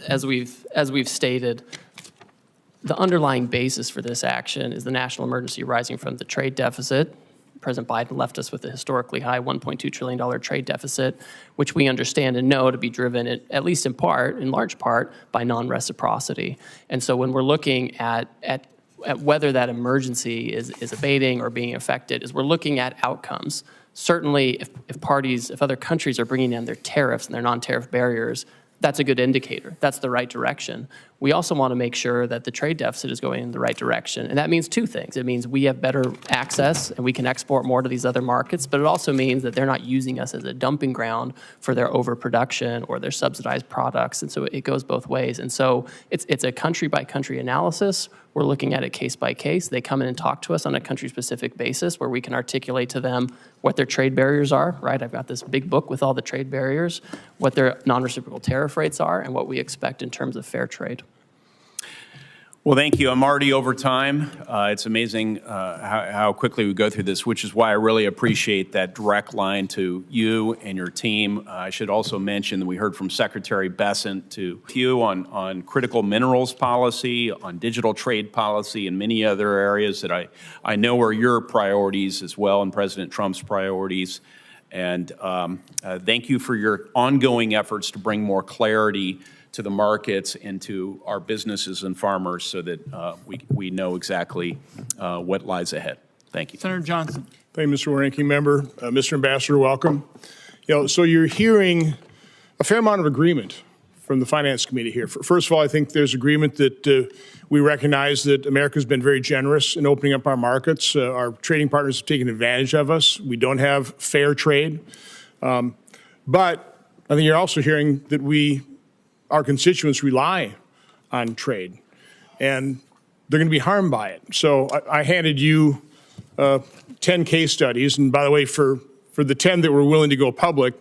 as we've stated, the underlying basis for this action is the national emergency arising from the trade deficit. President Biden left us with a historically high $1.2 trillion trade deficit, which we understand and know to be driven, at least in large part, by non-reciprocity. And so when we're looking at whether that emergency is abating or being affected, is we're looking at outcomes. Certainly, if other countries are bringing down their tariffs and their non-tariff barriers, that's a good indicator. That's the right direction. we also want to make sure that the trade deficit is going in the right direction. And that means two things. It means we have better access and we can export more to these other markets, but it also means that they're not using us as a dumping ground for their overproduction or their subsidized products. And so it goes both ways. And so it's a country-by-country analysis. We're looking at it case by case. They come in and talk to us on a country-specific basis where we can articulate to them what their trade barriers are, right? I've got this big book with all the trade barriers, what their non-reciprocal tariff rates are, and what we expect in terms of fair trade. Well, thank you. I'm already over time. It's amazing how quickly we go through this, which is why I really appreciate that direct line to you and your team. I should also mention that we heard from Secretary Bessent to you on critical minerals policy, on digital trade policy, and many other areas that I know are your priorities as well, and President Trump's priorities. And thank you for your ongoing efforts to bring more clarity to the markets and to our businesses and farmers so that we know exactly what lies ahead. Thank you. Senator Johnson. Thank you, Mr. Ranking Member. Mr. Ambassador, welcome. So you're hearing a fair amount of agreement from the Finance Committee here. First of all, I think there's agreement that we recognize that America's been very generous in opening up our markets. Our trading partners have taken advantage of us. We don't have fair trade. But I think you're also hearing that our constituents rely on trade, and they're going to be harmed by it. So I handed you 10 case studies, and by the way, for the 10 that were willing to go public,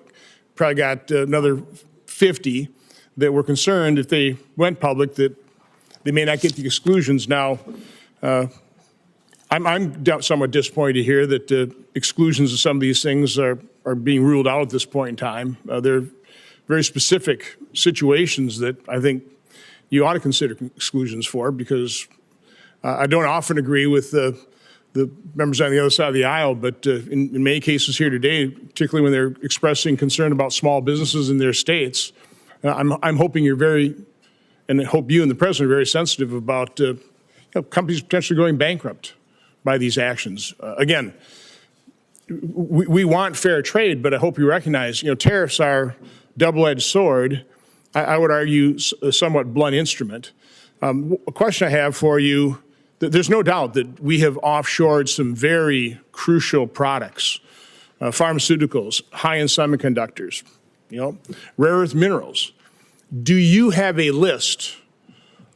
probably got another 50 that were concerned if they went public that they may not get the exclusions. Now, I'm somewhat disappointed to hear that exclusions of some of these things are being ruled out at this point in time. They're very specific situations that I think you ought to consider exclusions for, because I don't often agree with the members on the other side of the aisle, but in many cases here today, particularly when they're expressing concern about small businesses in their states, I'm hoping you're and I hope you and the President are very sensitive about companies potentially going bankrupt by these actions. Again, we want fair trade, but I hope you recognize, tariffs are double-edged sword. I would argue a somewhat blunt instrument. A question I have for you, there's no doubt that we have offshored some very crucial products, pharmaceuticals, high-end semiconductors, rare earth minerals. Do you have a list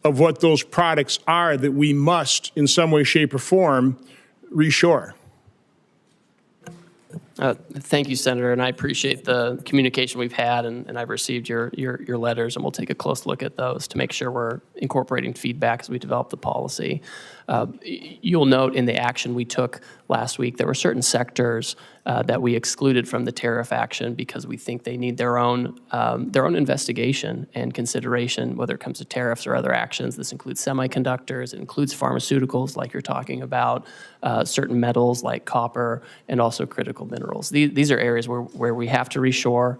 of what those products are that we must, in some way, shape, or form, reshore? Thank you, Senator, and I appreciate the communication we've had, and I've received your letters, and we'll take a close look at those to make sure we're incorporating feedback as we develop the policy. You'll note in the action we took last week, there were certain sectors that we excluded from the tariff action because we think they need their own investigation and consideration, whether it comes to tariffs or other actions. This includes semiconductors, it includes pharmaceuticals like you're talking about, certain metals like copper, and also critical minerals. These are areas where we have to reshore.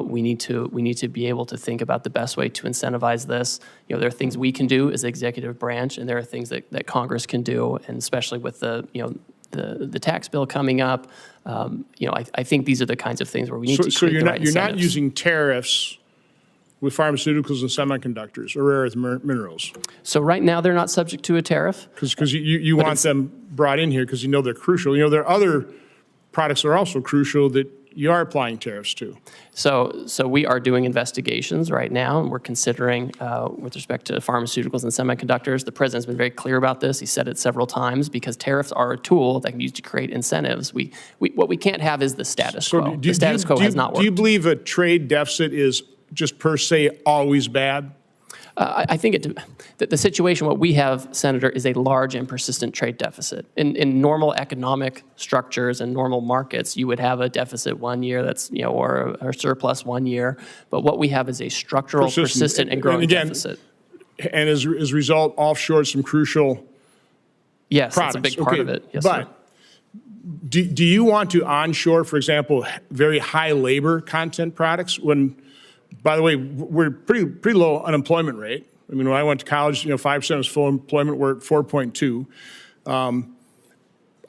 We need to be able to think about the best way to incentivize this. There are things we can do as the executive branch, and there are things that Congress can do, and especially with the tax bill coming up, I think these are the kinds of things where we need to create the right incentives. So you're not using tariffs with pharmaceuticals and semiconductors or rare earth minerals? So right now they're not subject to a tariff. Because you want them brought in here because they're crucial. There are other products that are also crucial that you are applying tariffs to. So we are doing investigations right now, and we're considering, with respect to pharmaceuticals and semiconductors, the President's been very clear about this. He said it several times, because tariffs are a tool that can be used to create incentives. What we can't have is the status quo. The status quo has not worked. Do you believe a trade deficit is just per se always bad? I think the situation, what we have, Senator, is a large and persistent trade deficit. In normal economic structures and normal markets, you would have a deficit one year that's, or a surplus one year. But what we have is a structural, persistent and growing deficit. And as a result, offshore some crucial products. That's a big part of it. Yes, but sir. Do you want to onshore, for example, very high labor content products when, by the way, we're pretty low unemployment rate? I mean, when I went to college, 5% was full employment. We're at 4.2.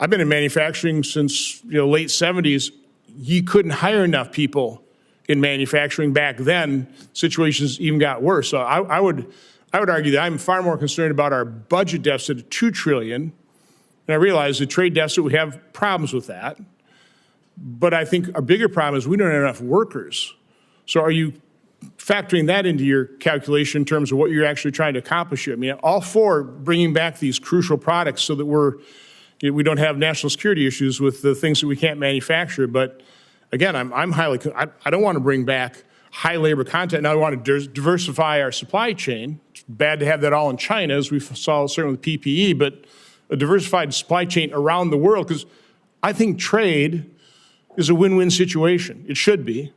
I've been in manufacturing since late 70s. You couldn't hire enough people in manufacturing back then. Situations even got worse. So I would I would argue that I'm far more concerned about our budget deficit of $2 trillion. And I realize the trade deficit, we have problems with that. But I think a bigger problem is we don't have enough workers. So are you factoring that into your calculation in terms of what you're actually trying to accomplish here? I mean, all for bringing back these crucial products so that we don't have national security issues with the things that we can't manufacture. But again, I don't want to bring back high labor content. Now I want to diversify our supply chain. It's bad to have that all in China, as we saw certainly with PPE, but a diversified supply chain around the world, because I think trade is a win-win situation. It should be.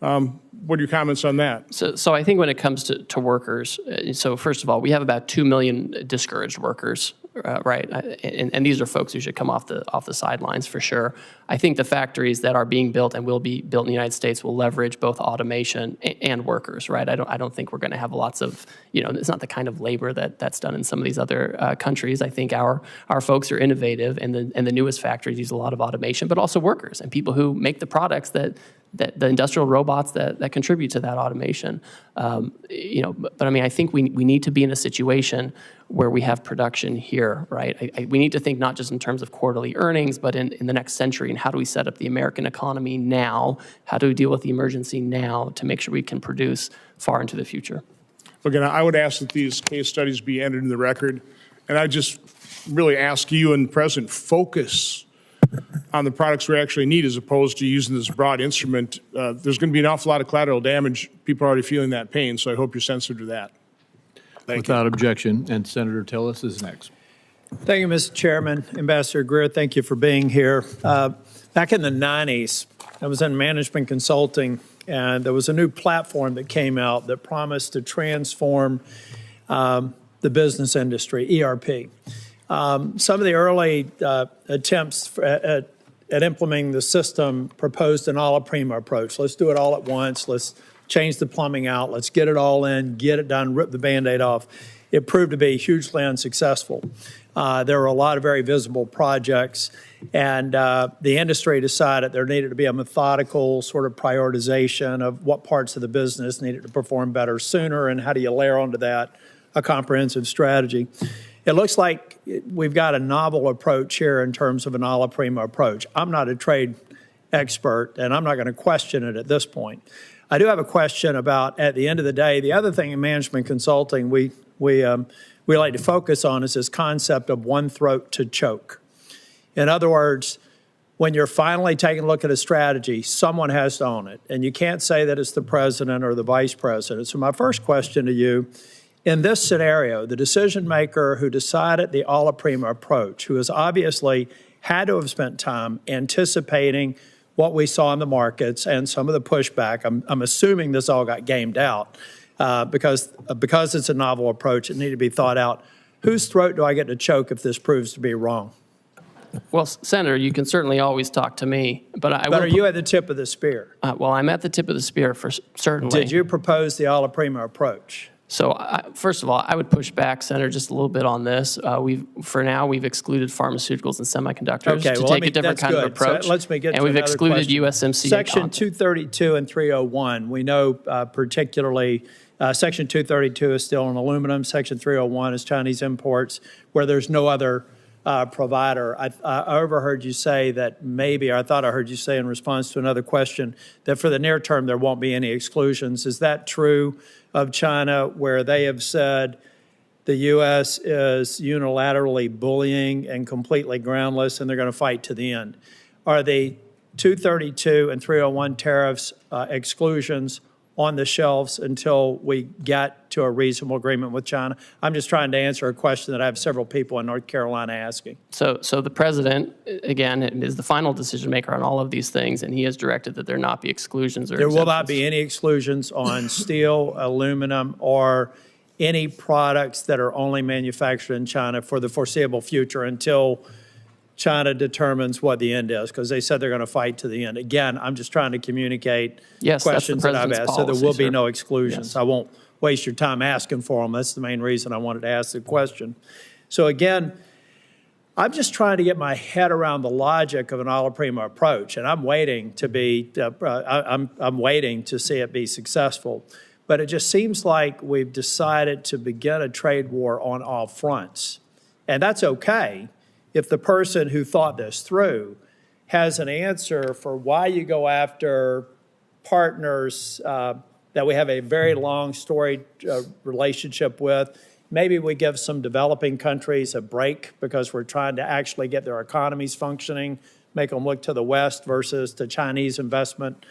What are your comments on that? So I think when it comes to workers, so first of all, we have about 2 million discouraged workers, right? And these are folks who should come off the sidelines for sure. I think the factories that are being built and will be built in the United States will leverage both automation and workers, right? I don't think we're going to have lots of, it's not the kind of labor that's done in some of these other countries. I think our folks are innovative, and the newest factories use a lot of automation, but also workers and people who make the products that the industrial robots that contribute to that automation. But I mean, I think we need to be in a situation where we have production here, right? We need to think not just in terms of quarterly earnings, but in the next century, and how do we set up the American economy now? How do we deal with the emergency now to make sure we can produce far into the future? Again, I would ask that these case studies be entered in the record, and I just really ask you and the President focus on the products we actually need, as opposed to using this broad instrument. There's going to be an awful lot of collateral damage. People are already feeling that pain, so I hope you're sensitive to that. Without objection, and Senator Tillis is next. Thank you, Mr. Chairman. Ambassador Greer, thank you for being here. Back in the 90s, I was in management consulting, and there was a new platform that came out that promised to transform the business industry, ERP. Some of the early attempts at implementing the system proposed an a la prima approach. Let's do it all at once. Let's change the plumbing out. Let's get it all in, get it done, rip the Band-Aid off. It proved to be hugely unsuccessful. There were a lot of very visible projects, and the industry decided there needed to be a methodical sort of prioritization of what parts of the business needed to perform better sooner, and how do you layer onto that a comprehensive strategy. It looks like we've got a novel approach here in terms of an a la prima approach. I'm not a trade expert, and I'm not going to question it at this point. I do have a question about, at the end of the day, the other thing in management consulting we like to focus on is this concept of one throat to choke. In other words, when you're finally taking a look at a strategy, someone has to own it, and you can't say that it's the president or the vice president. So my first question to you, in this scenario, the decision maker who decided the a la prima approach, who has obviously had to have spent time anticipating what we saw in the markets and some of the pushback, I'm assuming this all got gamed out because it's a novel approach, it needed to be thought out. Whose throat do I get to choke if this proves to be wrong? Well, Senator, you can certainly always talk to me, but are you at the tip of the spear? Well, I'm at the tip of the spear for certainly. Did you propose the a la prima approach? So first of all, I would push back, Senator, just a little bit on this. For now, we've excluded pharmaceuticals and semiconductors to take a different kind of approach. So let's get and to we've another excluded question. USMCA Section content. 232 and 301, we know particularly Section 232 is still on aluminum. Section 301 is Chinese imports, where there's no other provider. I overheard you say that maybe, or I thought I heard you say in response to another question, that for the near term there won't be any exclusions. Is that true of China, where they have said the U.S. is unilaterally bullying and completely groundless, and they're going to fight to the end? Are the 232 and 301 tariffs exclusions on the shelves until we get to a reasonable agreement with China? I'm just trying to answer a question that I have several people in North Carolina asking. So the president, again, is the final decision maker on all of these things, and he has directed that there not be exclusions or There will exemptions. not be any exclusions on steel, aluminum, or any products that are only manufactured in China for the foreseeable future until China determines what the end is, because they said they're going to fight to the end. Again, I'm just trying to communicate questions that I've asked, so there will be no exclusions. I won't waste your time asking for them. That's the main reason I wanted to ask the question. So again, I'm just trying to get my head around the logic of an a la prima approach, and I'm waiting to be, I'm waiting to see it be successful. But it just seems like we've decided to begin a trade war on all fronts. And that's okay if the person who thought this through has an answer for why you go after partners that we have a very long storied relationship with. Maybe we give some developing countries a break because we're trying to actually get their economies functioning, make them look to the West versus to Chinese investment.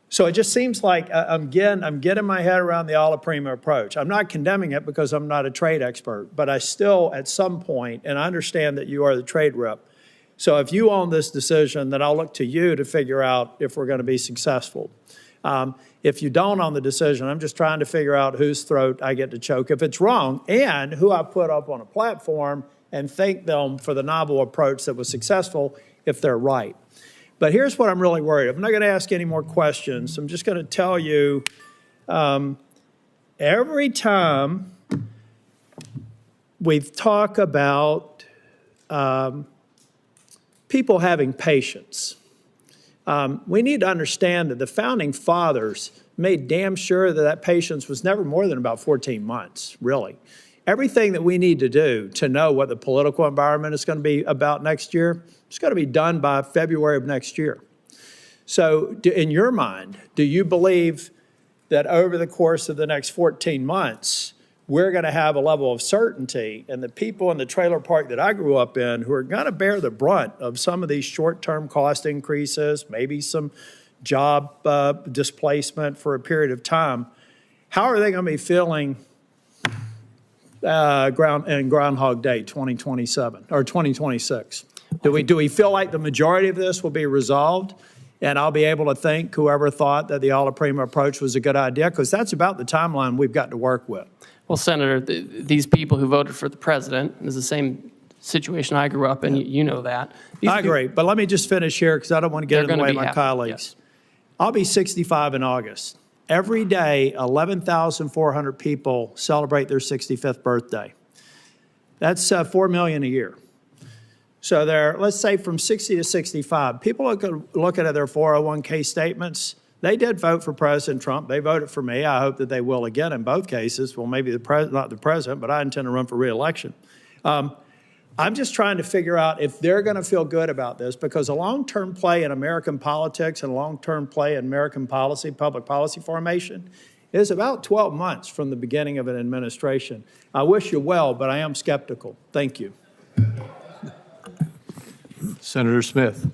So it just seems like I'm getting my head around the alla prima approach. I'm not condemning it because I'm not a trade expert, but I still, at some point, and I understand that you are the trade rep. So if you own this decision, then I'll look to you to figure out if we're going to be successful. If you don't own the decision, I'm just trying to figure out whose throat I get to choke if it's wrong, and who I put up on a platform and thank them for the novel approach that was successful if they're right. But here's what I'm really worried. I'm not going to ask any more questions. I'm just going to tell you, every time we talk about people having patience, we need to understand that the Founding Fathers made damn sure that that patience was never more than about 14 months, really. Everything that we need to do to know what the political environment is going to be about next year, it's going to be done by February of next year. So in your mind, do you believe that over the course of the next 14 months, we're going to have a level of certainty, and the people in the trailer park that I grew up in who are going to bear the brunt of some of these short-term cost increases, maybe some job displacement for a period of time, how are they going to be feeling Groundhog Day 2027 or 2026? Do we feel like the majority of this will be resolved and I'll be able to thank whoever thought that the alla prima approach was a good idea? Because that's about the timeline we've got to work with. Well, Senator, these people who voted for the president is the same situation I grew up in. You know that. I agree. But let me just finish here because I don't want to get in the way of my colleagues. Yes. I'll be 65 in August. Every day, 11,400 people celebrate their 65th birthday. That's 4 million a year. So there, let's say from 60 to 65, people are looking at their 401k statements. They did vote for President Trump. They voted for me. I hope that they will again in both cases. Well, maybe not the president, but I intend to run for re-election. I'm just trying to figure out if they're going to feel good about this, because a long-term play in American politics and a long-term play in American policy, public policy formation, is about 12 months from the beginning of an administration. I wish you well, but I am skeptical. Thank you. Senator Smith.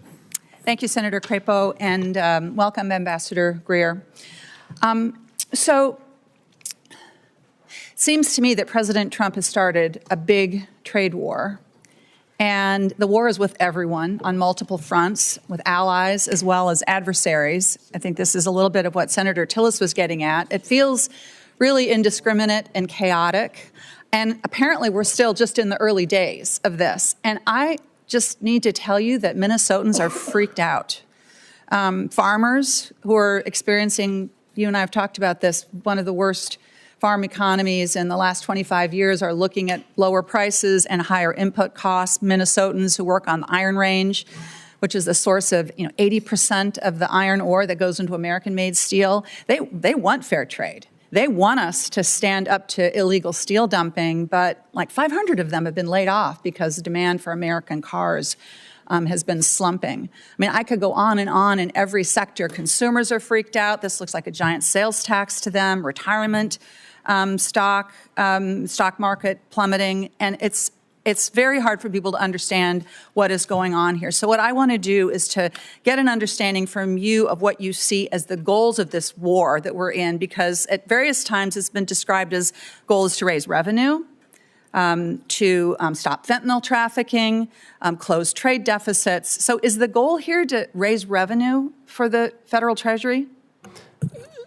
Thank you, Senator Crapo, and welcome, Ambassador Greer. So it seems to me that President Trump has started a big trade war, and the war is with everyone on multiple fronts, with allies as well as adversaries. I think this is a little bit of what Senator Tillis was getting at. It feels really indiscriminate and chaotic, and apparently we're still just in the early days of this. And I just need to tell you that Minnesotans are freaked out. Farmers who are experiencing, you and I have talked about this, one of the worst farm economies in the last 25 years are looking at lower prices and higher input costs. Minnesotans who work on the Iron Range, which is the source of 80% of the iron ore that goes into American-made steel, they want fair trade. They want us to stand up to illegal steel dumping, but like 500 of them have been laid off because the demand for American cars has been slumping. I mean, I could go on in every sector. Consumers are freaked out. This looks like a giant sales tax to them. Retirement stock market plummeting, and it's very hard for people to understand what is going on here. So what I want to do is to get an understanding from you of what you see as the goals of this war that we're in, because at various times it's been described as goals to raise revenue, to stop fentanyl trafficking, close trade deficits. So is the goal here to raise revenue for the federal treasury?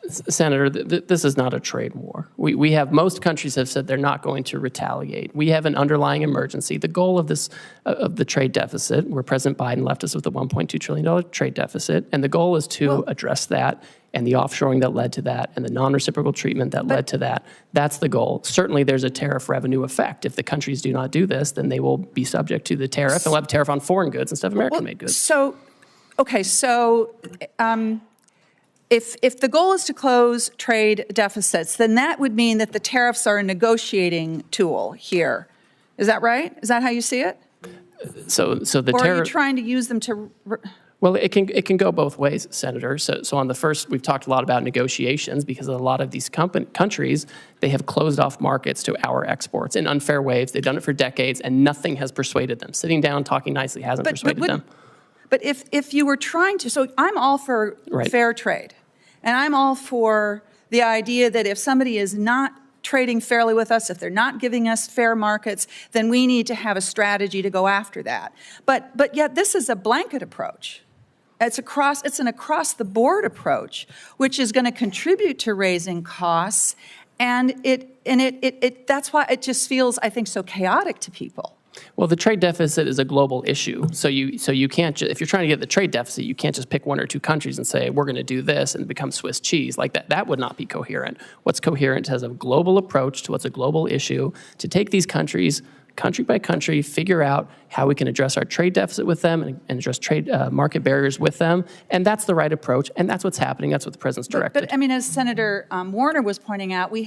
Senator, this is not a trade war. We have, most countries have said they're not going to retaliate. We have an underlying emergency. The goal of this, of the trade deficit, where President Biden left us with a $1.2 trillion trade deficit, and the goal is to address that, and the offshoring that led to that, and the non-reciprocal treatment that led to that. That's the goal. Certainly there's a tariff revenue effect. If the countries do not do this, then they will be subject to the tariff, and we'll have a tariff on foreign goods instead of American-made goods. So, okay, so if the goal is to close trade deficits, then that would mean that the tariffs are a negotiating tool here. Is that right? Is that how you see it? So the Or are you tariff. trying to use them to? Well, it can go both ways, Senator. So on the first, we've talked a lot about negotiations because a lot of these countries, they have closed off markets to our exports in unfair ways. They've done it for decades, and nothing has persuaded them. Sitting down, talking nicely hasn't persuaded them. But if you were trying to, so I'm all for fair trade, and I'm all for the idea that if somebody is not trading fairly with us, if they're not giving us fair markets, then we need to have a strategy to go after that. But yet this is a blanket approach. It's an across-the-board approach, which is going to contribute to raising costs, and that's why it just feels, I think, so chaotic to people. Well, the trade deficit is a global issue. So you can't if you're trying to get the trade deficit, you can't just pick one or two countries and say, we're going to do this and become Swiss cheese. Like that would not be coherent. What's coherent has a global approach to what's a global issue, to take these countries, country by country, figure out how we can address our trade deficit with them and address trade market barriers with them. And that's the right approach. And that's what's happening. That's what the president's directed. But I mean, as Senator Warner was pointing out, I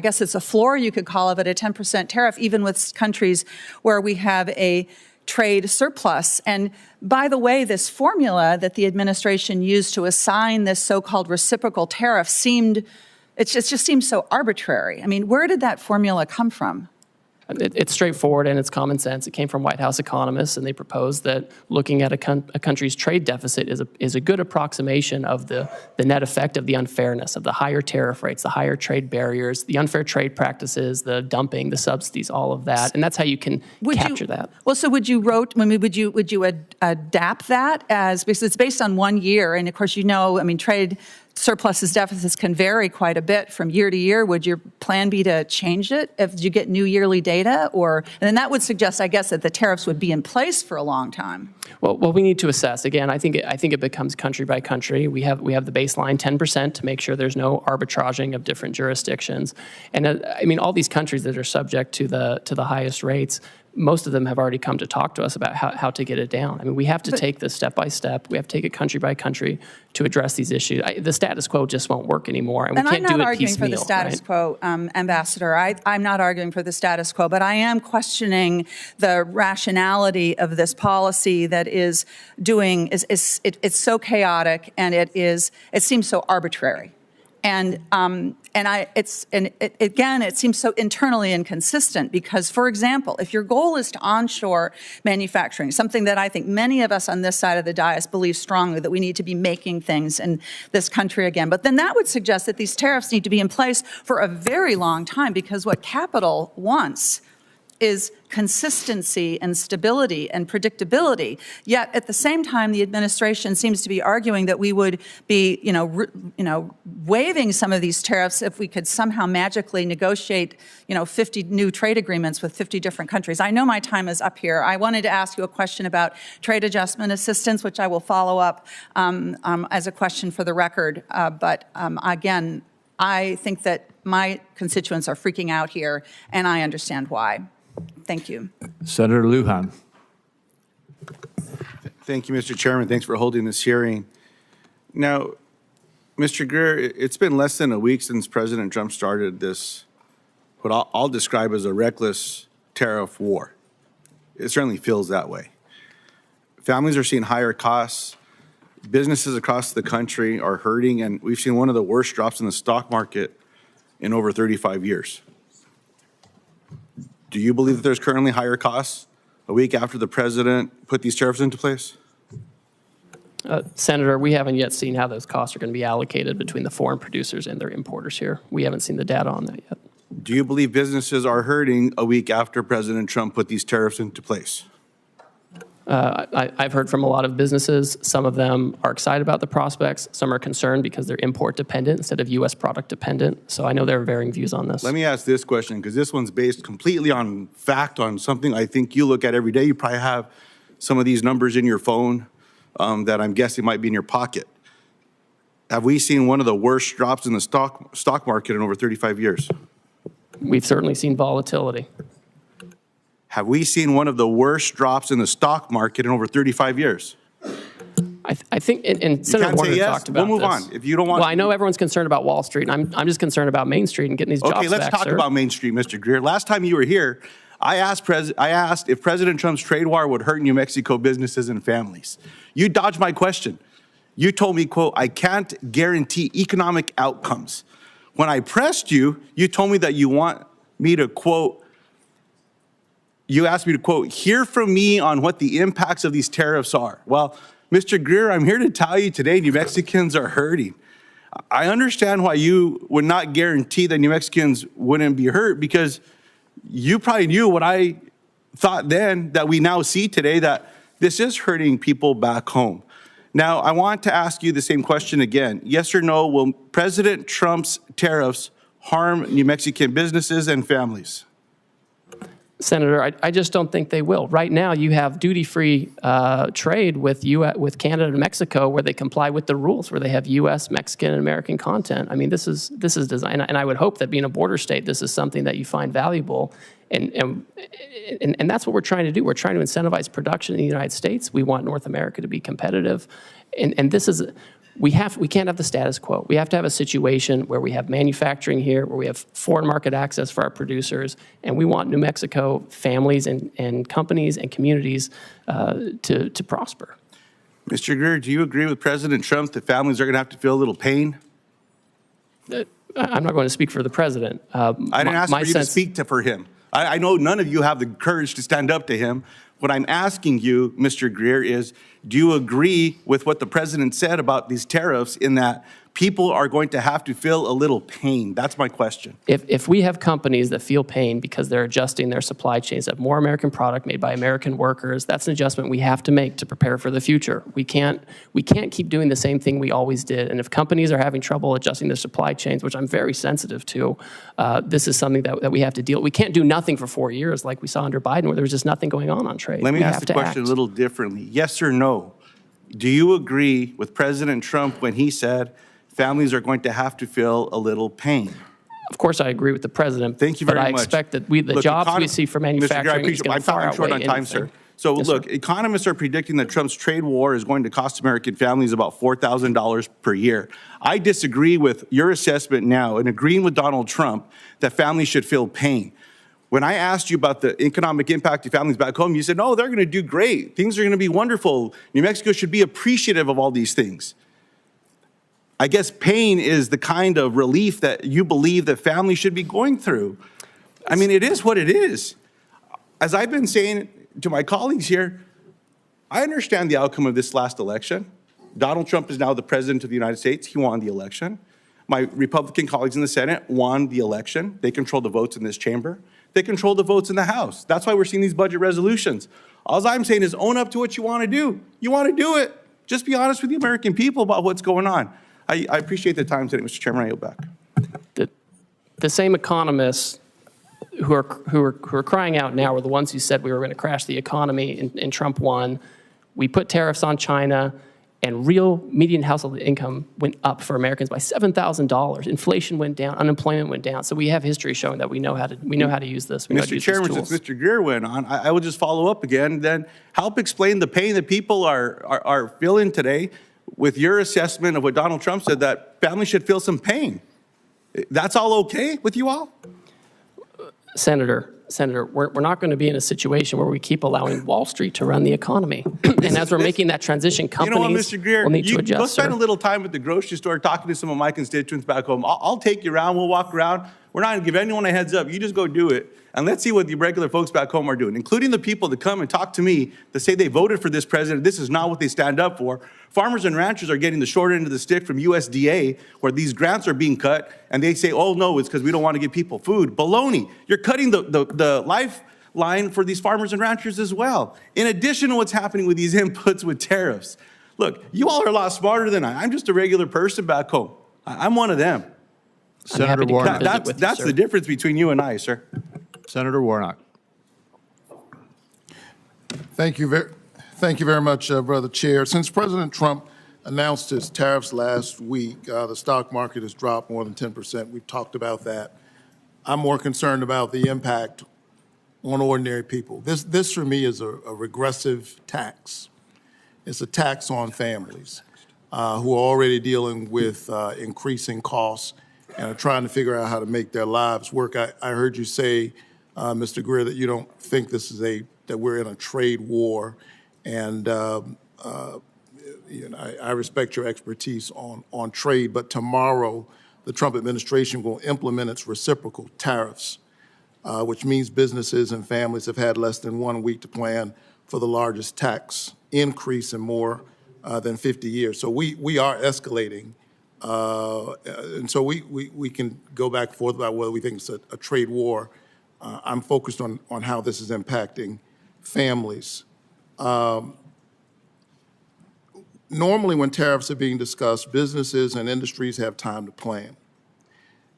guess it's a floor, you could call it, a 10% tariff, even with countries where we have a trade surplus. And by the way, this formula that the administration used to assign this so-called reciprocal tariff it just seems so arbitrary. I mean, where did that formula come from? It's straightforward and it's common sense. It came from White House economists, and they proposed that looking at a country's trade deficit is a good approximation of the net effect of the unfairness, of the higher tariff rates, the higher trade barriers, the unfair trade practices, the dumping, the subsidies, all of that. And that's how you can capture that. Well, so would you adapt that because it's based on 1 year, and of course, trade surpluses, deficits can vary quite a bit from year to year. Would your plan be to change it if you get new yearly data? And then that would suggest, I guess, that the tariffs would be in place for a long time. Well, we need to assess. Again, I think it becomes country by country. We have the baseline 10% to make sure there's no arbitraging of different jurisdictions. And all these countries that are subject to the highest rates, most of them have already come to talk to us about how to get it down. I mean, we have to take this step by step. We have to take it country by country to address these issues. The status quo just won't work anymore, and we can't do it piecemeal. I'm not arguing for the status quo, Ambassador. I'm not arguing for the status quo, but I am questioning the rationality of this policy that is it's so chaotic, and it seems so arbitrary. It seems so internally inconsistent because, for example, if your goal is to onshore manufacturing, something that I think many of us on this side of the dais believe strongly that we need to be making things in this country again, but then that would suggest that these tariffs need to be in place for a very long time because what capital wants is consistency and stability and predictability. Yet at the same time, the administration seems to be arguing that we would be, waiving some of these tariffs if we could somehow magically negotiate, 50 new trade agreements with 50 different countries. I know my time is up here. I wanted to ask you a question about trade adjustment assistance, which I will follow up as a question for the record. Again, I think that my constituents are freaking out here, and I understand why. Thank you. Senator Lujan. Thank you, Mr. Chairman. Thanks for holding this hearing. Now, Mr. Greer, it's been less than a week since President Trump started this, what I'll describe as a reckless tariff war. It certainly feels that way. Families are seeing higher costs. Businesses across the country are hurting, and we've seen one of the worst drops in the stock market in over 35 years. Do you believe that there's currently higher costs a week after the president put these tariffs into place? Senator, we haven't yet seen how those costs are going to be allocated between the foreign producers and their importers here. We haven't seen the data on that yet. Do you believe businesses are hurting a week after President Trump put these tariffs into place? I've heard from a lot of businesses. Some of them are excited about the prospects. Some are concerned because they're import dependent instead of U.S. product dependent. So I know there are varying views on this. Let me ask this question, because this one's based completely on fact, on something I think you look at every day. You probably have some of these numbers in your phone that I'm guessing might be in your pocket. Have we seen one of the worst drops in the stock market in over 35 years? We've certainly seen volatility. Have we seen one of the worst drops in the stock market in over 35 years? I think, and Senator can't say Warner yes? talked about We'll move this. on. If you don't want Well, to- I know everyone's concerned about Wall Street, and I'm just concerned about Main Street and getting these jobs Okay, let's back, talk sir. about Main Street, Mr. Greer. Last time you were here, I asked if President Trump's trade war would hurt New Mexico businesses and families. You dodged my question. You told me, quote, I can't guarantee economic outcomes. When I pressed you, you told me that you want me to, quote, you asked me to, quote, hear from me on what the impacts of these tariffs are. Well, Mr. Greer, I'm here to tell you today, New Mexicans are hurting. I understand why you would not guarantee that New Mexicans wouldn't be hurt, because you probably knew what I thought then that we now see today, that this is hurting people back home. Now, I want to ask you the same question again. Yes or no, will President Trump's tariffs harm New Mexican businesses and families? Senator, I just don't think they will. Right now, you have duty-free trade with Canada and Mexico, where they comply with the rules, where they have U.S., Mexican, and American content. I mean, this is designed, and I would hope that being a border state, this is something that you find valuable, and that's what we're trying to do. We're trying to incentivize production in the United States. We want North America to be competitive, and this is. We can't have the status quo. We have to have a situation where we have manufacturing here, where we have foreign market access for our producers, and we want New Mexico families and companies and communities to prosper. Mr. Greer, do you agree with President Trump that families are going to have to feel a little pain? I'm not going to speak for the president. I didn't ask for you to speak for him. I know none of you have the courage to stand up to him. What I'm asking you, Mr. Greer, is do you agree with what the president said about these tariffs, in that people are going to have to feel a little pain? That's my question. If we have companies that feel pain because they're adjusting their supply chains, have more American product made by American workers, that's an adjustment we have to make to prepare for the future. We can't keep doing the same thing we always did. And if companies are having trouble adjusting their supply chains, which I'm very sensitive to, this is something that we have to deal with. We can't do nothing for 4 years like we saw under Biden, where there was just nothing going on trade. Let me We ask have the to question act. a little differently. Yes or no? Do you agree with President Trump when he said families are going to have to feel a little pain? Of course, I agree with the president. Thank you very but much. I expect that the Look, jobs we see for manufacturing is going to far I'm short outweigh on time, anything. sir. So Yes, look, sir. economists are predicting that Trump's trade war is going to cost American families about $4,000 per year. I disagree with your assessment now, and agreeing with Donald Trump that families should feel pain. When I asked you about the economic impact to families back home, you said, no, they're going to do great. Things are going to be wonderful. New Mexico should be appreciative of all these things. I guess pain is the kind of relief that you believe that families should be going through. I mean, it is what it is. As I've been saying to my colleagues here, I understand the outcome of this last election. Donald Trump is now the president of the United States. He won the election. My Republican colleagues in the Senate won the election. They control the votes in this chamber. They control the votes in the House. That's why we're seeing these budget resolutions. All I'm saying is own up to what you want to do. You want to do it. Just be honest with the American people about what's going on. I appreciate the time today, Mr. Chairman. I yield back. The same economists who are crying out now were the ones who said we were going to crash the economy, and Trump won. We put tariffs on China, and real median household income went up for Americans by $7,000. Inflation went down, unemployment went down. So we have history showing that we know how to use this. We know how to Mr. use Chairman, these tools. since Mr. Greer went on, I will just follow up again. Then help explain the pain that people are feeling today with your assessment of what Donald Trump said, that families should feel some pain. That's all okay with you all? Senator, we're not going to be in a situation where we keep allowing Wall Street to run the economy. And as we're making that transition, companies You know what, Mr. Greer, will need to go adjust. spend sir. a little time at the grocery store talking to some of my constituents back home. I'll take you around. We'll walk around. We're not going to give anyone a heads up. You just go do it. And let's see what the regular folks back home are doing, including the people that come and talk to me that say they voted for this president. This is not what they stand up for. Farmers and ranchers are getting the short end of the stick from USDA, where these grants are being cut, and they say, oh, no, it's because we don't want to give people food. Baloney. You're cutting the lifeline for these farmers and ranchers as well, in addition to what's happening with these inputs with tariffs. Look, you all are a lot smarter than I. I'm just a regular person back home. I'm one of them. Senator Warnock. That's the difference between you and I, sir. Senator Warnock. Thank you very much, Brother Chair. Since President Trump announced his tariffs last week, the stock market has dropped more than 10%. We've talked about that. I'm more concerned about the impact on ordinary people. This for me is a regressive tax. It's a tax on families who are already dealing with increasing costs and are trying to figure out how to make their lives work. I heard you say, Mr. Greer, that you don't think this is that we're in a trade war, and I respect your expertise on trade, but tomorrow the Trump administration will implement its reciprocal tariffs, which means businesses and families have had less than 1 week to plan for the largest tax increase in more than 50 years. So we are escalating, and so we can go back and forth about whether we think it's a trade war. I'm focused on how this is impacting families. Normally, when tariffs are being discussed, businesses and industries have time to plan.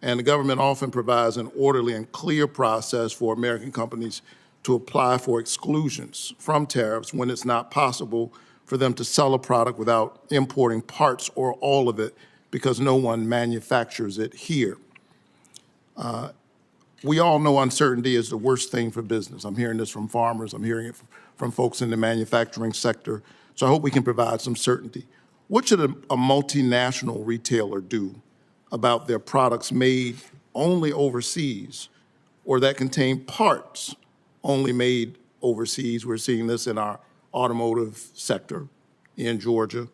And the government often provides an orderly and clear process for American companies to apply for exclusions from tariffs when it's not possible for them to sell a product without importing parts or all of it because no one manufactures it here. We all know uncertainty is the worst thing for business. I'm hearing this from farmers. I'm hearing it from folks in the manufacturing sector. So I hope we can provide some certainty. What should a multinational retailer do about their products made only overseas or that contain parts only made overseas? We're seeing this in our automotive sector in Georgia.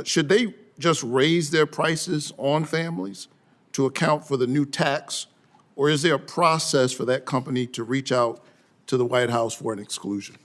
Should they just raise their prices on families to account for the new tax, or is there a process for that company to reach out to the White House for an exclusion?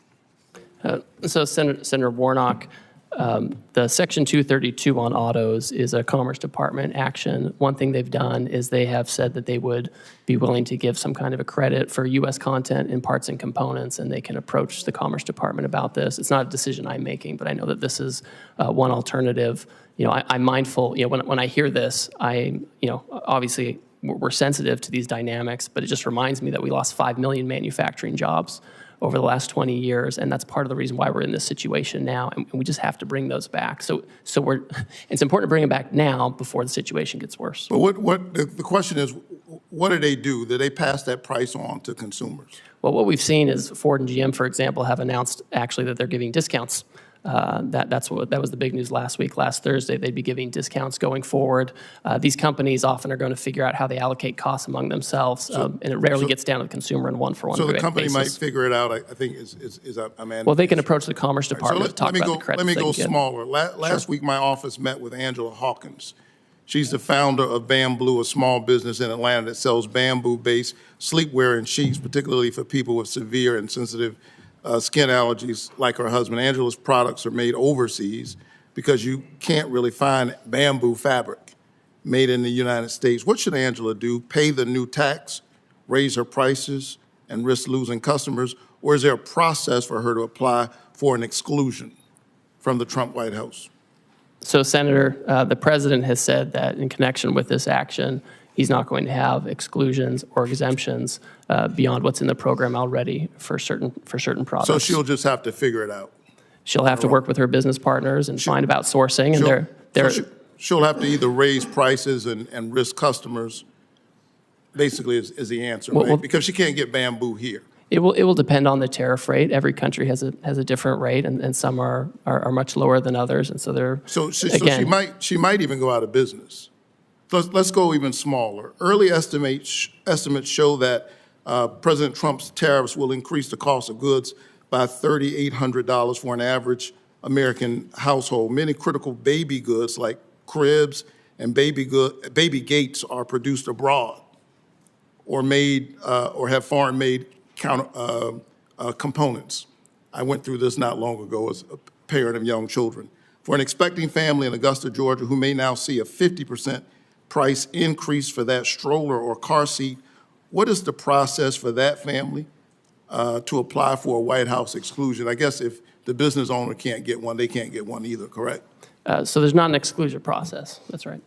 So Senator Warnock, the Section 232 on autos is a Commerce Department action. One thing they've done is they have said that they would be willing to give some kind of a credit for U.S. content in parts and components, and they can approach the Commerce Department about this. It's not a decision I'm making, but I know that this is one alternative. You know, I'm mindful, you know, when I hear this, obviously we're sensitive to these dynamics, but it just reminds me that we lost 5 million manufacturing jobs over the last 20 years, and that's part of the reason why we're in this situation now, and we just have to bring those back. So it's important to bring them back now before the situation gets worse. But the question is, what do they do? Do they pass that price on to consumers? Well, what we've seen is Ford and GM, for example, have announced actually that they're giving discounts. That was the big news last week. Last Thursday, they'd be giving discounts going forward. These companies often are going to figure out how they allocate costs among themselves, and it rarely gets down to the consumer in one-for-one basis. So the company might figure it out, I think, well, they can approach the Commerce Department to talk about the credits. Let me go smaller. Last week, my office met with Angela Hawkins. She's the founder of Bamboo, a small business in Atlanta that sells bamboo-based sleepwear and sheets, particularly for people with severe and sensitive skin allergies like her husband. Angela's products are made overseas because you can't really find bamboo fabric made in the United States. What should Angela do? Pay the new tax, raise her prices, and risk losing customers? Or is there a process for her to apply for an exclusion from the Trump White House? So, Senator, the president has said that in connection with this action, he's not going to have exclusions or exemptions beyond what's in the program already for certain products. So she'll just have to figure it out. She'll have to work with her business partners and find about sourcing, and she'll have to either raise prices and risk customers. Basically, is the answer, right? Because she can't get bamboo here. It will depend on the tariff rate. Every country has a different rate, and some are much lower than others, and so they're she might even go out of business. Let's go even smaller. Early estimates show that President Trump's tariffs will increase the cost of goods by $3,800 for an average American household. Many critical baby goods like cribs and baby gates are produced abroad or made or have foreign-made components. I went through this not long ago as a parent of young children. For an expecting family in Augusta, Georgia, who may now see a 50% price increase for that stroller or car seat, what is the process for that family to apply for a White House exclusion? I guess if the business owner can't get one, they can't get one either, correct? So there's not an exclusion process. That's right.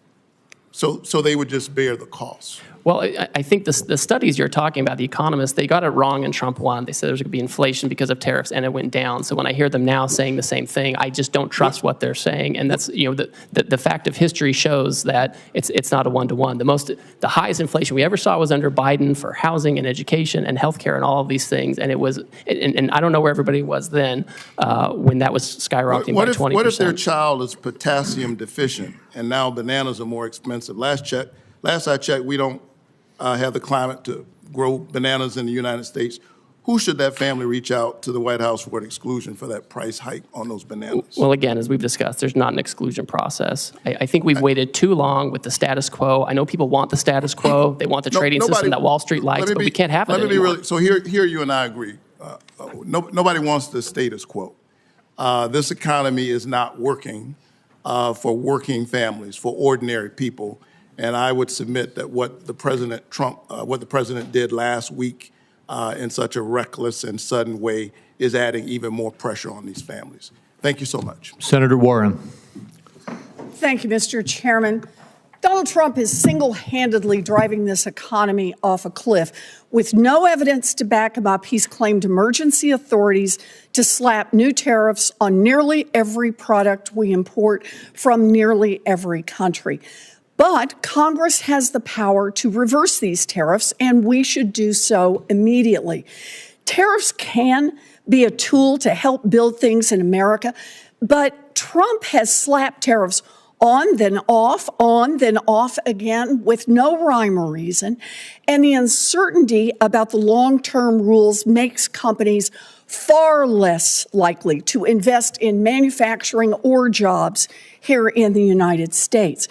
So they would just bear the cost. Well, I think the studies you're talking about, the economists, they got it wrong in Trump 1. They said there's going to be inflation because of tariffs, and it went down. So when I hear them now saying the same thing, I just don't trust what they're saying. And that's, the fact of history shows that it's not a one-to-one. The highest inflation we ever saw was under Biden for housing and education and healthcare and all of these things. And it was, and I don't know where everybody was then when that was skyrocketing by 20%. What if their child is potassium deficient and now bananas are more expensive? Last I checked, we don't have the climate to grow bananas in the United States. Who should that family reach out to the White House for an exclusion for that price hike on those bananas? Well, again, as we've discussed, there's not an exclusion process. I think we've waited too long with the status quo. I know people want the status quo. They want the trading system that Wall Street likes, but we can't have it anymore. So here you and I agree. Nobody wants the status quo. This economy is not working for working families, for ordinary people. And I would submit that what the president did last week in such a reckless and sudden way is adding even more pressure on these families. Thank you so much. Senator Warren. Thank you, Mr. Chairman. Donald Trump is single-handedly driving this economy off a cliff. With no evidence to back him up, he's claimed emergency authorities to slap new tariffs on nearly every product we import from nearly every country. But Congress has the power to reverse these tariffs, and we should do so immediately. Tariffs can be a tool to help build things in America, but Trump has slapped tariffs on, then off again with no rhyme or reason, and the uncertainty about the long-term rules makes companies far less likely to invest in manufacturing or jobs here in the United States.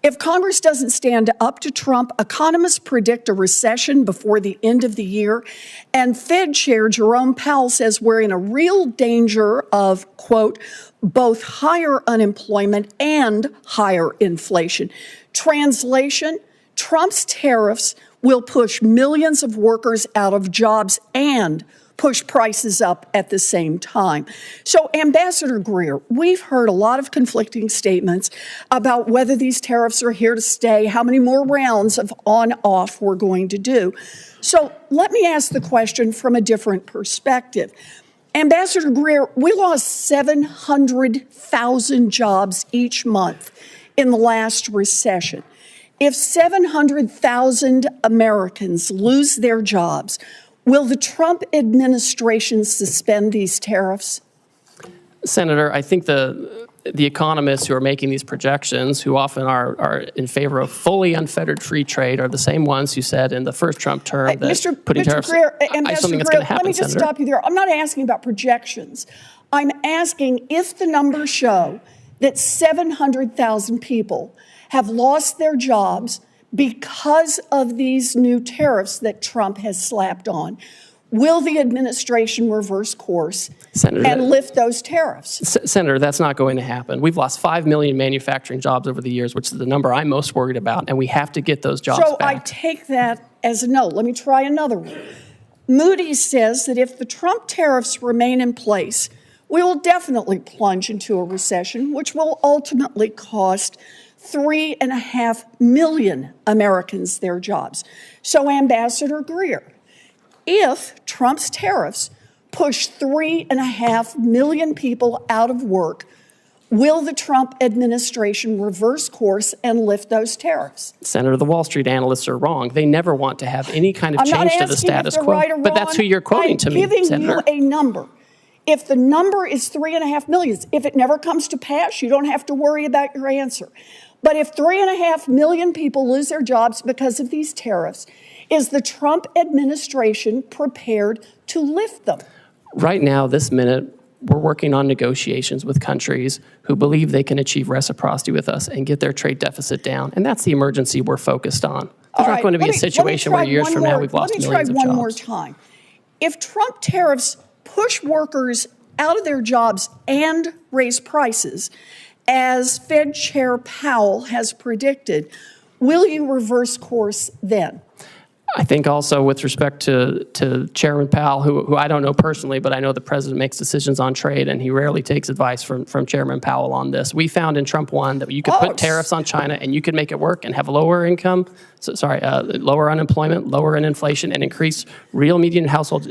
If Congress doesn't stand up to Trump, economists predict a recession before the end of the year. And Fed Chair Jerome Powell says we're in a real danger of, quote, both higher unemployment and higher inflation. Translation, Trump's tariffs will push millions of workers out of jobs and push prices up at the same time. So, Ambassador Greer, we've heard a lot of conflicting statements about whether these tariffs are here to stay, how many more rounds of on-off we're going to do. So let me ask the question from a different perspective. Ambassador Greer, we lost 700,000 jobs each month in the last recession. If 700,000 Americans lose their jobs, will the Trump administration suspend these tariffs? Senator, I think the economists who are making these projections, who often are in favor of fully unfettered free trade, are the same ones who said in the first Trump term that putting tariffs. Greer, I something that's going to happen, let me just Senator. stop you there. I'm not asking about projections. I'm asking if the numbers show that 700,000 people have lost their jobs because of these new tariffs that Trump has slapped on. Will the administration reverse course and lift those tariffs? Senator, that's not going to happen. We've lost 5 million manufacturing jobs over the years, which is the number I'm most worried about, and we have to get those jobs back. So I take that as a no. Let me try another one. Moody's says that if the Trump tariffs remain in place, we will definitely plunge into a recession, which will ultimately cost 3.5 million Americans their jobs. So, Ambassador Greer, if Trump's tariffs push 3.5 million people out of work, will the Trump administration reverse course and lift those tariffs? Senator, the Wall Street analysts are wrong. They never want to have any kind of change to the status quo. Right or wrong. But that's who you're quoting to me, Senator. I'm giving you a number. If the number is 3.5 million, if it never comes to pass, you don't have to worry about your answer. But if 3.5 million people lose their jobs because of these tariffs, is the Trump administration prepared to lift them? Right now, this minute, we're working on negotiations with countries who believe they can achieve reciprocity with us and get their trade deficit down. And that's the emergency we're focused on. There's not going to be a situation where years from now we've lost millions of jobs. Let me try one more time. If Trump tariffs push workers out of their jobs and raise prices, as Fed Chair Powell has predicted, will you reverse course then? I think also with respect to Chairman Powell, who I don't know personally, but I know the president makes decisions on trade, and he rarely takes advice from Chairman Powell on this. We found in Trump 1 that you could put tariffs on China and you could make it work and have lower income, lower unemployment, lower inflation, and increase real median household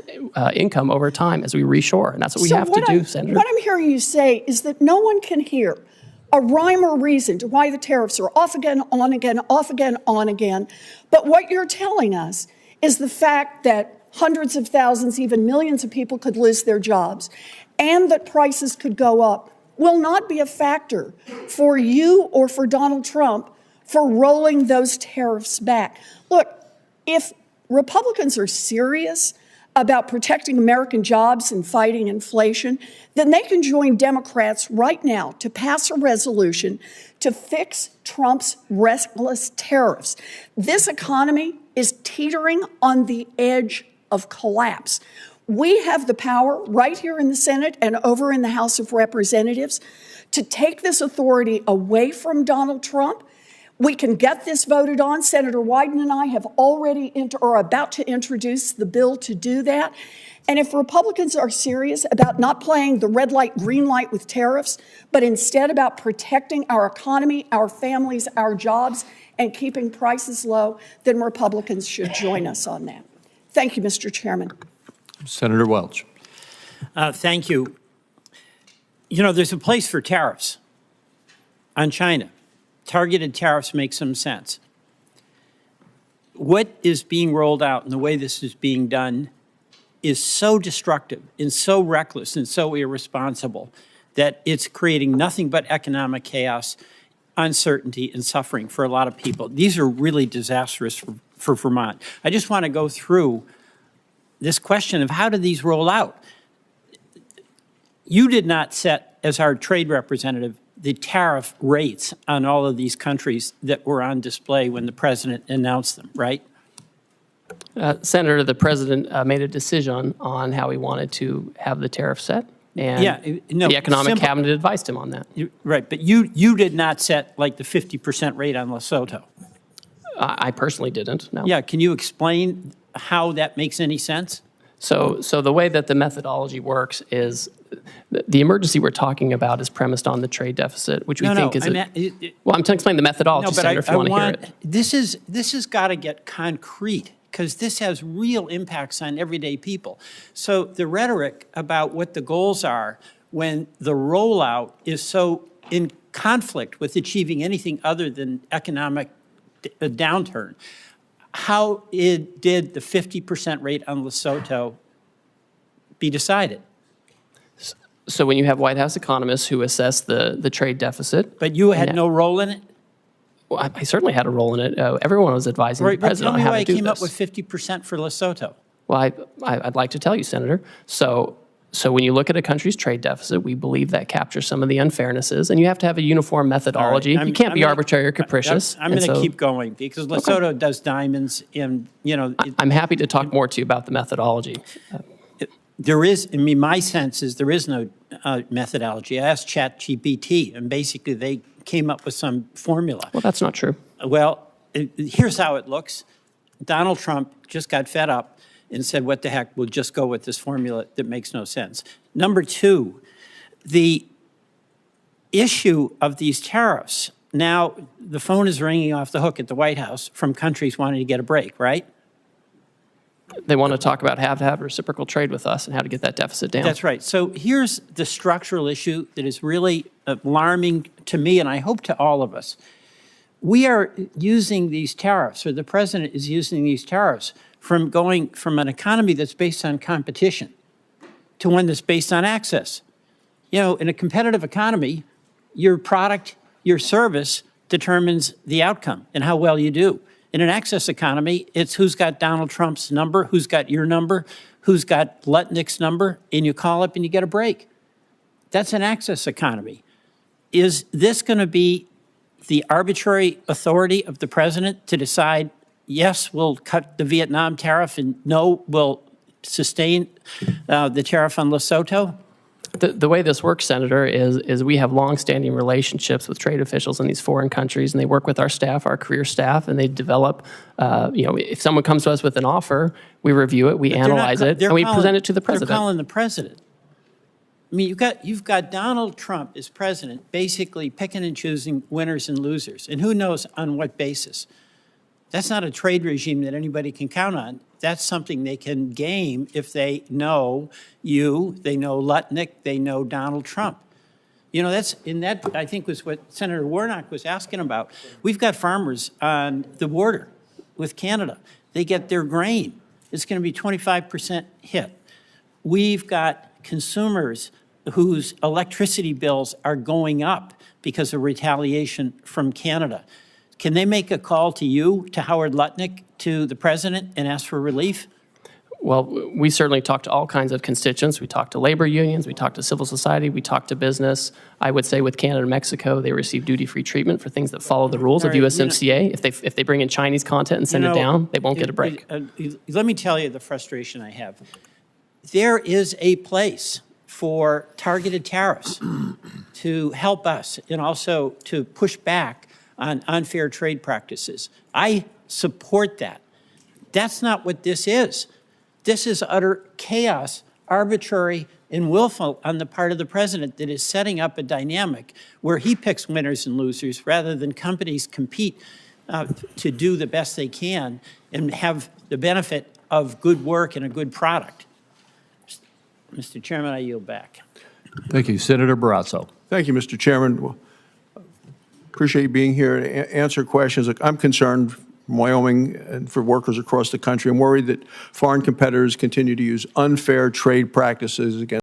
income over time as we reshore. And that's what we have to do, Senator. What I'm hearing you say is that no one can hear a rhyme or reason to why the tariffs are off again, on again, off again, on again. But what you're telling us is the fact that hundreds of thousands, even millions of people could lose their jobs and that prices could go up will not be a factor for you or for Donald Trump for rolling those tariffs back. Look, if Republicans are serious about protecting American jobs and fighting inflation, then they can join Democrats right now to pass a resolution to fix Trump's reckless tariffs. This economy is teetering on the edge of collapse. We have the power right here in the Senate and over in the House of Representatives to take this authority away from Donald Trump. We can get this voted on. Senator Wyden and I have already are about to introduce the bill to do that. And if Republicans are serious about not playing the red light, green light with tariffs, but instead about protecting our economy, our families, our jobs, and keeping prices low, then Republicans should join us on that. Thank you, Mr. Chairman. Senator Welch. Thank you. You know, there's a place for tariffs on China. Targeted tariffs make some sense. What is being rolled out and the way this is being done is so destructive and so reckless and so irresponsible that it's creating nothing but economic chaos, uncertainty, and suffering for a lot of people. These are really disastrous for Vermont. I just want to go through this question of how do these roll out? You did not set, as our trade representative, the tariff rates on all of these countries that were on display when the president announced them, right? Senator, the president made a decision on how he wanted to have the tariff set, and the economic cabinet advised him on that. Right, but you did not set like the 50% rate on Lesotho. I personally didn't, no. Yeah, can you explain how that makes any sense? So the way that the methodology works is the emergency we're talking about is premised on the trade deficit, which we think is well, I'm trying to explain the methodology, Senator, if you want to hear it. This has got to get concrete because this has real impacts on everyday people. So the rhetoric about what the goals are when the rollout is so in conflict with achieving anything other than economic downturn, how did the 50% rate on Lesotho be decided? So when you have White House economists who assess the trade deficit. But you had no role in it? Well, I certainly had a role in it. Everyone was advising the president on how to do this. Tell me why I came up with 50% for Lesotho. Well, I'd like to tell you, Senator. So when you look at a country's trade deficit, we believe that captures some of the unfairnesses, and you have to have a uniform methodology. You can't be arbitrary or capricious. I'm going to keep going because Lesotho does diamonds in, you know. I'm happy to talk more to you about the methodology. There is, I mean, my sense is there is no methodology. I asked ChatGPT, and basically they came up with some formula. Well, that's not true. Well, here's how it looks. Donald Trump just got fed up and said, what the heck, we'll just go with this formula that makes no sense. Number two, the issue of these tariffs. Now, the phone is ringing off the hook at the White House from countries wanting to get a break, right? They want to talk about how to have reciprocal trade with us and how to get that deficit down. That's right. So here's the structural issue that is really alarming to me, and I hope to all of us. We are using these tariffs, or the president is using these tariffs, from going from an economy that's based on competition to one that's based on access. You know, in a competitive economy, your product, your service determines the outcome and how well you do. In an access economy, it's who's got Donald Trump's number, who's got your number, who's got Lutnick's number, and you call up and you get a break. That's an access economy. Is this going to be the arbitrary authority of the president to decide, yes, we'll cut the Vietnam tariff, and no, we'll sustain the tariff on Lesotho? The way this works, Senator, is we have longstanding relationships with trade officials in these foreign countries, and they work with our staff, our career staff, and they develop, if someone comes to us with an offer, we review it, we analyze it, and we present it to the president. They're calling the president. I mean, you've got Donald Trump as president basically picking and choosing winners and losers, and who knows on what basis. That's not a trade regime that anybody can count on. That's something they can game if they know you, they know Lutnick, they know Donald Trump. That I think was what Senator Warnock was asking about. We've got farmers on the border with Canada. They get their grain. It's going to be 25% hit. We've got consumers whose electricity bills are going up because of retaliation from Canada. Can they make a call to you, to Howard Lutnick, to the president, and ask for relief? Well, we certainly talk to all kinds of constituents. We talk to labor unions, we talk to civil society, we talk to business. I would say with Canada and Mexico, they receive duty-free treatment for things that follow the rules of USMCA. If they bring in Chinese content and send it down, they won't get a break. Let me tell you the frustration I have. There is a place for targeted tariffs to help us and also to push back on unfair trade practices. I support that. That's not what this is. This is utter chaos, arbitrary and willful on the part of the president that is setting up a dynamic where he picks winners and losers rather than companies compete to do the best they can and have the benefit of good work and a good product. Mr. Chairman, I yield back. Thank you. Senator Barrasso. Thank you, Mr. Chairman. Appreciate you being here to answer questions. I'm concerned for Wyoming and for workers across the country. I'm worried that foreign competitors continue to use unfair trade practices against